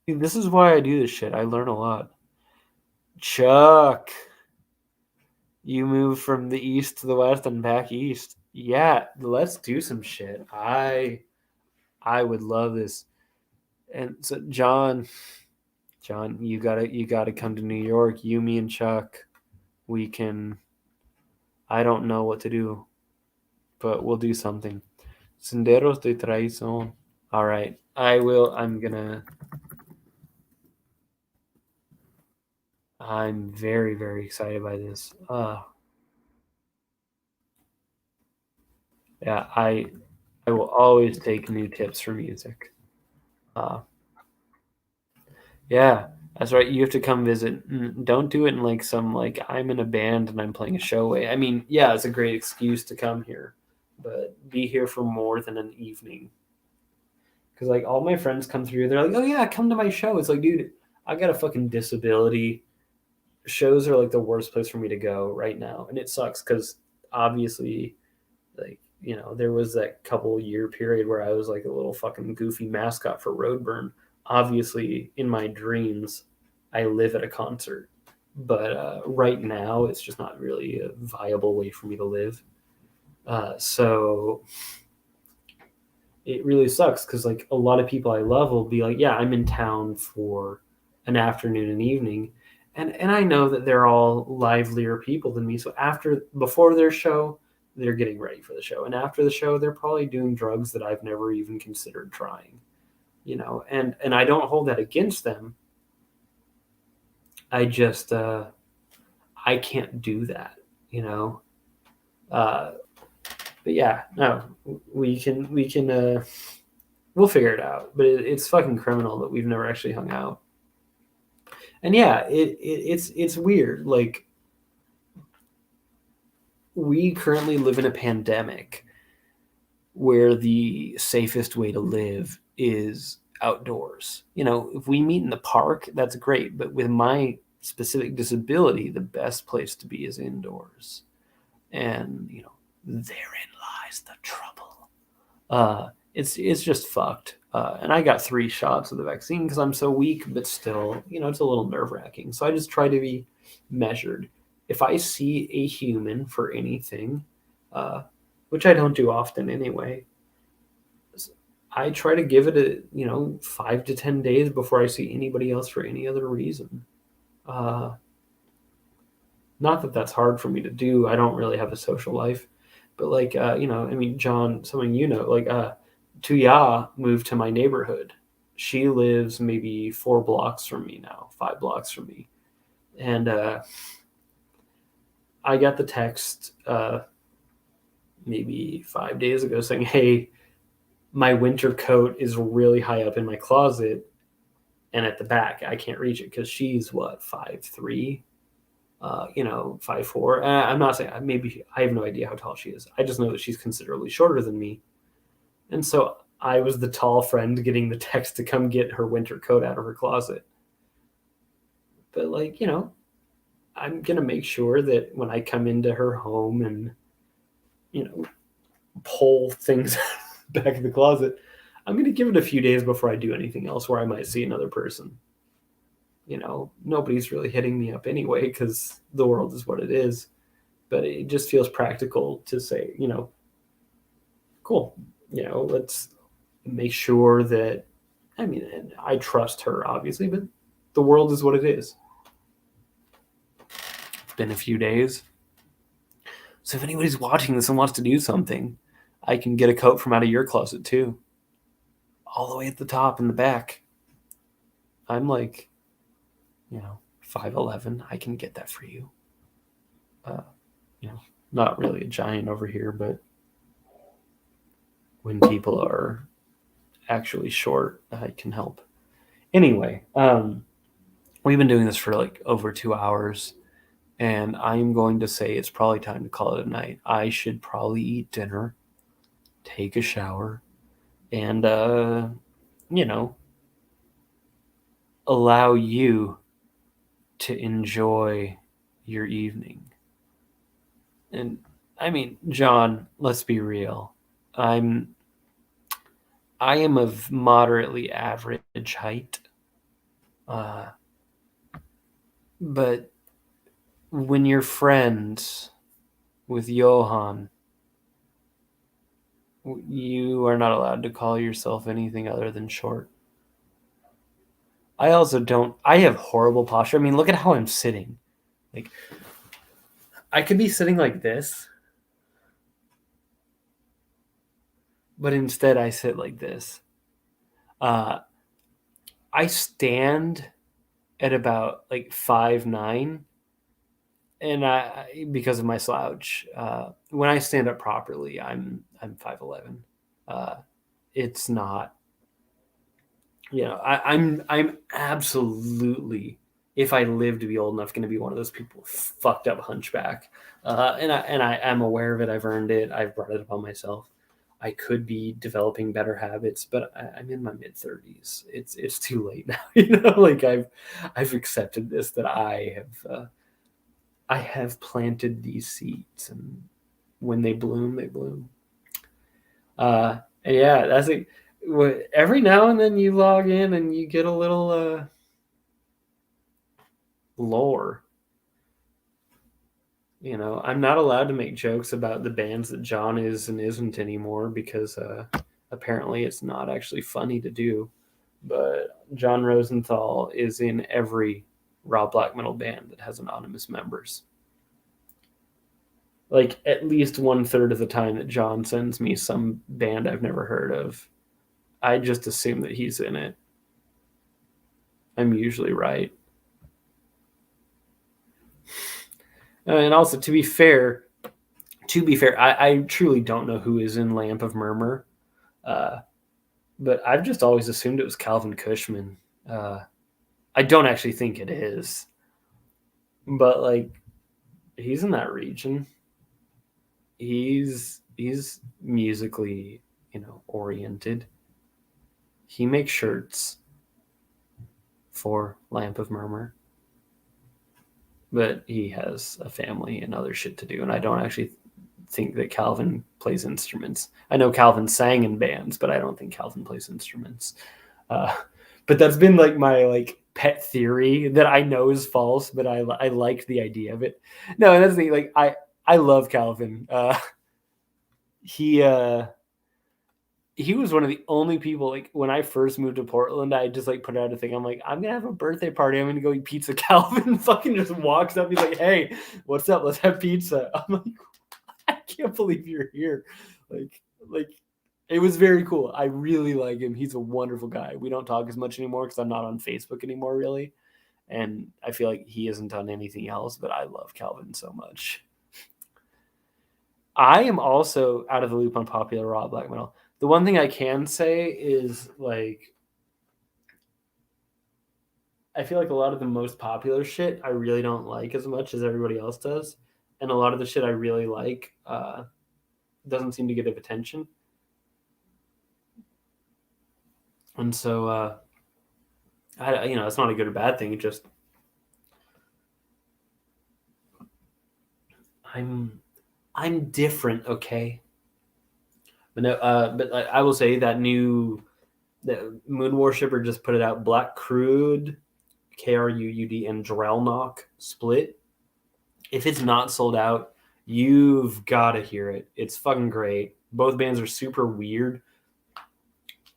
Speaker 1: Dude, this is why I do this shit. I learn a lot. Chuck, you moved from the east to the west and back east. Yeah, let's do some shit. I would love this. And so John, you gotta come to New York. You, me, and Chuck. We can. I don't know what to do. but we'll do something. Senderos de Traición. All right, I will. I'm very, very excited by this. Yeah, I will always take new tips for music. Uh, yeah, that's right. You have to come visit. Don't do it in like some like I'm in a band and I'm playing a show way. I mean, yeah, it's a great excuse to come here, but be here for more than an evening. Because like all my friends come through, they're like, "Oh yeah, come to my show." It's like, dude, I got a fucking disability. Shows are like the worst place for me to go right now, and it sucks because obviously, like there was that couple year period where I was like a little fucking goofy mascot for Roadburn. Obviously, in my dreams, I live at a concert, but right now it's just not really a viable way for me to live. So it really sucks because like a lot of people I love will be like, yeah, I'm in town for an afternoon and evening, and I know that they're all livelier people than me. So before their show, they're getting ready for the show, and after the show, they're probably doing drugs that I've never even considered trying. And I don't hold that against them. I just I can't do that, you know. Uh, but yeah, no, we can we'll figure it out. But it's fucking criminal that we've never actually hung out. And yeah, it's weird. Like we currently live in a pandemic where the safest way to live is outdoors. If we meet in the park, that's great. But with my specific disability, the best place to be is indoors. And therein lies the trouble. It's just fucked. And I got 3 shots of the vaccine because I'm so weak, but still, it's a little nerve wracking. So I just try to be measured. If I see a human for anything, which I don't do often anyway, I try to give it 5 to 10 days before I see anybody else for any other reason. Not that that's hard for me to do. I don't really have a social life, but like, I mean, John, someone like Tuya moved to my neighborhood. She lives maybe 4 blocks from me now, 5 blocks from me. And I got the text maybe 5 days ago saying, hey, my winter coat is really high up in my closet and at the back. I can't reach it because she's what, 5'3", 5'4". I'm not saying, maybe I have no idea how tall she is. I just know that she's considerably shorter than me. And so I was the tall friend getting the text to come get her winter coat out of her closet. But like, I'm going to make sure that when I come into her home and, pull things back in the closet, I'm going to give it a few days before I do anything else where I might see another person. Nobody's really hitting me up anyway because the world is what it is. But it just feels practical to say, cool, let's make sure that, I mean, and I trust her obviously, but the world is what it is. It's been a few days. So if anybody's watching this and wants to do something, I can get a coat from out of your closet too. All the way at the top in the back. I'm like, 5'11". I can get that for you. Not really a giant over here, but when people are actually short, I can help. Anyway, we've been doing this for like over 2 hours, and I'm going to say it's probably time to call it a night. I should probably eat dinner, take a shower, and allow you to enjoy your evening. And I mean, John, let's be real. I am of moderately average height. But when you're friends with Johan, you are not allowed to call yourself anything other than short. I have horrible posture. I mean, look at how I'm sitting. Like, I could be sitting like this, but instead I sit like this. I stand at about like 5'9", and because of my slouch, when I stand up properly, I'm 5'11". It's not, I'm absolutely, if I live to be old enough, going to be one of those people fucked up hunchback, and I am aware of it. I've earned it. I've brought it upon myself. I could be developing better habits, but I'm in my mid-30s. It's too late now. Like I've accepted this, that I have planted these seeds, and when they bloom, they bloom. And yeah, that's like every now and then you log in and you get a little lore. I'm not allowed to make jokes about the bands that John is and isn't anymore because apparently it's not actually funny to do. But John Rosenthal is in every raw black metal band that has anonymous members. Like at least 1/3 of the time that John sends me some band I've never heard of, I just assume that he's in it. I'm usually right. And also, to be fair, I truly don't know who is in Lamp of Murmur, but I've just always assumed it was Calvin Cushman. I don't actually think it is, but like he's in that region. He's musically, oriented. He makes shirts for Lamp of Murmur, but he has a family and other shit to do, and I don't actually think that Calvin plays instruments. I know Calvin sang in bands, but I don't think Calvin plays instruments. But that's been like my pet theory that I know is false, but I liked the idea of it. No, and that's the thing. Like I love Calvin. He was one of the only people, like when I first moved to Portland, I just put out a thing. I'm like, I'm gonna have a birthday party. I'm gonna go eat pizza. Calvin fucking just walks up. He's like, hey, what's up? Let's have pizza. I'm like, I can't believe you're here. Like it was very cool. I really like him. He's a wonderful guy. We don't talk as much anymore because I'm not on Facebook anymore, really. And I feel like he hasn't done anything else, but I love Calvin so much. I am also out of the loop on popular raw black metal. The one thing I can say is I feel like a lot of the most popular shit I really don't like as much as everybody else does. And a lot of the shit I really like doesn't seem to get attention. And so, it's not a good or bad thing. It just, I'm different, okay? But no, but I will say that Moon Worshipper just put it out. Black Crude, Kruud, and Drellknock split. If it's not sold out, you've got to hear it. It's fucking great. Both bands are super weird,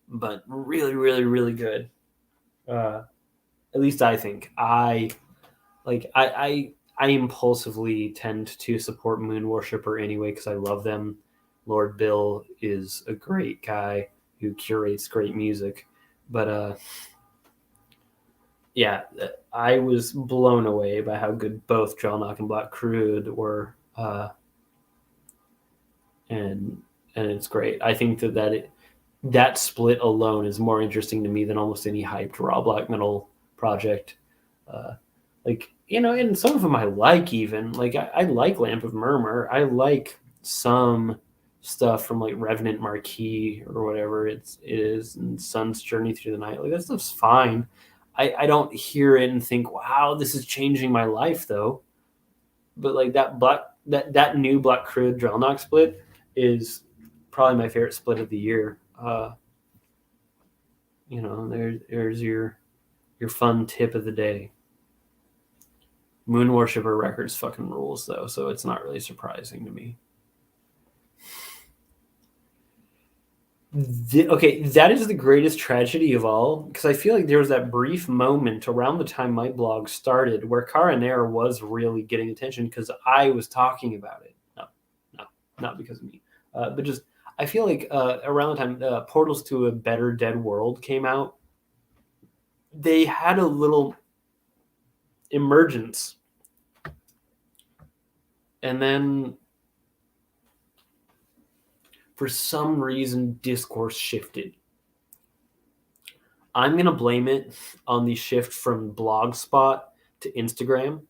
Speaker 1: but really, really, really good. At least I think. I impulsively tend to support Moon Worshipper anyway because I love them. Lord Bill is a great guy who curates great music. But yeah, I was blown away by how good both Drellknock and Black Crude were. And it's great. I think that split alone is more interesting to me than almost any hyped raw black metal project. And some of them I like even. I like Lamp of Murmur. I like some stuff from Revenant Marquis or whatever it is, and Sun's Journey Through the Night. That stuff's fine. I don't hear it and think, wow, this is changing my life though. But that new Black Crude Drellknock split is probably my favorite split of the year. There's your fun tip of the day. Moon Worshipper Records fucking rules though, so it's not really surprising to me. That is the greatest tragedy of all, because I feel like there was that brief moment around the time my blog started where Caraner was really getting attention because I was talking about it. No, not because of me, but just I feel like around the time Portals to a Better Dead World came out, they had a little emergence. And then for some reason, discourse shifted. I'm going to blame it on the shift from Blogspot to Instagram.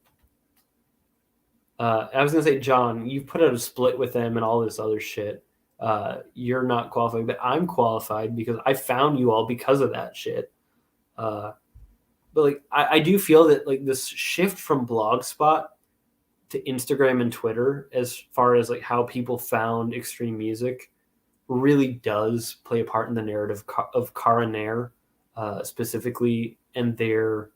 Speaker 1: I was going to say, John, you've put out a split with them and all this other shit. You're not qualified, but I'm qualified because I found you all because of that shit. But like, I do feel that like this shift from Blogspot to Instagram and Twitter, as far as like how people found extreme music, really does play a part in the narrative of Coronaire, specifically, and their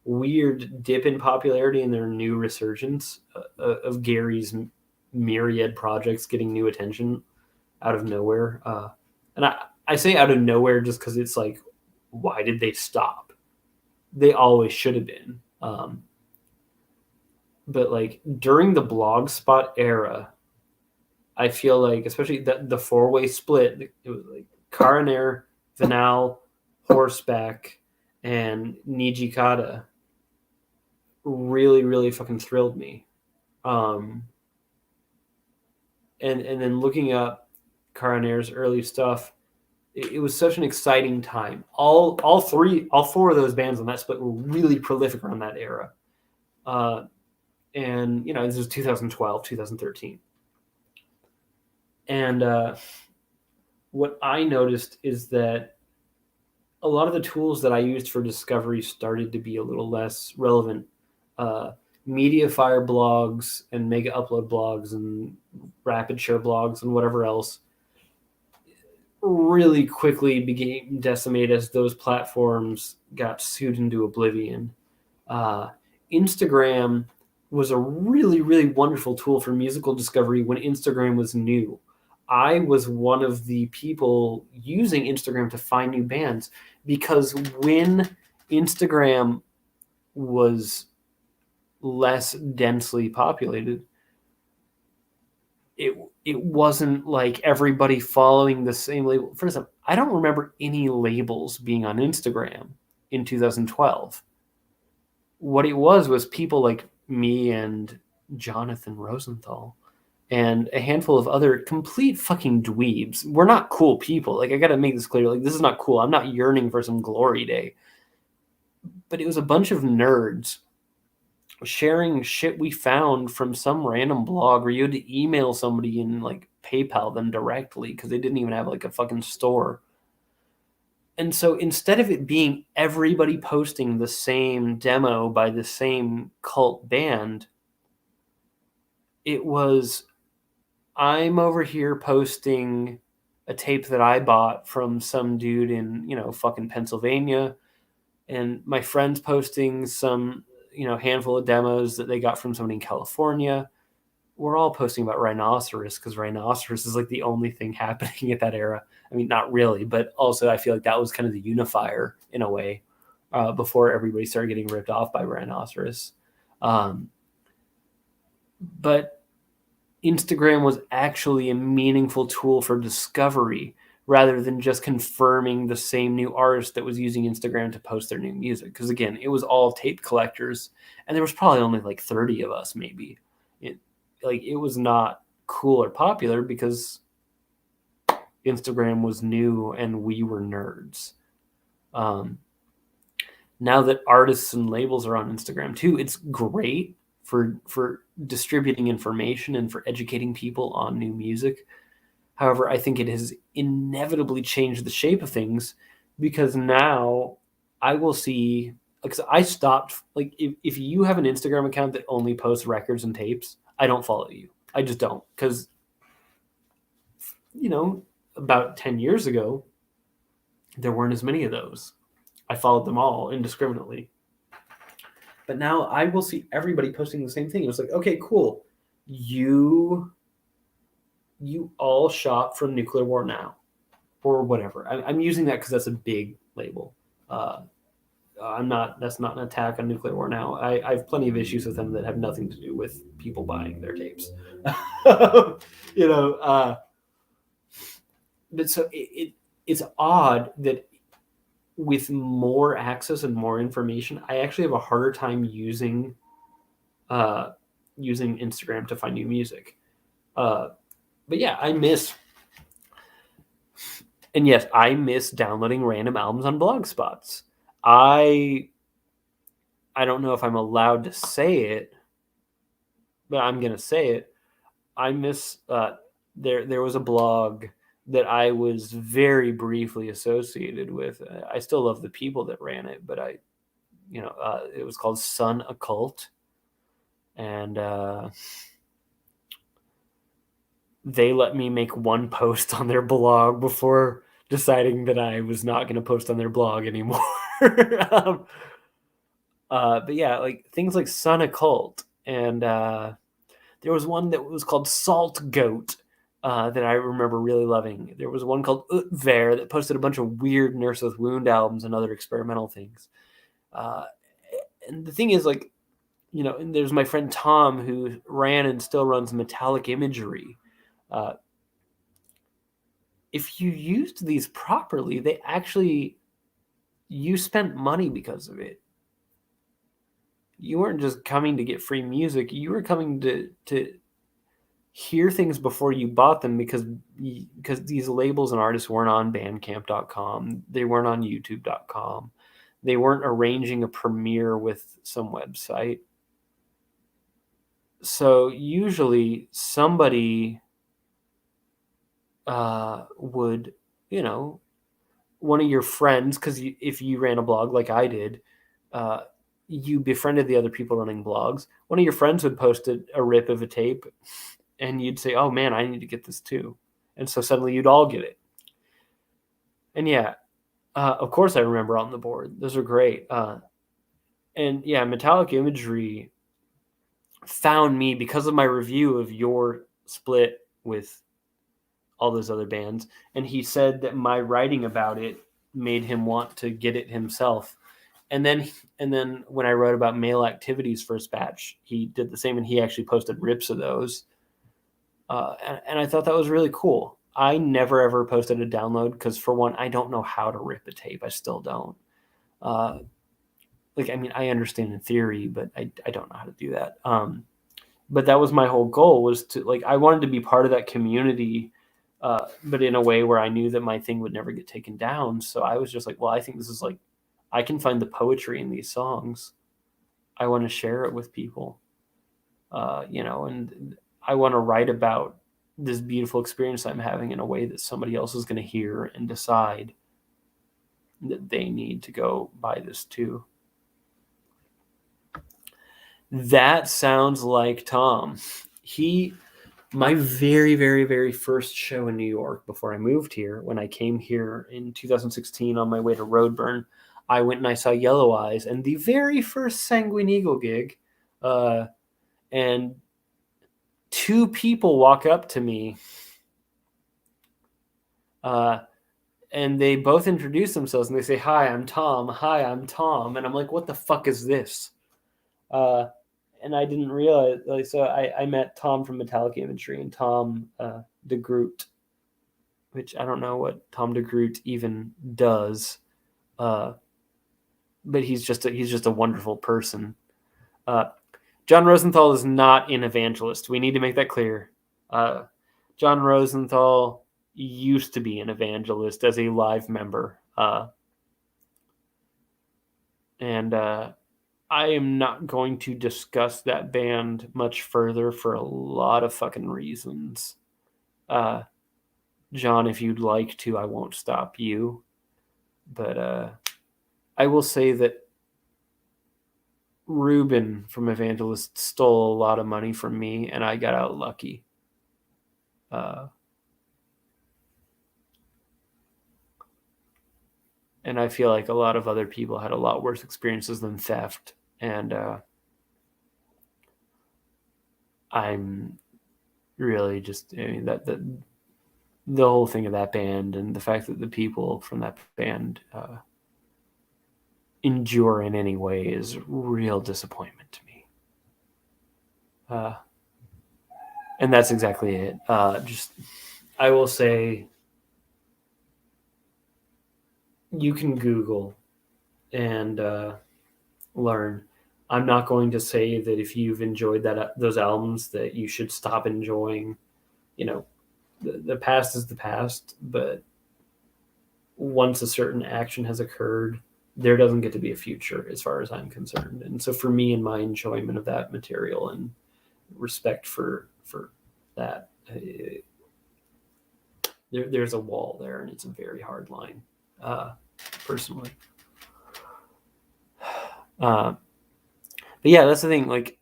Speaker 1: weird dip in popularity and their new resurgence of Gary's myriad projects getting new attention out of nowhere. And I say out of nowhere just because it's like, why did they stop? They always should have been. But like during the Blogspot era, I feel like, especially the four-way split, it was like Coronaire, Vinal, Horseback, and Nijikata really, really fucking thrilled me. And then looking up Coronaire's early stuff, it was such an exciting time. All four of those bands on that split were really prolific around that era. And you know, this was 2012, 2013. And what I noticed is that a lot of the tools that I used for discovery started to be a little less relevant. Mediafire blogs and Mega Upload blogs and Rapid Share blogs and whatever else really quickly became decimated as those platforms got sued into oblivion. Instagram was a really, really wonderful tool for musical discovery when Instagram was new. I was one of the people using Instagram to find new bands because when Instagram was less densely populated, it wasn't like everybody following the same label. For example, I don't remember any labels being on Instagram in 2012. What it was people like me and Jonathan Rosenthal and a handful of other complete fucking dweebs. We're not cool people. Like, I gotta make this clear. Like, this is not cool. I'm not yearning for some glory day. But it was a bunch of nerds sharing shit we found from some random blog where you had to email somebody and like PayPal them directly because they didn't even have like a fucking store. And so instead of it being everybody posting the same demo by the same cult band, it was, I'm over here posting a tape that I bought from some dude in, you know, fucking Pennsylvania, and my friend's posting some, you know, handful of demos that they got from somebody in California. We're all posting about Rhinoceros because Rhinoceros is like the only thing happening at that era. I mean, not really, but also I feel like that was kind of the unifier in a way before everybody started getting ripped off by Rhinoceros. But Instagram was actually a meaningful tool for discovery rather than just confirming the same new artist that was using Instagram to post their new music. Because again, it was all tape collectors, and there was probably only like 30 of us, maybe. It was not cool or popular because Instagram was new and we were nerds. Now that artists and labels are on Instagram too, it's great for distributing information and for educating people on new music. However, I think it has inevitably changed the shape of things because now I will see, because I stopped, like if you have an Instagram account that only posts records and tapes, I don't follow you. I just don't, because, you know, about 10 years ago, there weren't as many of those. I followed them all indiscriminately. But now I will see everybody posting the same thing. It was like, okay, cool. You all shop from Nuclear War Now or whatever. I'm using that because that's a big label. That's not an attack on Nuclear War Now. I have plenty of issues with them that have nothing to do with people buying their tapes. You know, but so it's odd that with more access and more information, I actually have a harder time using Instagram to find new music. But yeah, I miss downloading random albums on Blogspots. I don't know if I'm allowed to say it, but I'm gonna say it. I miss there was a blog that I was very briefly associated with. I still love the people that ran it, but it was called Sun Occult, and they let me make one post on their blog before deciding that I was not going to post on their blog anymore. But yeah, like things like Sun Occult, and there was one that was called Salt Goat that I remember really loving. There was one called Utver that posted a bunch of weird Nurse with Wound albums and other experimental things. And the thing is, like, and there's my friend Tom who ran and still runs Metallic Imagery. If you used these properly, you spent money because of it. You weren't just coming to get free music. You were coming to hear things before you bought them because these labels and artists weren't on bandcamp.com. They weren't on youtube.com. They weren't arranging a premiere with some website. So usually somebody would, one of your friends, because if you ran a blog like I did, you befriended the other people running blogs. One of your friends would post a rip of a tape, and you'd say, "Oh man, I need to get this too," and so suddenly you'd all get it. And yeah, of course I remember On the Board. Those are great. And yeah, Metallic Imagery found me because of my review of your split with all those other bands, and he said that my writing about it made him want to get it himself. And then when I wrote about Male Activity's first batch, he did the same, and he actually posted rips of those. And I thought that was really cool. I never ever posted a download because, for one, I don't know how to rip a tape. I still don't. I understand in theory, but I don't know how to do that. But that was my whole goal, was to, I wanted to be part of that community, but in a way where I knew that my thing would never get taken down. So I was just like, well, I think this is I can find the poetry in these songs. I want to share it with people, and I want to write about this beautiful experience I'm having in a way that somebody else is going to hear and decide that they need to go buy this too. That sounds like Tom. My very, very, very first show in New York before I moved here, when I came here in 2016 on my way to Roadburn, I went and I saw Yellow Eyes, and the very first Sanguine Eagle gig, and two people walk up to me, and they both introduce themselves, and they say, "Hi, I'm Tom. Hi, I'm Tom." And I'm like, "What the fuck is this?" And I didn't realize, so I met Tom from Metallic Imagery and Tom de Groot, which I don't know what Tom de Groot even does, but he's just a wonderful person. John Rosenthal is not an evangelist. We need to make that clear. John Rosenthal used to be an evangelist as a live member, and I am not going to discuss that band much further for a lot of fucking reasons. John, if you'd like to, I won't stop you. But I will say that Ruben from Evangelist stole a lot of money from me, and I got out lucky. And I feel like a lot of other people had a lot worse experiences than theft. And I'm really just, that the whole thing of that band, and the fact that the people from that band endure in any way, is real disappointment to me. And that's exactly it. I will say you can Google and learn. I'm not going to say that if you've enjoyed those albums that you should stop enjoying. You know, the past is the past, but once a certain action has occurred, there doesn't get to be a future as far as I'm concerned. And so for me and my enjoyment of that material and respect for that, there's a wall there, and it's a very hard line, personally. But yeah, that's the thing. Like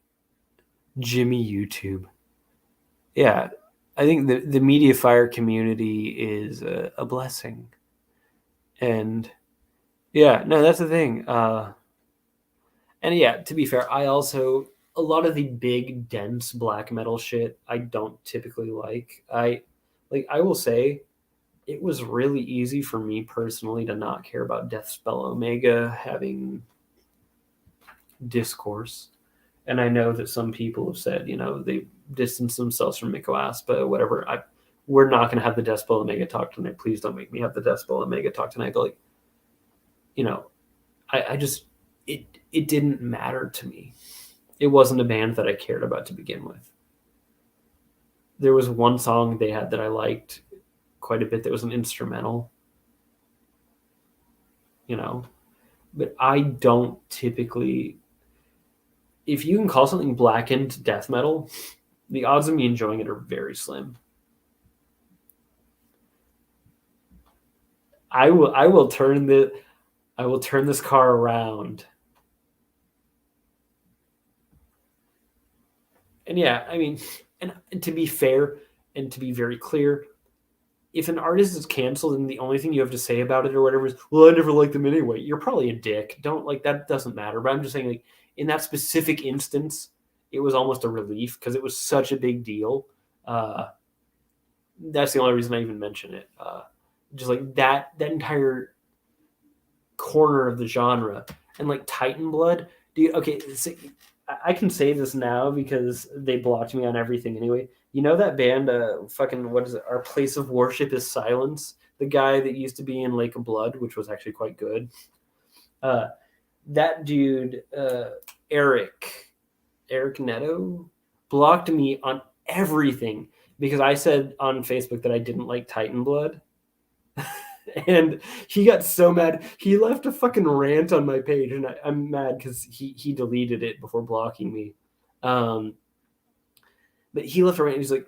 Speaker 1: Jimmy YouTube, yeah, I think the media fire community is a blessing, and yeah, no, that's the thing. And yeah, to be fair, I also a lot of the big dense black metal shit I don't typically like. I will say it was really easy for me personally to not care about Death Spell Omega having discourse. And I know that some people have said, they distance themselves from Miko Aspa, whatever. We're not going to have the Death Spell Omega talk tonight. Please don't make me have the Death Spell Omega talk tonight. But I just it didn't matter to me. It wasn't a band that I cared about to begin with. There was one song they had that I liked quite a bit that was an instrumental, but I don't typically. If you can call something blackened death metal, the odds of me enjoying it are very slim. I will turn this car around. And yeah, I mean, and to be fair and to be very clear, if an artist is canceled and the only thing you have to say about it or whatever is, well, I never liked them anyway, you're probably a dick. Don't like that. Doesn't matter. But I'm just saying, like, in that specific instance, it was almost a relief because it was such a big deal. That's the only reason I even mention it. Just like that entire corner of the genre, and like Titan Blood, dude. Okay, so I can say this now because they blocked me on everything anyway. You know that band, fucking what is it? Our Place of Worship is Silence. The guy that used to be in Lake of Blood, which was actually quite good. That dude, Eric Neto, blocked me on everything because I said on Facebook that I didn't like Titan Blood. And he got so mad. He left a fucking rant on my page, and I'm mad because he deleted it before blocking me. But he left a rant. And he's like,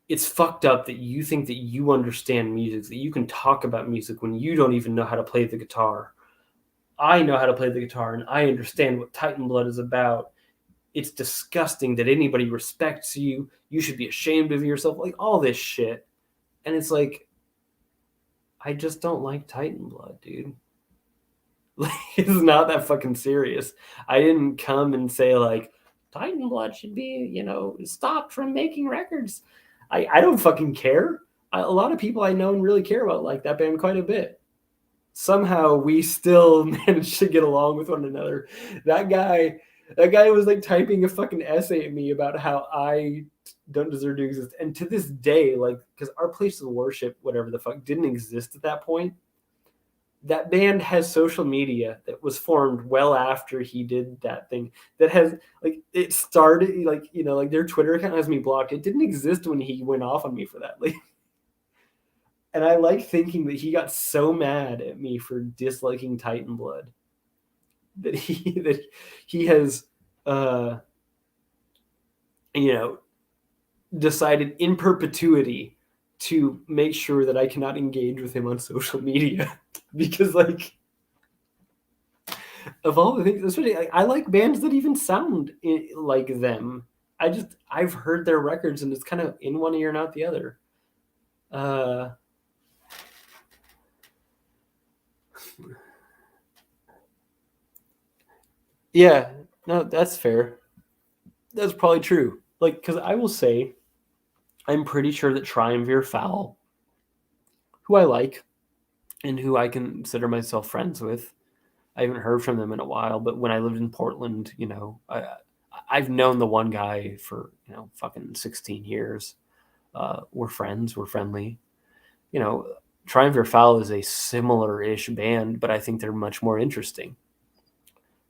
Speaker 1: "It's fucked up that you think that you understand music, that you can talk about music when you don't even know how to play the guitar. I know how to play the guitar, and I understand what Titan Blood is about. It's disgusting that anybody respects you. You should be ashamed of yourself." Like all this shit, and it's like, I just don't like Titan Blood, dude. Like, it's not that fucking serious. I didn't come and say, like, Titan Blood should be, stopped from making records. I don't fucking care. A lot of people I know and really care about like that band quite a bit. Somehow we still managed to get along with one another. That guy was like typing a fucking essay at me about how I don't deserve to exist. And to this day, like, because Our Place of Worship, whatever the fuck, didn't exist at that point. That band has social media that was formed well after he did that thing. That has, like, it started, like, like their Twitter account has me blocked. It didn't exist when he went off on me for that. Like, and I like thinking that he got so mad at me for disliking Titan Blood that he has, decided in perpetuity to make sure that I cannot engage with him on social media because, like, of all the things, especially, like, I like bands that even sound like them. I've heard their records and it's kind of in one ear and out the other. Yeah, no, that's fair. That's probably true. Like, because I will say, I'm pretty sure that Triumvir Foul, who I like and who I consider myself friends with, I haven't heard from them in a while. But when I lived in Portland, I've known the one guy for fucking 16 years. We're friends. We're friendly. Triumph or Foul is a similar-ish band, but I think they're much more interesting.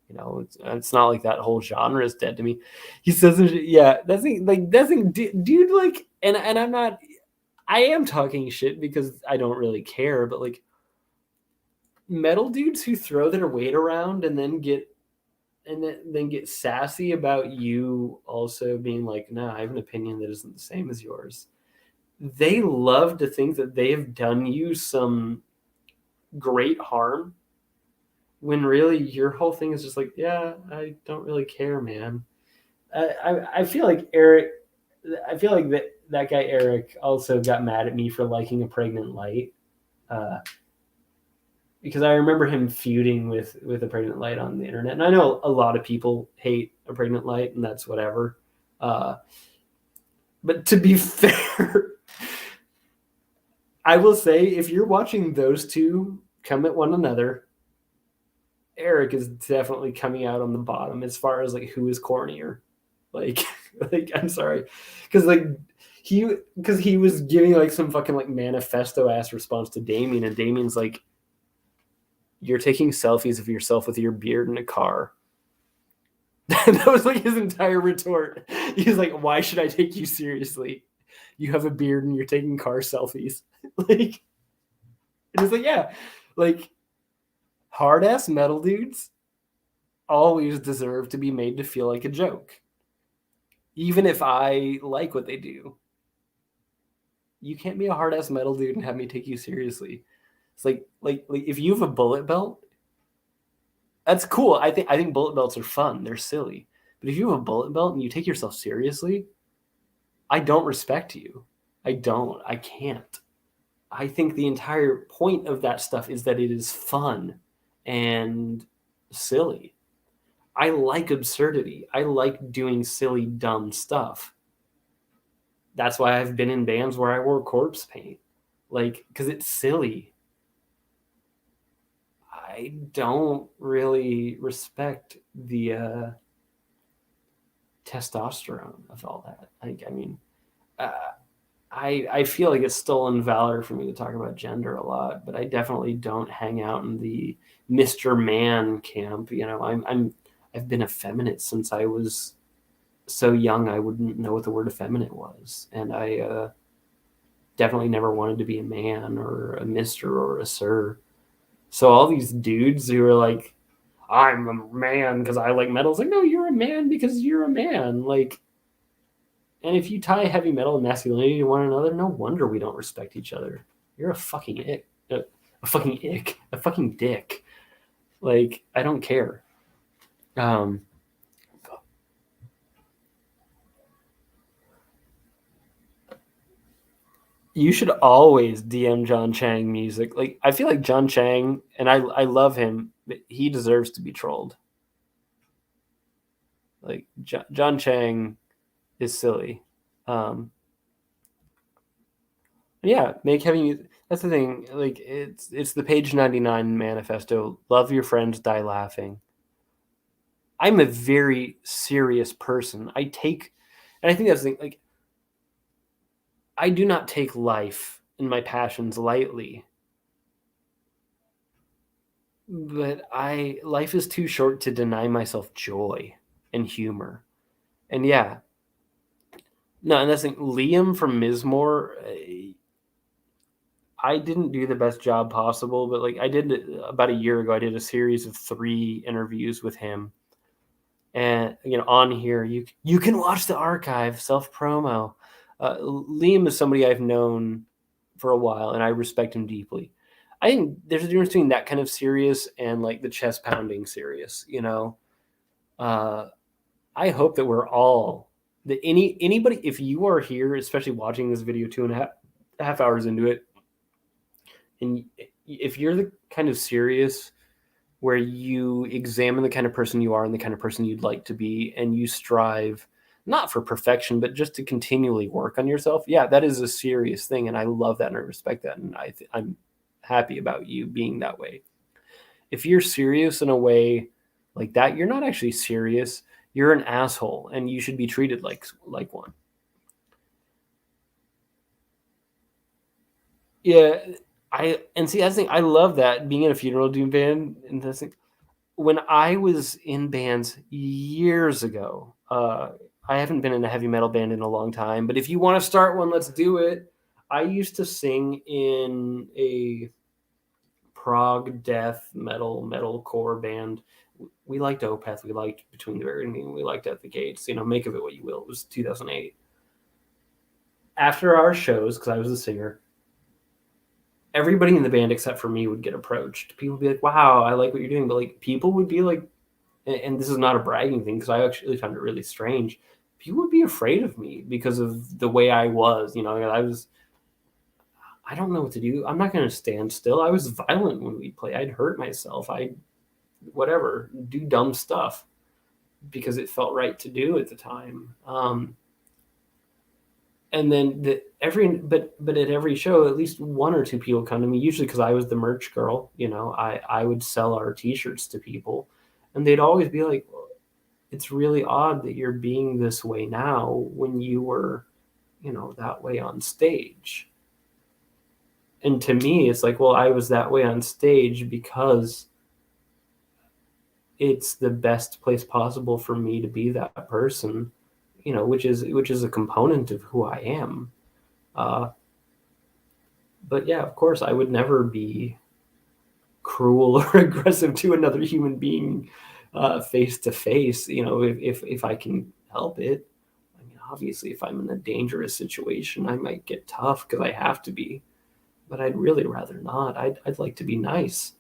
Speaker 1: You know, it's not like that whole genre is dead to me. He says, yeah, that's dude, like, and I'm not, I am talking shit because I don't really care, but like, metal dudes who throw their weight around and then get sassy about you also being like, nah, I have an opinion that isn't the same as yours. They love to think that they have done you some great harm when really your whole thing is just like, yeah, I don't really care, man. I feel like that guy Eric also got mad at me for liking A Pregnant Light. Because I remember him feuding with A Pregnant Light on the internet. And I know a lot of people hate A Pregnant Light, and that's whatever. But to be fair, I will say if you're watching those two come at one another, Eric is definitely coming out on the bottom as far as like who is cornier. Like, I'm sorry, because he was giving like some fucking like manifesto ass response to Damien, and Damien's like, you're taking selfies of yourself with your beard in a car. That was like his entire retort. He's like, why should I take you seriously? You have a beard and you're taking car selfies. Like, and it's like, yeah, like hard ass metal dudes always deserve to be made to feel like a joke. Even if I like what they do. You can't be a hard ass metal dude and have me take you seriously. It's like if you have a bullet belt, that's cool. I think bullet belts are fun. They're silly. But if you have a bullet belt and you take yourself seriously, I don't respect you. I don't. I can't. I think the entire point of that stuff is that it is fun and silly. I like absurdity. I like doing silly, dumb stuff. That's why I've been in bands where I wore corpse paint. Like, because it's silly. I don't really respect the testosterone of all that. Like, I mean, I feel like it's stolen valor for me to talk about gender a lot, but I definitely don't hang out in the Mr. Man camp. You know, I've been effeminate since I was so young. I wouldn't know what the word effeminate was, and I definitely never wanted to be a man or a mister or a sir. So all these dudes who are like, I'm a man because I like metal. It's like, no, you're a man because you're a man. Like, and if you tie heavy metal and masculinity to one another, no wonder we don't respect each other. You're a fucking ick. A fucking ick. A fucking dick. Like, I don't care. You should always DM John Chang music. Like, I feel like John Chang, and I love him, but he deserves to be trolled. Like, John Chang is silly. Yeah, make heavy music. That's the thing. Like, it's the page 99 manifesto. Love your friends, die laughing. I'm a very serious person. And I think that's the thing. Like, I do not take life and my passions lightly. But life is too short to deny myself joy and humor. And yeah. No, and that's the thing. Liam from Mizmore, I didn't do the best job possible, but like I did about a year ago, I did a series of 3 interviews with him. And on here you can watch the archive, self promo. Liam is somebody I've known for a while, and I respect him deeply. I think there's a difference between that kind of serious and like the chest pounding serious. I hope that we're all that anybody, if you are here, especially watching this video 2.5 hours into it, and if you're the kind of serious where you examine the kind of person you are and the kind of person you'd like to be, and you strive not for perfection, but just to continually work on yourself. Yeah, that is a serious thing. And I love that and I respect that. And I'm happy about you being that way. If you're serious in a way like that, you're not actually serious. You're an asshole and you should be treated like one. Yeah. see, that's the thing. I love that being in a funeral doom band. And this thing, when I was in bands years ago, I haven't been in a heavy metal band in a long time, but if you want to start one, let's do it. I used to sing in a prog death metalcore band. We liked Opeth, we liked Between the Buried and Me, we liked At the Gates. Make of it what you will. It was 2008. After our shows, because I was the singer, everybody in the band except for me would get approached. People would be like, "Wow, I like what you're doing," but like people would be like, and this is not a bragging thing because I actually found it really strange. People would be afraid of me because of the way I was. I don't know what to do. I'm not going to stand still. I was violent when we play. I'd hurt myself. Whatever, do dumb stuff because it felt right to do at the time. And then but at every show, at least one or two people come to me, usually because I was the merch girl. I would sell our T-shirts to people, and they'd always be like, well, it's really odd that you're being this way now when you were, that way on stage. And to me, it's like, well, I was that way on stage because it's the best place possible for me to be that person, which is a component of who I am. But yeah, of course, I would never be cruel or aggressive to another human being face to face, if I can help it. I mean, obviously, if I'm in a dangerous situation, I might get tough because I have to be, but I'd really rather not. I'd like to be nice.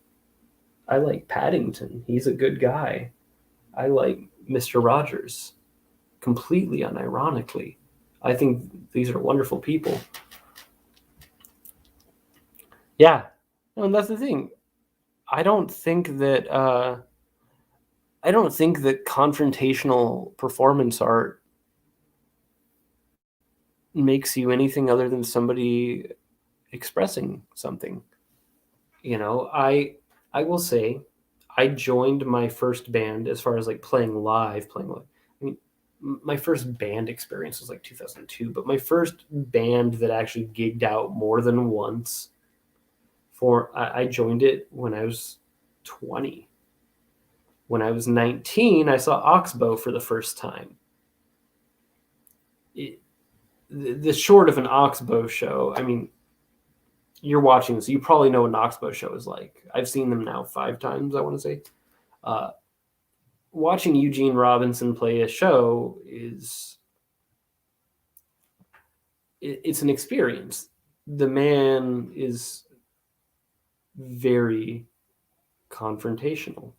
Speaker 1: I like Paddington. He's a good guy. I like Mr. Rogers, completely unironically. I think these are wonderful people. Yeah, and that's the thing. I don't think that confrontational performance art makes you anything other than somebody expressing something. I will say, I joined my first band as far as like playing live. I mean, my first band experience was like 2002, but my first band that actually gigged out more than once I joined it when I was 20. When I was 19, I saw Oxbow for the first time. The short of an Oxbow show, I mean, you're watching this, you probably know what an Oxbow show is like. I've seen them now 5 times, I want to say. Watching Eugene Robinson play a show it's an experience. The man is very confrontational,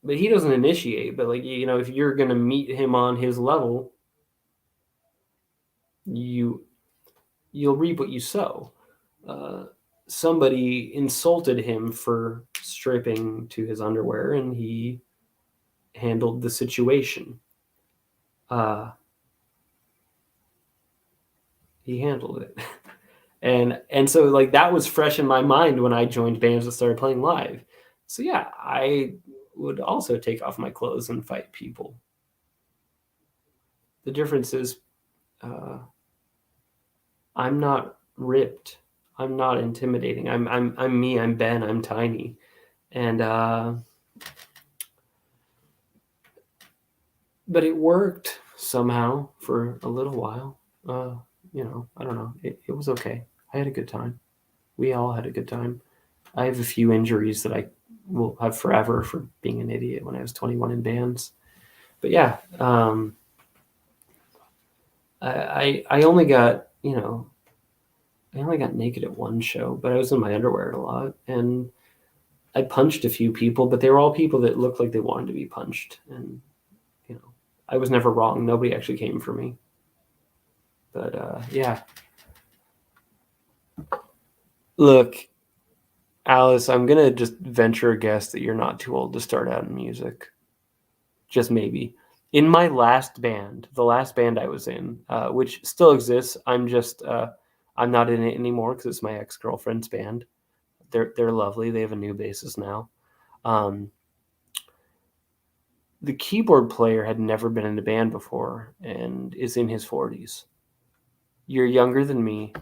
Speaker 1: but he doesn't initiate. But like, if you're going to meet him on his level, you'll reap what you sow. Somebody insulted him for stripping to his underwear, and he handled the situation. He handled it. And so like that was fresh in my mind when I joined bands that started playing live. So yeah, I would also take off my clothes and fight people. The difference is I'm not ripped. I'm not intimidating. I'm me. I'm Ben. I'm tiny. And but it worked somehow for a little while. I don't know. It was okay. I had a good time. We all had a good time. I have a few injuries that I will have forever for being an idiot when I was 21 in bands. But yeah, I only got, I only got naked at one show, but I was in my underwear a lot. And I punched a few people, but they were all people that looked like they wanted to be punched. And, I was never wrong. Nobody actually came for me. But yeah. Look, Alice, I'm going to just venture a guess that you're not too old to start out in music. Just maybe. In my last band, the last band I was in, which still exists, I'm not in it anymore because it's my ex-girlfriend's band. They're lovely. They have a new bassist now. The keyboard player had never been in a band before and is in his 40s. You're younger than me.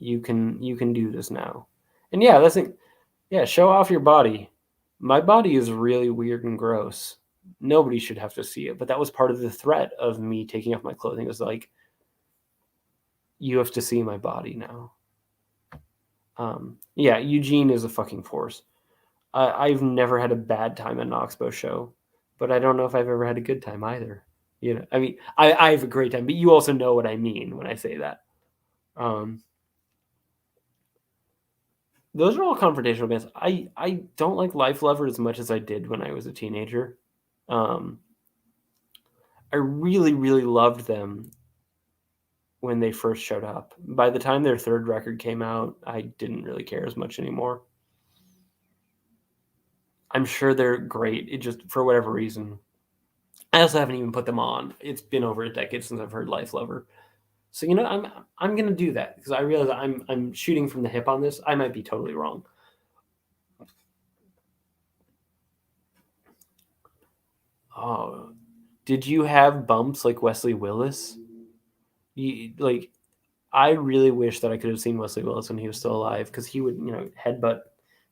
Speaker 1: You can do this now. And yeah, that's it. Yeah, show off your body. My body is really weird and gross. Nobody should have to see it, but that was part of the threat of me taking off my clothing. It was like, you have to see my body now. Yeah, Eugene is a fucking force. I've never had a bad time at an Oxbow show, but I don't know if I've ever had a good time either. You know, I mean, I have a great time, but you also know what I mean when I say that. Those are all confrontational bands. I don't like Life Lover as much as I did when I was a teenager. I really, really loved them when they first showed up. By the time their third record came out, I didn't really care as much anymore. I'm sure they're great. It just, for whatever reason, I also haven't even put them on. It's been over a decade since I've heard Life Lover. So I'm gonna do that because I realize I'm shooting from the hip on this. I might be totally wrong. Oh, did you have bumps like Wesley Willis? Like, I really wish that I could have seen Wesley Willis when he was still alive because he would, headbutt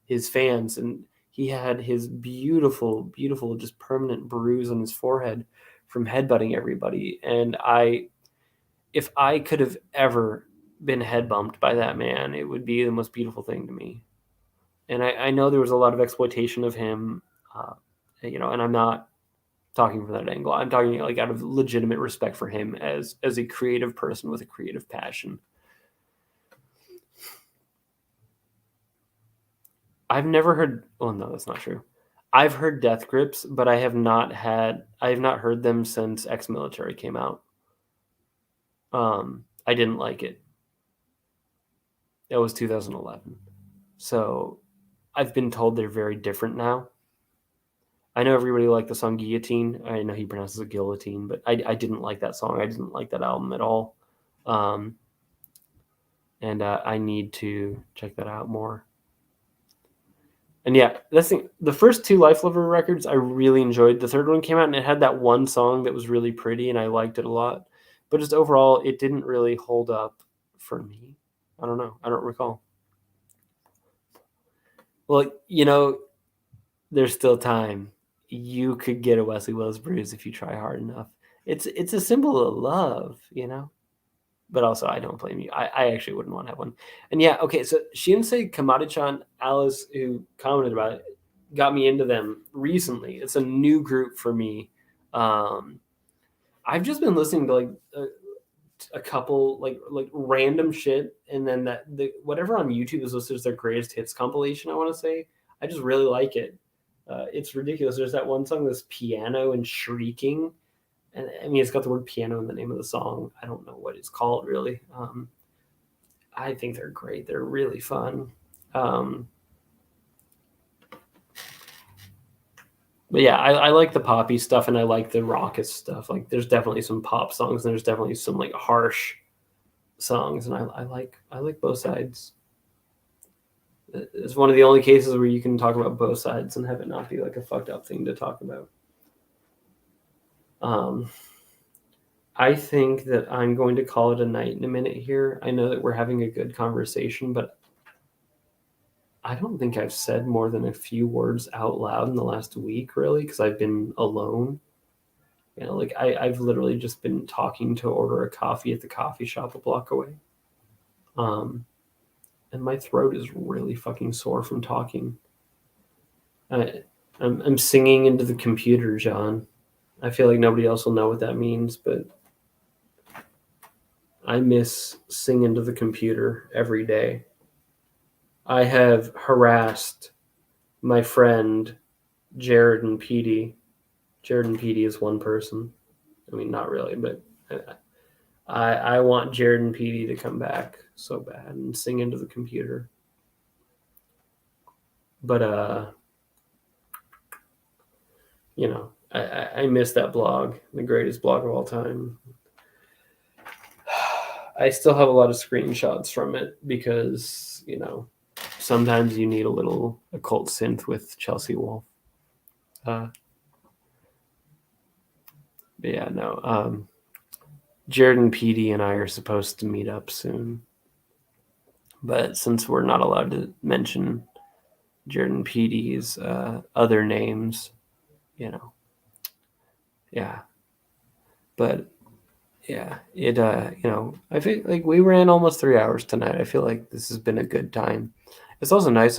Speaker 1: his fans, and he had his beautiful, beautiful, just permanent bruise on his forehead from headbutting everybody. And if I could have ever been head bumped by that man, it would be the most beautiful thing to me. And I know there was a lot of exploitation of him, and I'm not talking from that angle. I'm talking like out of legitimate respect for him as a creative person with a creative passion. I've never heard. Oh no, that's not true. I've heard Death Grips, but I have not heard them since Ex-Military came out. I didn't like it. That was 2011. So I've been told they're very different now. I know everybody liked the song Guillotine. I know he pronounces it guillotine, but I didn't like that song. I didn't like that album at all. And I need to check that out more. And yeah, that's the first two Life Lover records I really enjoyed. The third one came out and it had that one song that was really pretty and I liked it a lot. But just overall, it didn't really hold up for me. I don't know. I don't recall. Well, there's still time. You could get a Wesley Willis bruise if you try hard enough. It's a symbol of love, But also, I don't blame you. I actually wouldn't want to have one. And yeah, okay, so Shinsei Kamadi-chan, Alice, who commented about it, got me into them recently. It's a new group for me. I've just been listening to like a couple like random shit, and then the whatever on YouTube is listed as their greatest hits compilation. I want to say I just really like it. It's ridiculous. There's that one song that's piano and shrieking. And I mean, it's got the word piano in the name of the song. I don't know what it's called really. I think they're great. They're really fun. But yeah, I like the poppy stuff and I like the raucous stuff. Like, there's definitely some pop songs and there's definitely some like harsh songs, and I like both sides. It's one of the only cases where you can talk about both sides and have it not be like a fucked up thing to talk about. I think that I'm going to call it a night in a minute here. I know that we're having a good conversation, but I don't think I've said more than a few words out loud in the last week, really, because I've been alone. Like I've literally just been talking to order a coffee at the coffee shop a block away. And my throat is really fucking sore from talking. I'm singing into the computer, John. I feel like nobody else will know what that means, but I miss singing to the computer every day. I have harassed my friend Jared and Petey. Jared and Petey is one person. I mean, not really, but I want Jared and Petey to come back so bad and sing into the computer. But I miss that blog, the greatest blog of all time. I still have a lot of screenshots from it because, sometimes you need a little occult synth with Chelsea Wolfe. But yeah, no. Jared and Petey and I are supposed to meet up soon. But since we're not allowed to mention Jordan PD's other names, yeah. But yeah, it I feel like we ran almost 3 hours tonight. I feel like this has been a good time. It's also nice.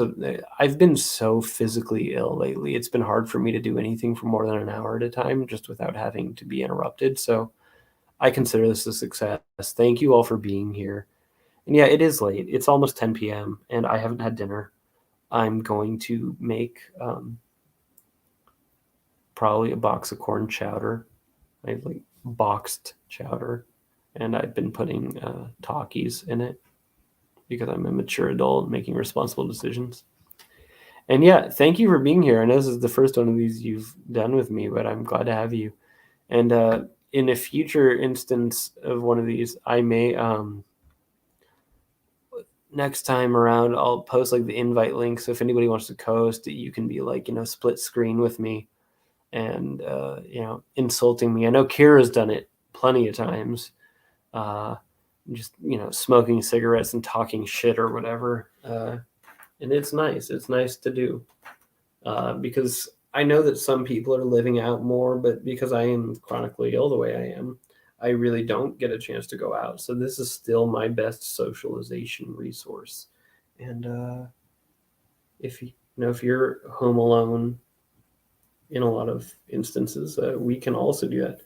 Speaker 1: I've been so physically ill lately. It's been hard for me to do anything for more than an hour at a time, just without having to be interrupted. So I consider this a success. Thank you all for being here. And yeah, it is late. It's almost 10 p.m. and I haven't had dinner. I'm going to make probably a box of corn chowder. I like boxed chowder, and I've been putting Takis in it because I'm a mature adult making responsible decisions. And yeah, thank you for being here. I know this is the first one of these you've done with me, but I'm glad to have you. And in a future instance of one of these, I may next time around I'll post like the invite link. So if anybody wants to co-host, you can be like split screen with me and insulting me. I know Kira's done it plenty of times. Just smoking cigarettes and talking shit or whatever. And it's nice. It's nice to do because I know that some people are living out more, but because I am chronically ill the way I am, I really don't get a chance to go out. So this is still my best socialization resource. And if you're home alone, in a lot of instances, we can also do that.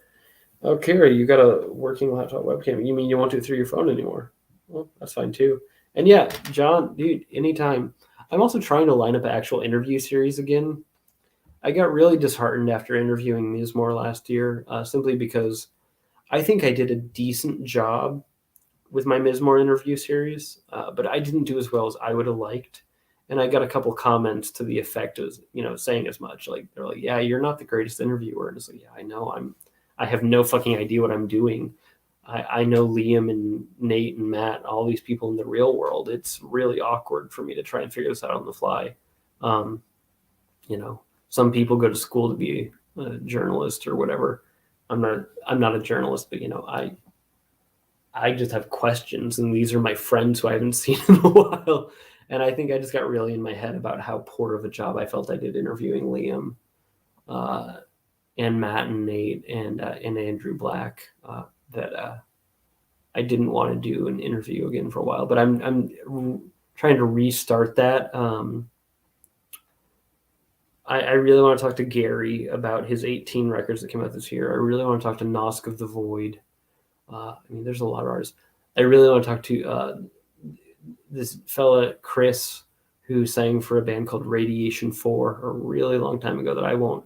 Speaker 1: Oh, Carrie, you got a working laptop webcam. You mean you won't do it through your phone anymore? Well, that's fine too. And yeah, John, dude, anytime. I'm also trying to line up an actual interview series again. I got really disheartened after interviewing Mizmore last year, simply because I think I did a decent job with my Mizmore interview series, but I didn't do as well as I would have liked. And I got a couple comments to the effect of, saying as much. Like they're like, "Yeah, you're not the greatest interviewer," and it's like, "Yeah, I know. I have no fucking idea what I'm doing. I know Liam and Nate and Matt, all these people in the real world. It's really awkward for me to try and figure this out on the fly. Um, some people go to school to be a journalist or whatever. I'm not a journalist, but I just have questions, and these are my friends who I haven't seen in a while. And I think I just got really in my head about how poor of a job I felt I did interviewing Liam, and Matt and Nate and Andrew Black. That I didn't want to do an interview again for a while, but I'm trying to restart that. I really want to talk to Gary about his 18 records that came out this year. I really want to talk to Nosk of the Void. There's a lot of artists. I really want to talk to this fella Chris, who sang for a band called Radiation 4 a really long time ago. That I won't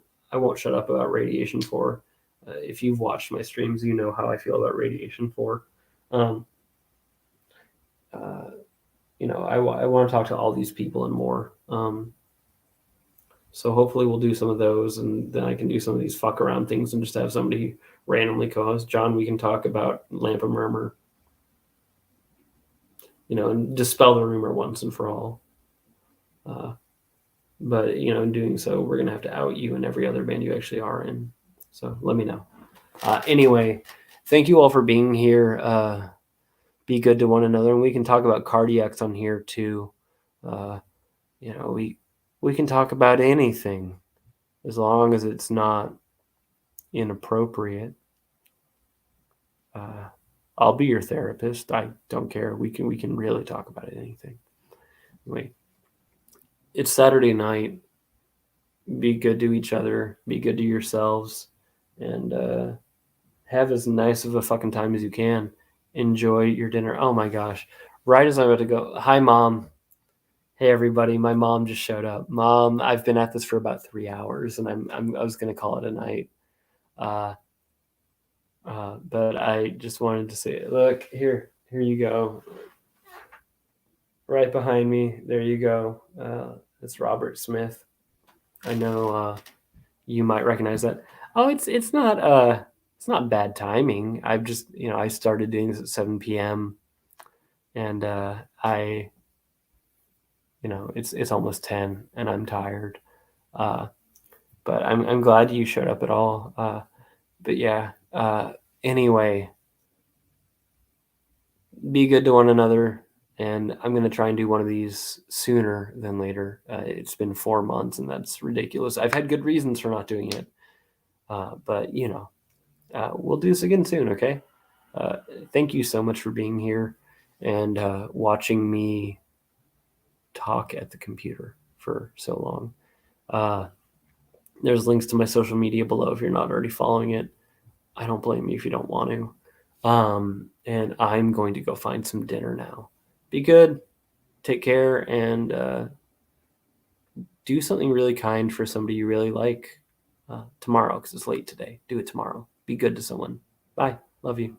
Speaker 1: shut up about Radiation 4. If you've watched my streams, you know how I feel about Radiation 4. I want to talk to all these people and more. So hopefully we'll do some of those, and then I can do some of these fuck around things and just have somebody randomly co-host. John, we can talk about Lamp of Murmur, and dispel the rumor once and for all. But in doing so, we're gonna have to out you and every other band you actually are in. So let me know. Anyway, thank you all for being here. Be good to one another, and we can talk about cardiacs on here too. We can talk about anything as long as it's not inappropriate. I'll be your therapist. I don't care. We can really talk about anything. Anyway, it's Saturday night. Be good to each other. Be good to yourselves, and have as nice of a fucking time as you can. Enjoy your dinner. Oh my gosh! Right as I'm about to go, hi mom. Hey everybody, my mom just showed up. Mom, I've been at this for about 3 hours, and I was gonna call it a night. But I just wanted to say, look here you go. Right behind me, there you go. It's Robert Smith. I know you might recognize that. Oh, it's not bad timing. I've just I started doing this at 7 p.m. and it's almost 10 and I'm tired. But I'm glad you showed up at all. But yeah. Anyway, be good to one another. And I'm going to try and do one of these sooner than later. It's been 4 months, and that's ridiculous. I've had good reasons for not doing it. But, we'll do this again soon, okay? Thank you so much for being here and watching me talk at the computer for so long. There's links to my social media below if you're not already following it. I don't blame you if you don't want to. And I'm going to go find some dinner now. Be good. Take care, and do something really kind for somebody you really like tomorrow, because it's late today. Do it tomorrow. Be good to someone. Bye. Love you.